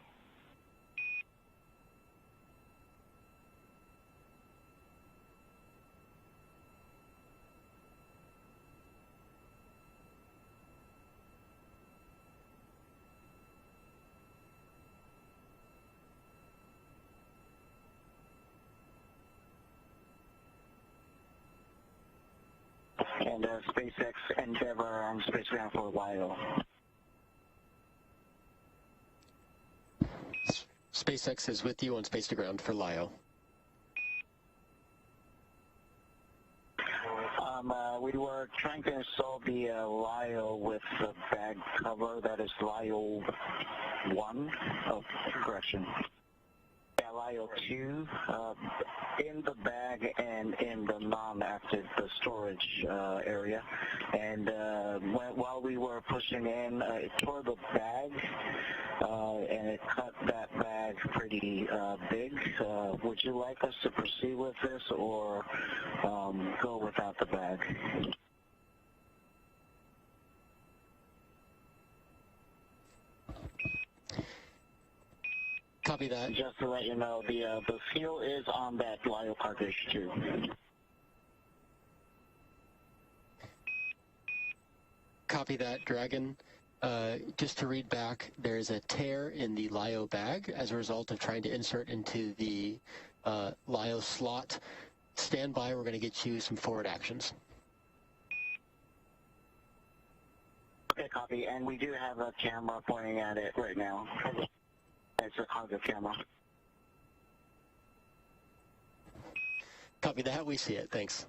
and SpaceX Endeavour on spacecraft for LIO. SpaceX is with you on space to ground for LIO. We were trying to install the LIO with the bag cover. That is LIO 1. Oh, correction. Yeah, LIO 2 in the bag and in the non-active storage area. And while we were pushing in, it tore the bag and it cut that bag pretty big. Would you like us to proceed with this or go without the bag? Copy that. Just to let you know, the fuel is on that LIO cartridge too. Copy that, Dragon. Just to read back, there is a tear in the LIO bag as a result of trying to insert into the LIO slot. Stand by, we're going to get you some forward actions. Okay, copy. And we do have a camera pointing at it right now. It's a cargo camera. Copy that, we see it, thanks.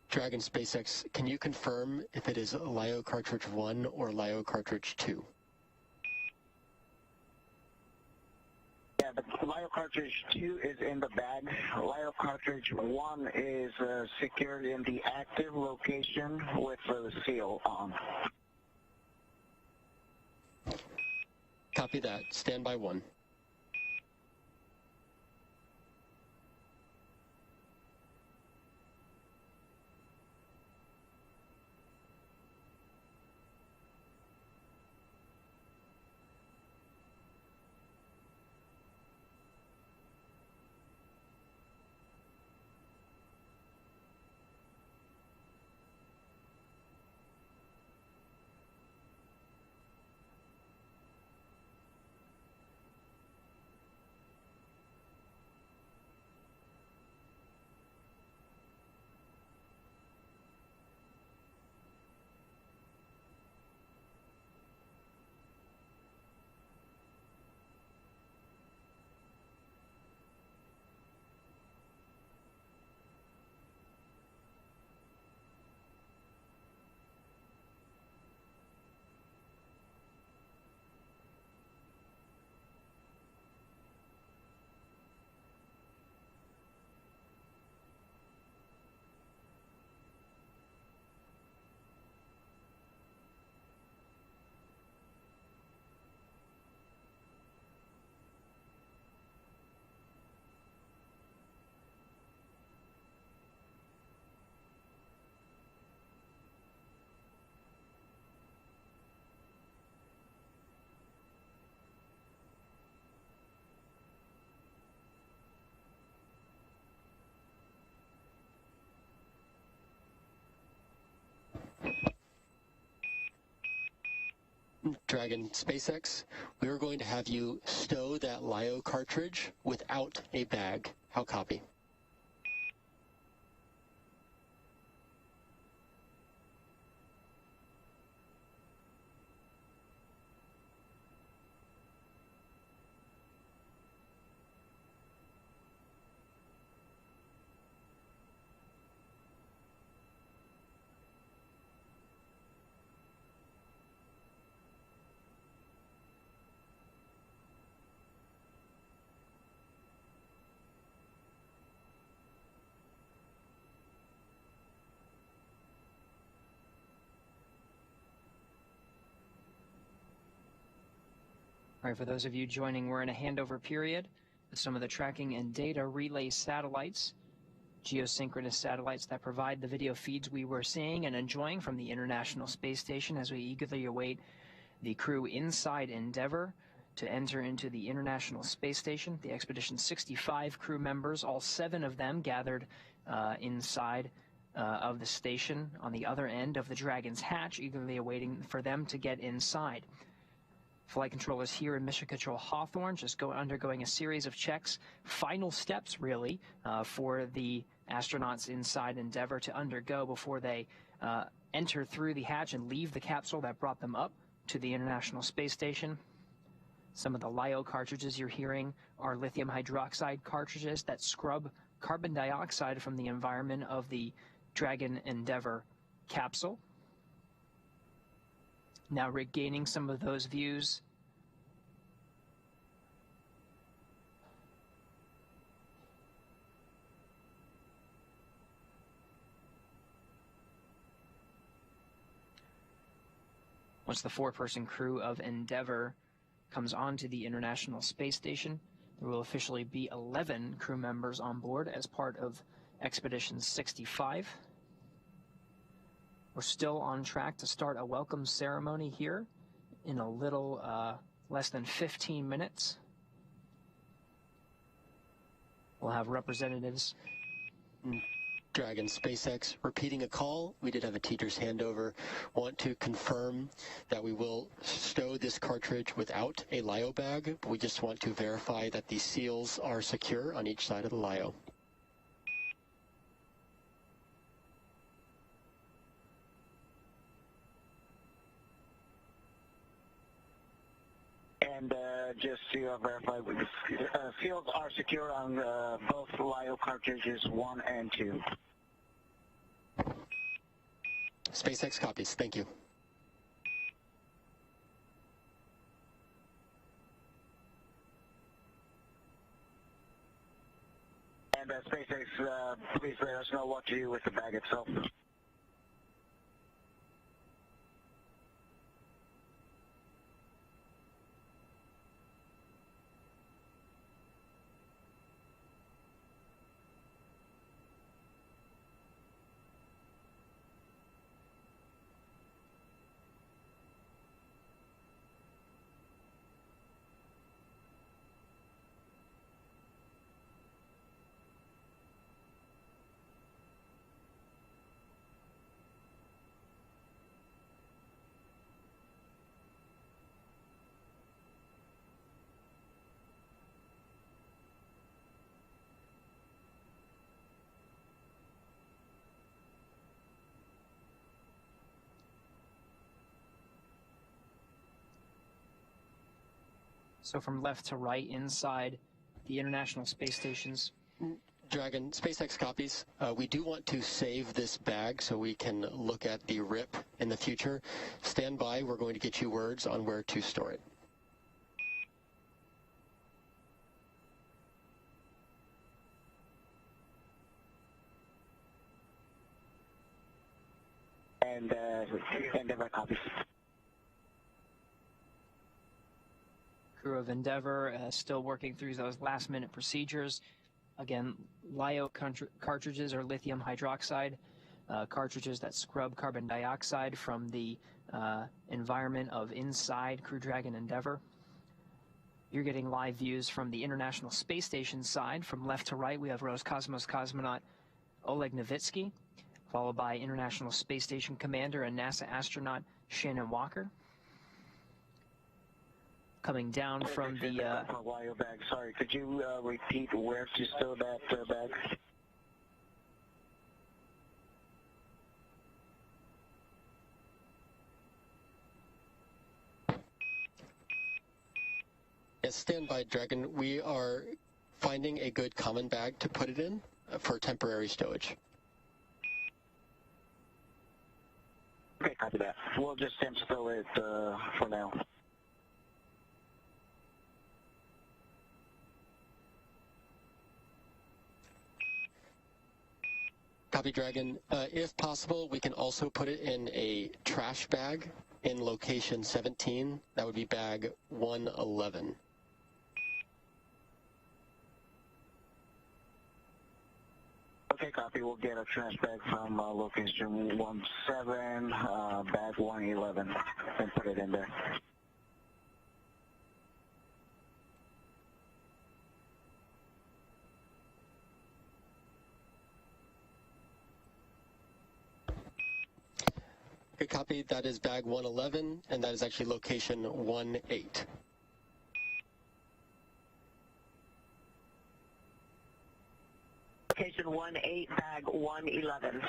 Dragon SpaceX, can you confirm if it is LIO cartridge 1 or LIO cartridge 2? Yeah, the LIO cartridge 2 is in the bag. LIO cartridge 1 is secured in the active location with the seal on. Copy that. Stand by 1. Dragon SpaceX, we are going to have you stow that LiO cartridge without a bag. How copy? All right, for those of you joining, we're in a handover period with some of the tracking and data relay satellites, geosynchronous satellites that provide the video feeds we were seeing and enjoying from the International Space Station as we eagerly await the Crew inside Endeavour to enter into the International Space Station. The Expedition 65 crew members, all 7 of them gathered inside of the station on the other end of the Dragon's hatch, eagerly awaiting for them to get inside. Flight controllers here in Mission Control Hawthorne just undergoing a series of checks, final steps really, for the astronauts inside Endeavour to undergo before they enter through the hatch and leave the capsule that brought them up to the International Space Station. Some of the LiO cartridges you're hearing are lithium hydroxide cartridges that scrub carbon dioxide from the environment of the Dragon Endeavour capsule. Now regaining some of those views. Once the 4-person crew of Endeavour comes onto the International Space Station, there will officially be 11 crew members on board as part of Expedition 65. We're still on track to start a welcome ceremony here in a little less than 15 minutes. We'll have representatives. Dragon SpaceX, repeating a call. We did have a teacher's handover. Want to confirm that we will stow this cartridge without a LiO bag, but we just want to verify that the seals are secure on each side of the LiO. And just to verify, seals are secure on both LiO cartridges 1 and 2. SpaceX copies. Thank you. And SpaceX, please let us know what to do with the bag itself. So from left to right inside the International Space Station's. Dragon, SpaceX copies. We do want to save this bag so we can look at the RIP in the future. Stand by. We're going to get you words on where to store it. And Endeavour copies. Crew of Endeavour still working through those last-minute procedures. Again, LiO cartridges are lithium hydroxide cartridges that scrub carbon dioxide from the environment of inside Crew Dragon Endeavour. You're getting live views from the International Space Station side. From left to right, we have Roscosmos cosmonaut Oleg Novitsky, followed by International Space Station commander and NASA astronaut Shannon Walker. coming down from the... Wire bag. Sorry, could you repeat where to stow that bag? Yes, stand by, Dragon. We are finding a good common bag to put it in for temporary stowage. Okay, copy that. We'll just stow it for now. Copy, Dragon. If possible, we can also put it in a trash bag in location 17. That would be bag 111. Okay, copy. We'll get a trash bag from location 17, bag 111, and put it in there. Okay, copy. That is bag 111, and that is actually location 18. Location 18, bag 111.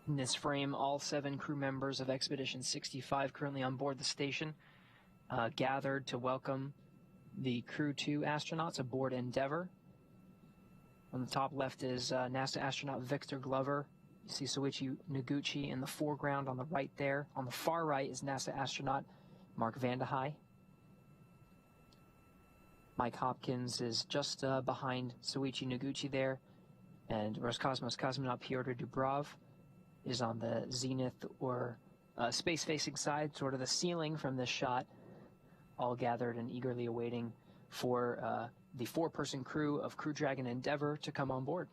In this frame, all 7 crew members of Expedition 65 currently on board the station gathered to welcome the Crew-2 astronauts aboard Endeavour. On the top left is NASA astronaut Victor Glover. You see Soichi Noguchi in the foreground on the right there. On the far right is NASA astronaut Mark Vandehei. Mike Hopkins is just behind Soichi Noguchi there, and Roscosmos cosmonaut Pyotr Dubrov is on the zenith or space-facing side, sort of the ceiling from this shot, all gathered and eagerly awaiting for the 4-person crew of Crew Dragon Endeavour to come on board.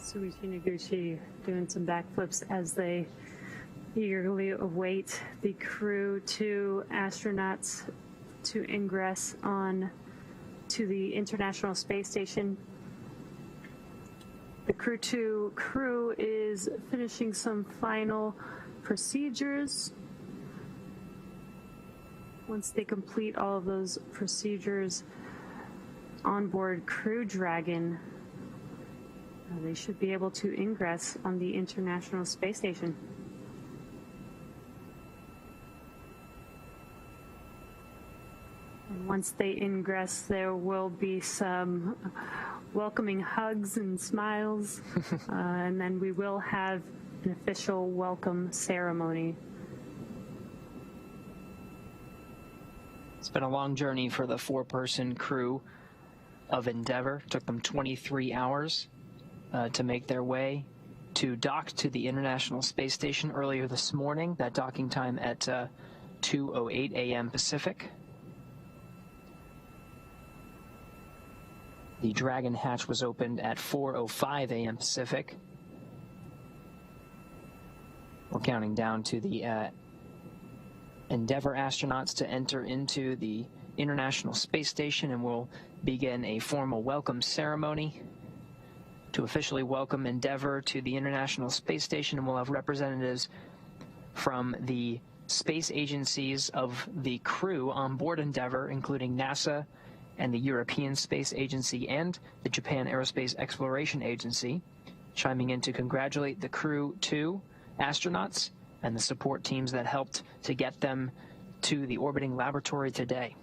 Soichi Noguchi doing some backflips as they eagerly await the Crew-2 astronauts to ingress on to the International Space Station. The Crew-2 crew is finishing some final procedures. Once they complete all of those procedures on board Crew Dragon, they should be able to ingress on the International Space Station. And once they ingress, there will be some welcoming hugs and smiles, and then we will have an official welcome ceremony. It's been a long journey for the 4-person crew of Endeavour. It took them 23 hours to make their way to dock to the International Space Station earlier this morning. That docking time at 2:08 a.m. Pacific. The Dragon hatch was opened at 4:05 a.m. Pacific. We're counting down to the Endeavour astronauts to enter into the International Space Station, and we'll begin a formal welcome ceremony to officially welcome Endeavour to the International Space Station, and we'll have representatives from the space agencies of the crew on board Endeavour, including NASA and the European Space Agency and the Japan Aerospace Exploration Agency, chiming in to congratulate the Crew-2 astronauts and the support teams that helped to get them to the orbiting laboratory today.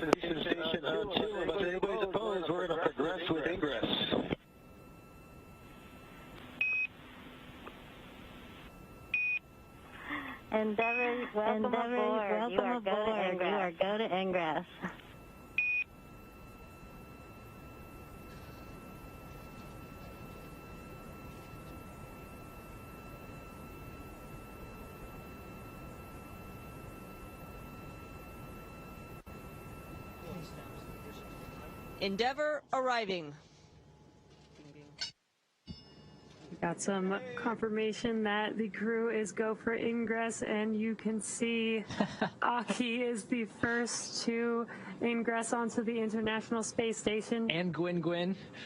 Station 2, unless anybody's opposed, we're going to progress with ingress. Endeavour, welcome aboard. You are go to ingress. Endeavour arriving. Got some confirmation that the crew is go for ingress, and you can see Aki is the first to ingress onto the International Space Station. And Gwyn.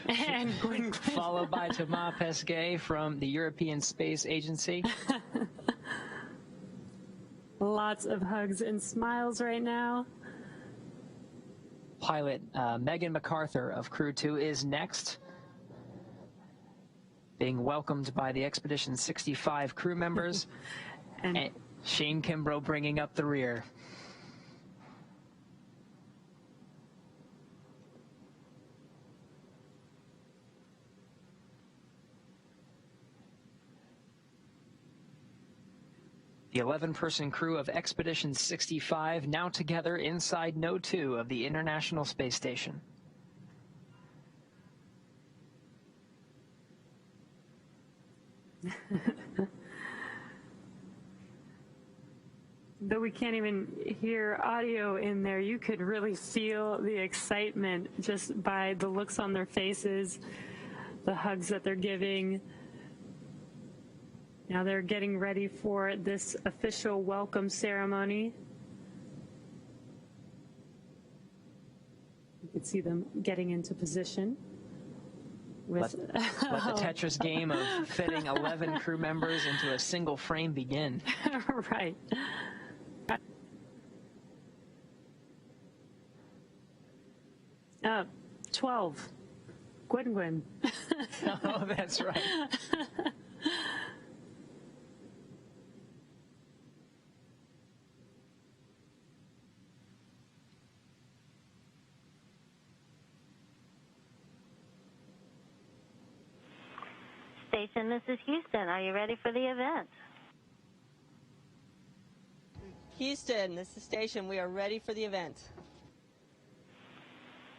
And Gwyn. Followed by Thomas Pesquet from the European Space Agency. Lots of hugs and smiles right now. Pilot Megan McArthur of Crew-2 is next, being welcomed by the Expedition 65 crew members, and Shane Kimbrough bringing up the rear. The 11-person crew of Expedition 65 now together inside Node 2 of the International Space Station. Though we can't even hear audio in there, you could really feel the excitement just by the looks on their faces, the hugs that they're giving. Now they're getting ready for this official welcome ceremony. You can see them getting into position. Let the Tetris game of fitting 11 crew members into a single frame begin. Right. 12. Gwyn. Oh, that's right. Station, this is Houston. Are you ready for the event? Houston, this is Station. We are ready for the event.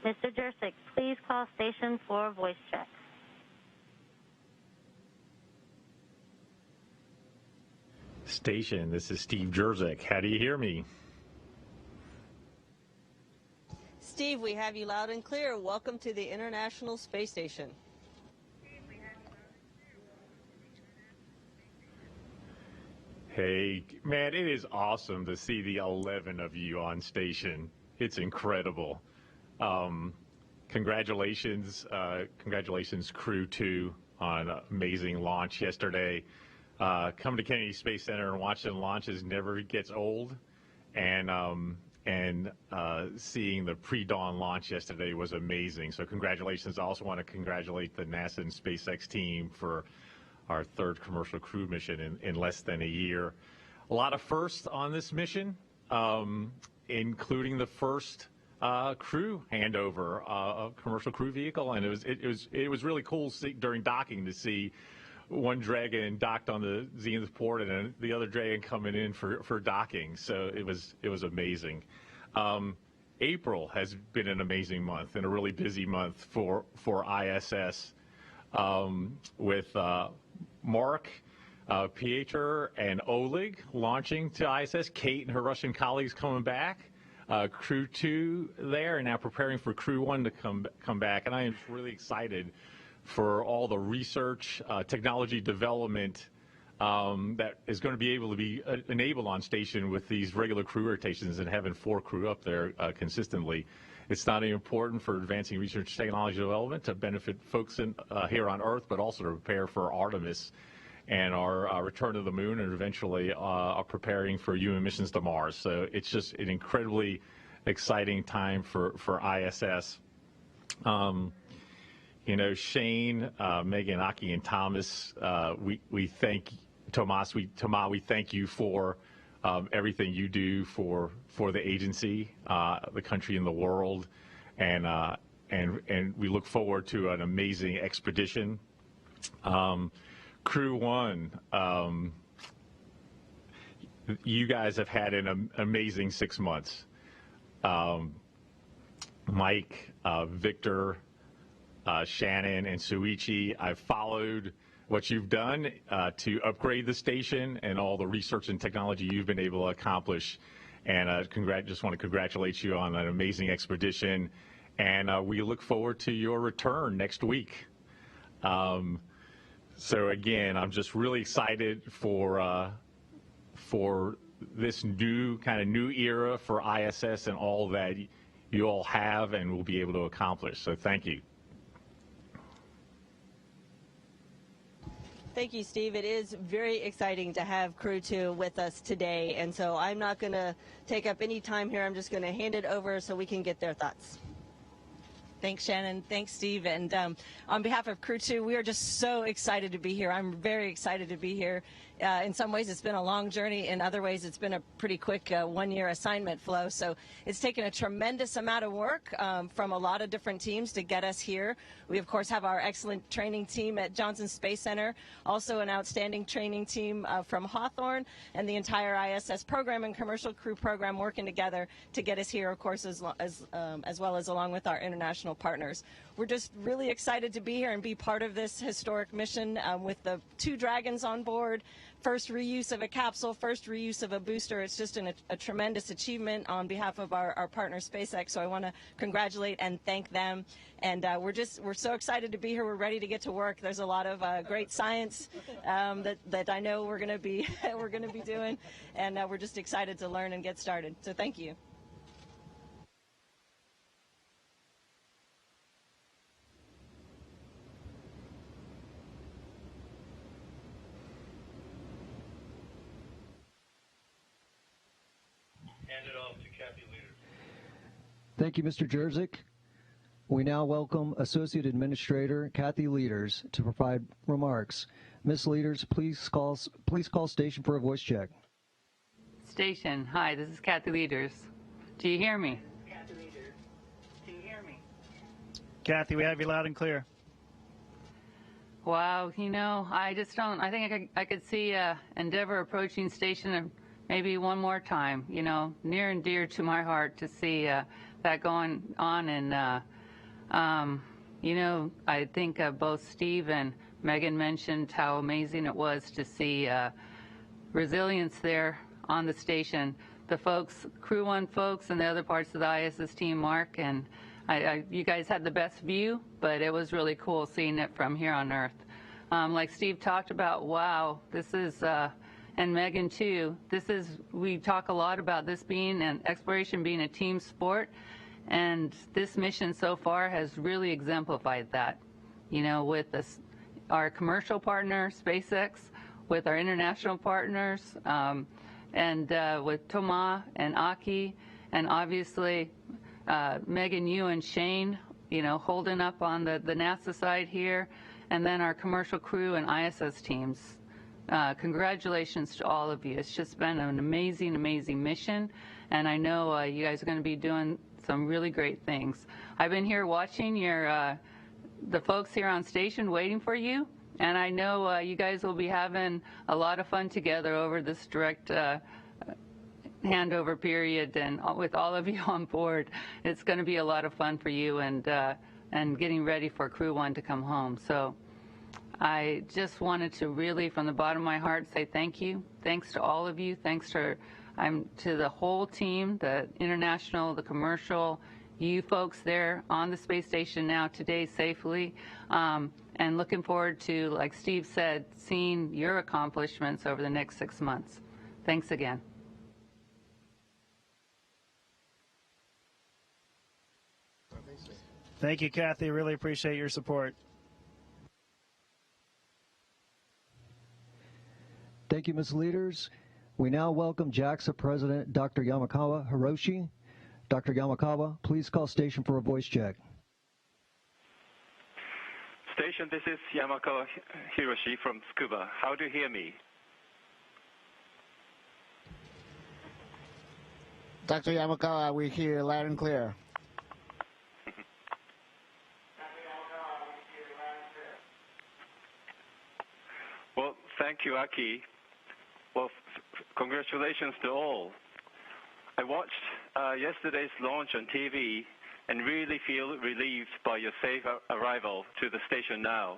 Mr. Jersick, please call Station for voice check. Station, this is Steve Jerzik. How do you hear me? Steve, we have you loud and clear. Welcome to the International Space Station. Hey, man, it is awesome to see the 11 of you on station. It's incredible. Congratulations, Crew-2 on an amazing launch yesterday. Coming to Kennedy Space Center and watching launches never gets old, and seeing the pre-dawn launch yesterday was amazing. So congratulations. I also want to congratulate the NASA and SpaceX team for our third commercial crew mission in less than a year. A lot of firsts on this mission, including the first crew handover of commercial crew vehicle, and it was really cool during docking to see one Dragon docked on the Zenith port and the other Dragon coming in for docking. So it was amazing. April has been an amazing month and a really busy month for ISS, with Mark, Piotr, and Oleg launching to ISS. Kate and her Russian colleagues coming back. Crew-2 there, and now preparing for Crew-1 to come back. And I am really excited for all the research, technology development that is going to be able to be enabled on station with these regular crew rotations and having 4 crew up there consistently. It's not only important for advancing research technology development to benefit folks here on Earth, but also to prepare for Artemis and our return to the moon, and eventually are preparing for human missions to Mars. So it's just an incredibly exciting time for ISS. You know, Shane, Megan, Aki, and Thomas, we thank Tomas. We thank you for everything you do for the agency, the country, and the world, and we look forward to an amazing expedition. Crew-1, you guys have had an amazing 6 months. Mike, Victor, Shannon, and Suichi, I've followed what you've done to upgrade the station and all the research and technology you've been able to accomplish. And just want to congratulate you on an amazing expedition. And we look forward to your return next week. So again, I'm just really excited for this new era for ISS and all that you all have and will be able to accomplish. So thank you. Thank you, Steve. It is very exciting to have Crew-2 with us today, and so I'm not going to take up any time here. I'm just going to hand it over so we can get their thoughts. Thanks, Shannon. Thanks, Steve. And on behalf of Crew-2, we are just so excited to be here. I'm very excited to be here. In some ways, it's been a long journey. In other ways, it's been a pretty quick one-year assignment flow. So it's taken a tremendous amount of work from a lot of different teams to get us here. We, of course, have our excellent training team at Johnson Space Center, also an outstanding training team from Hawthorne, and the entire ISS program and commercial crew program working together to get us here, of course, as well as along with our international partners. We're just really excited to be here and be part of this historic mission with the 2 Dragons on board. First reuse of a capsule, first reuse of a booster. It's just a tremendous achievement on behalf of our partner SpaceX. So I want to congratulate and thank them. And we're so excited to be here. We're ready to get to work. There's a lot of great science that I know we're going to be doing, and we're just excited to learn and get started. So thank you. Thank you, Mr. Jerzik. We now welcome Associate Administrator Kathy Leaders to provide remarks. Ms. Leaders, please call station for a voice check. Station, hi, this is Kathy Leaders. Do you hear me? Kathy Leaders, do you hear me? Kathy, we have you loud and clear. Wow, you know, I just don't, I think I could see Endeavour approaching station maybe one more time, you know, near and dear to my heart to see that going on. And, you know, I think both Steve and Megan mentioned how amazing it was to see resilience there on the station. The folks, Crew-1 folks and the other parts of the ISS team, Mark, and you guys had the best view, but it was really cool seeing it from here on Earth. Like Steve talked about, wow, this is, and Megan too, we talk a lot about this being, and exploration being a team sport, and this mission so far has really exemplified that. You know, with our commercial partner, SpaceX, with our international partners, and with Thomas and Aki, and obviously Megan, you and Shane, you know, holding up on the NASA side here, and then our commercial crew and ISS teams. Congratulations to all of you. It's just been an amazing, amazing mission, and I know you guys are going to be doing some really great things. I've been here watching the folks here on station waiting for you, and I know you guys will be having a lot of fun together over this direct handover period, and with all of you on board. It's going to be a lot of fun for you, and getting ready for Crew-1 to come home. So I just wanted to really, from the bottom of my heart, say thank you. Thanks to all of you. Thanks to the whole team, the international, the commercial, you folks there on the space station now today safely, and looking forward to, like Steve said, seeing your accomplishments over the next 6 months. Thanks again. Thank you, Kathy. Really appreciate your support. Thank you, Ms. Leaders. We now welcome JAXA President Dr. Yamakawa Hiroshi. Dr. Yamakawa, please call station for a voice check. Station, this is Yamakawa Hiroshi from Tsukuba. How do you hear me? Dr. Yamakawa, we hear you loud and clear. Well, thank you, Aki. Well, congratulations to all. I watched yesterday's launch on TV and really feel relieved by your safe arrival to the station now.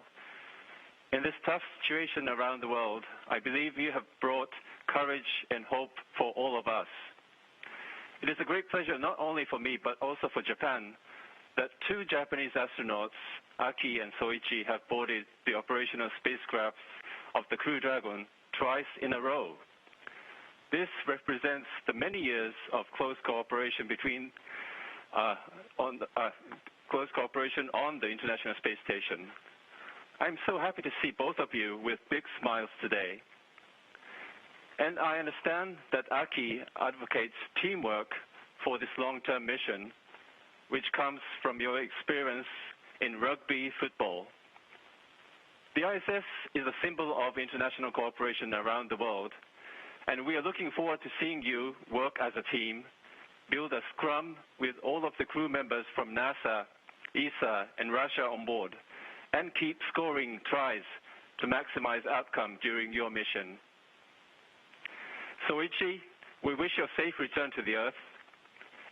In this tough situation around the world, I believe you have brought courage and hope for all of us. It is a great pleasure not only for me but also for Japan that 2 Japanese astronauts, Aki and Soichi, have boarded the operational spacecraft of the Crew Dragon twice in a row. This represents the many years of close cooperation between close cooperation on the International Space Station. I'm so happy to see both of you with big smiles today. And I understand that Aki advocates teamwork for this long-term mission, which comes from your experience in rugby football. The ISS is a symbol of international cooperation around the world, and we are looking forward to seeing you work as a team, build a scrum with all of the crew members from NASA, ESA, and Russia on board, and keep scoring tries to maximize outcome during your mission. Soichi, we wish you a safe return to the Earth,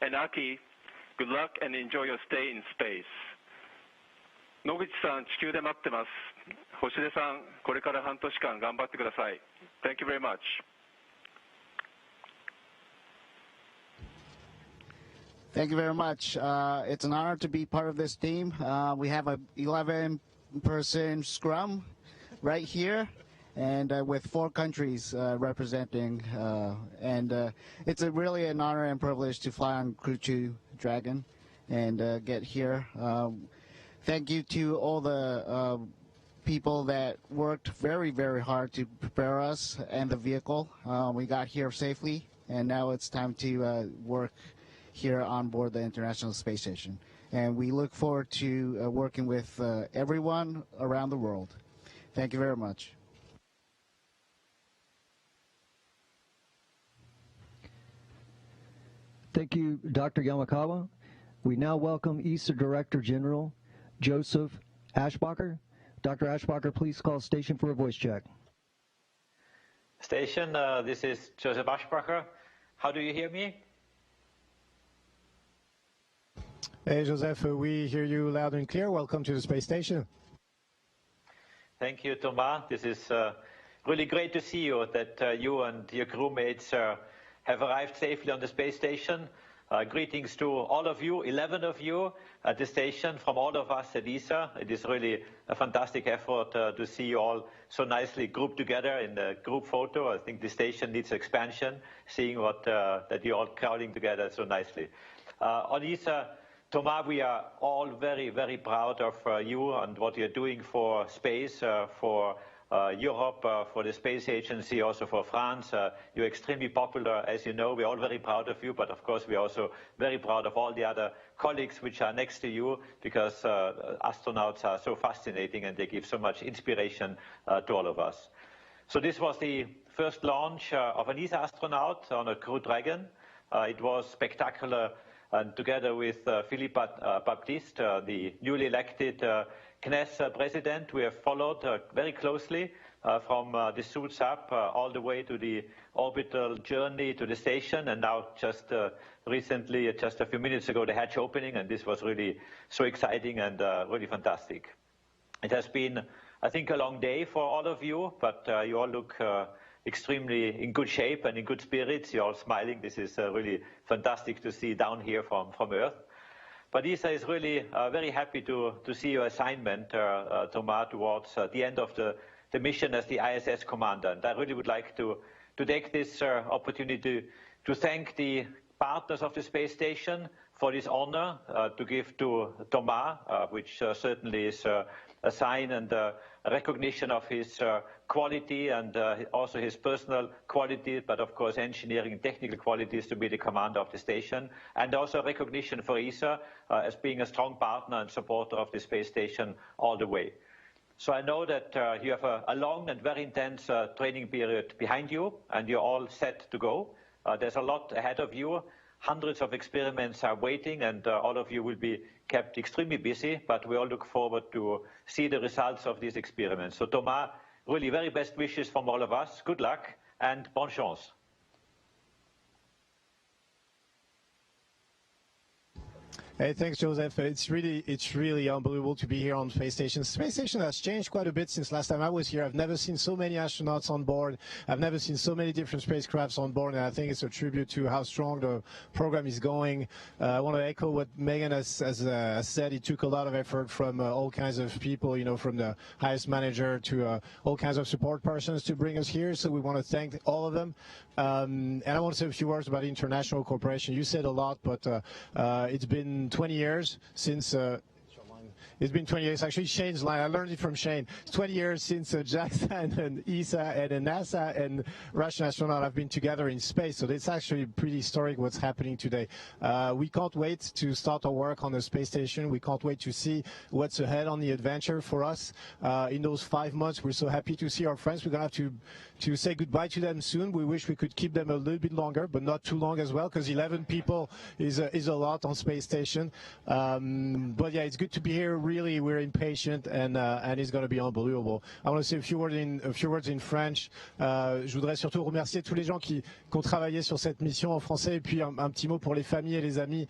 and Aki, good luck and enjoy your stay in space. 野口さん、地球で待ってます。星出さん、これから半年間頑張ってください。Thank you very much. Thank you very much. It's an honor to be part of this team. We have a 11-person scrum right here, and with 4 countries representing. It's really an honor and privilege to fly on Crew-2 Dragon and get here. Thank you to all the people that worked very, very hard to prepare us and the vehicle. We got here safely, and now it's time to work here on board the International Space Station. And we look forward to working with everyone around the world. Thank you very much. Thank you, Dr. Yamakawa. We now welcome ESA Director General Joseph Ashbacher. Dr. Ashbacher, please call station for a voice check. Station, this is Joseph Ashbacher. How do you hear me? Hey, Joseph, we hear you loud and clear. Welcome to the space station. Thank you, Thomas. This is really great to see you, that you and your crewmates have arrived safely on the space station. Greetings to all of you, 11 of you at the station, from all of us at ESA. It is really a fantastic effort to see you all so nicely grouped together in the group photo. I think the station needs expansion, seeing that you're all crowding together so nicely. On ESA, Thomas, we are all very, very proud of you and what you're doing for space, for Europe, for the Space Agency, also for France. You're extremely popular, as you know. We're all very proud of you, but of course we're also very proud of all the other colleagues which are next to you, because astronauts are so fascinating and they give so much inspiration to all of us. So this was the first launch of an ESA astronaut on a Crew Dragon. It was spectacular, and together with Philippe Baptiste, the newly elected CNES president, we have followed very closely from the suits up all the way to the orbital journey to the station, and now just recently, just a few minutes ago, the hatch opening, and this was really so exciting and really fantastic. It has been, I think, a long day for all of you, but you all look extremely in good shape and in good spirits. You're all smiling. This is really fantastic to see down here from Earth. But ESA is really very happy to see your assignment, Thomas, towards the end of the mission as the ISS commander. And I really would like to take this opportunity to thank the partners of the space station for this honor to give to Thomas, which certainly is a sign and a recognition of his quality and also his personal qualities, but of course engineering and technical qualities to be the commander of the station, and also recognition for ESA as being a strong partner and supporter of the space station all the way. So I know that you have a long and very intense training period behind you, and you're all set to go. There's a lot ahead of you. Hundreds of experiments are waiting, and all of you will be kept extremely busy, but we all look forward to see the results of these experiments. So Thomas, really very best wishes from all of us. Good luck and bonne chance. Hey, thanks, Joseph. It's really unbelievable to be here on Space Station. Space Station has changed quite a bit since last time I was here. I've never seen so many astronauts on board. I've never seen so many different spacecrafts on board, and I think it's a tribute to how strong the program is going. I want to echo what Megan has said. It took a lot of effort from all kinds of people, you know, from the highest manager to all kinds of support persons to bring us here. So we want to thank all of them. And I want to say a few words about international cooperation. You said a lot, but it's been 20 years since it's been 20 years. Actually, Shane's line, I learned it from Shane. It's 20 years since JAXA and ESA and NASA and Russian astronaut have been together in space. So it's actually pretty historic what's happening today. We can't wait to start our work on the space station. We can't wait to see what's ahead on the adventure for us. In those 5 months, we're so happy to see our friends. We're going to have to say goodbye to them soon. We wish we could keep them a little bit longer, but not too long as well, because 11 people is a lot on space station. But yeah, it's good to be here. Really, we're impatient, and it's going to be unbelievable. I want to say a few words in French. Je voudrais surtout remercier tous les gens qui ont travaillé sur cette mission en français, et puis un petit mot pour les familles et les amis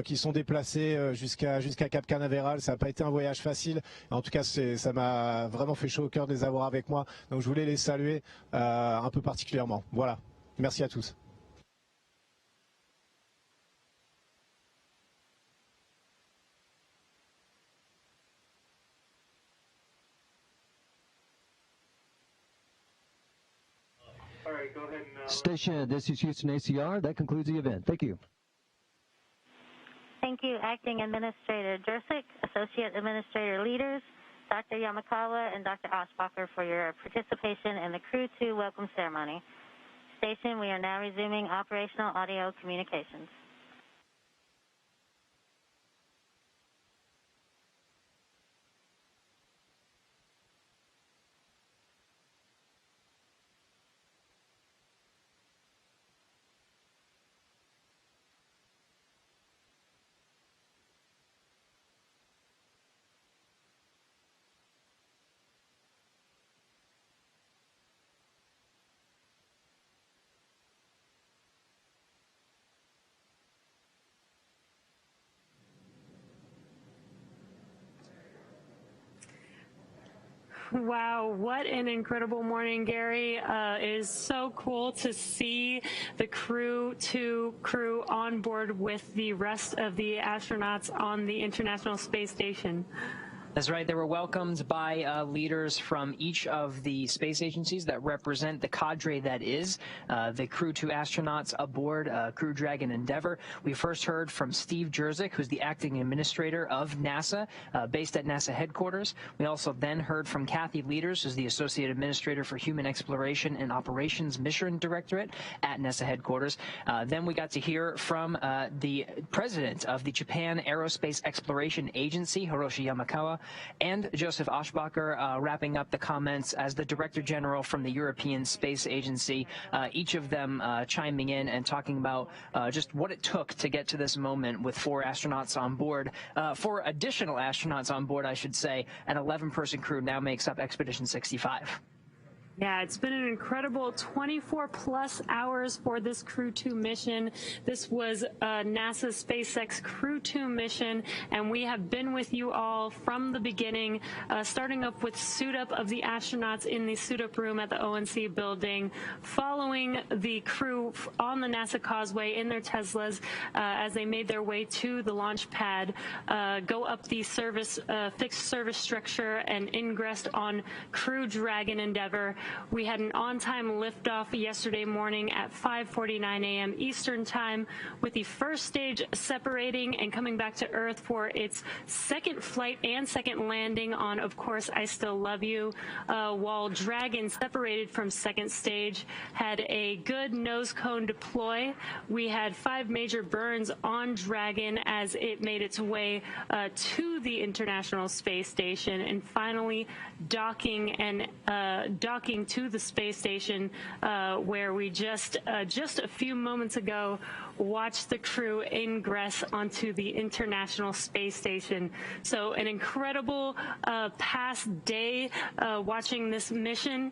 qui sont déplacés jusqu'à Cap Canaveral. Ça n'a pas été un voyage facile. En tout cas, ça m'a vraiment fait chaud au cœur de les avoir avec moi. Donc je voulais les saluer un peu particulièrement. Voilà. Merci à tous. All right, go ahead and... Station, this is Houston ACR. That concludes the event. Thank you. Thank you, Acting Administrator Jersic, Associate Administrator Leaders, Dr. Yamakawa, and Dr. Oshbacher for your participation in the Crew-2 welcome ceremony. Station, we are now resuming operational audio communications. Wow, what an incredible morning, Gary. It is so cool to see the Crew-2 crew on board with the rest of the astronauts on the International Space Station. That's right. They were welcomed by leaders from each of the space agencies that represent the cadre that is the Crew-2 astronauts aboard Crew Dragon Endeavour. We first heard from Steve Jerzik, who's the acting administrator of NASA, based at NASA headquarters. We also then heard from Kathy Leaders, who's the associate administrator for Human Exploration and Operations Mission Directorate at NASA headquarters. Then we got to hear from the president of the Japan Aerospace Exploration Agency, Hiroshi Yamakawa, and Joseph Aschbacher wrapping up the comments as the Director General from the European Space Agency, each of them chiming in and talking about just what it took to get to this moment with 4 astronauts on board, 4 additional astronauts on board, I should say. An 11-person crew now makes up Expedition 65. Yeah, it's been an incredible 24-plus hours for this Crew-2 mission. This was NASA's SpaceX Crew-2 mission, and we have been with you all from the beginning, starting up with suit-up of the astronauts in the suit-up room at the ONC building, following the crew on the NASA Causeway in their Teslas as they made their way to the launch pad, go up the fixed service structure and ingressed on Crew Dragon Endeavour. We had an on-time liftoff yesterday morning at 5:49 a.m. Eastern Time, with the first stage separating and coming back to Earth for its second flight and second landing on, of course, I Still Love You, while Dragon, separated from second stage, had a good nose cone deploy. We had 5 major burns on Dragon as it made its way to the International Space Station, and finally docking to the space station, where we just a few moments ago watched the crew ingress onto the International Space Station. So an incredible past day watching this mission.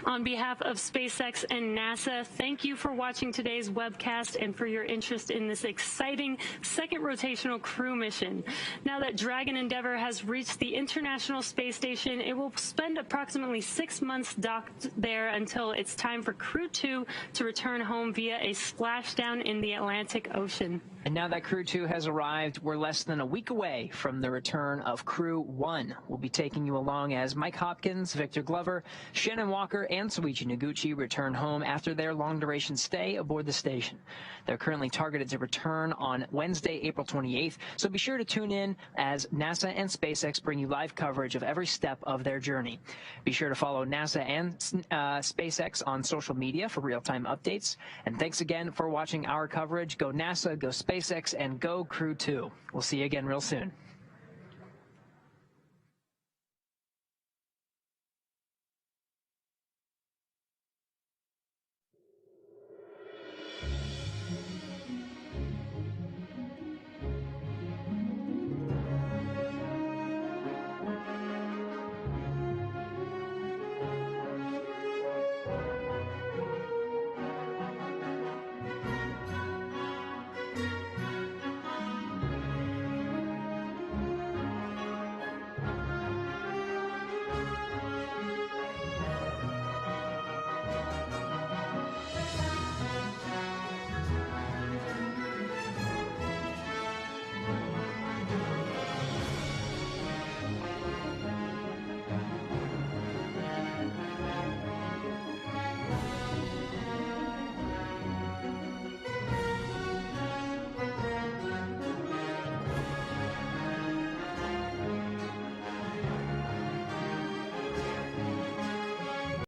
On behalf of SpaceX and NASA, thank you for watching today's webcast and for your interest in this exciting second rotational crew mission. Now that Dragon Endeavour has reached the International Space Station, it will spend approximately 6 months docked there until it's time for Crew-2 to return home via a splashdown in the Atlantic Ocean. And now that Crew-2 has arrived, we're less than a week away from the return of Crew-1. We'll be taking you along as Mike Hopkins, Victor Glover, Shannon Walker, and Soichi Noguchi return home after their long-duration stay aboard the station. They're currently targeted to return on Wednesday, April 28th, so be sure to tune in as NASA and SpaceX bring you live coverage of every step of their journey. Be sure to follow NASA and SpaceX on social media for real-time updates. And thanks again for watching our coverage. Go NASA, go SpaceX, and go Crew-2. We'll see you again real soon.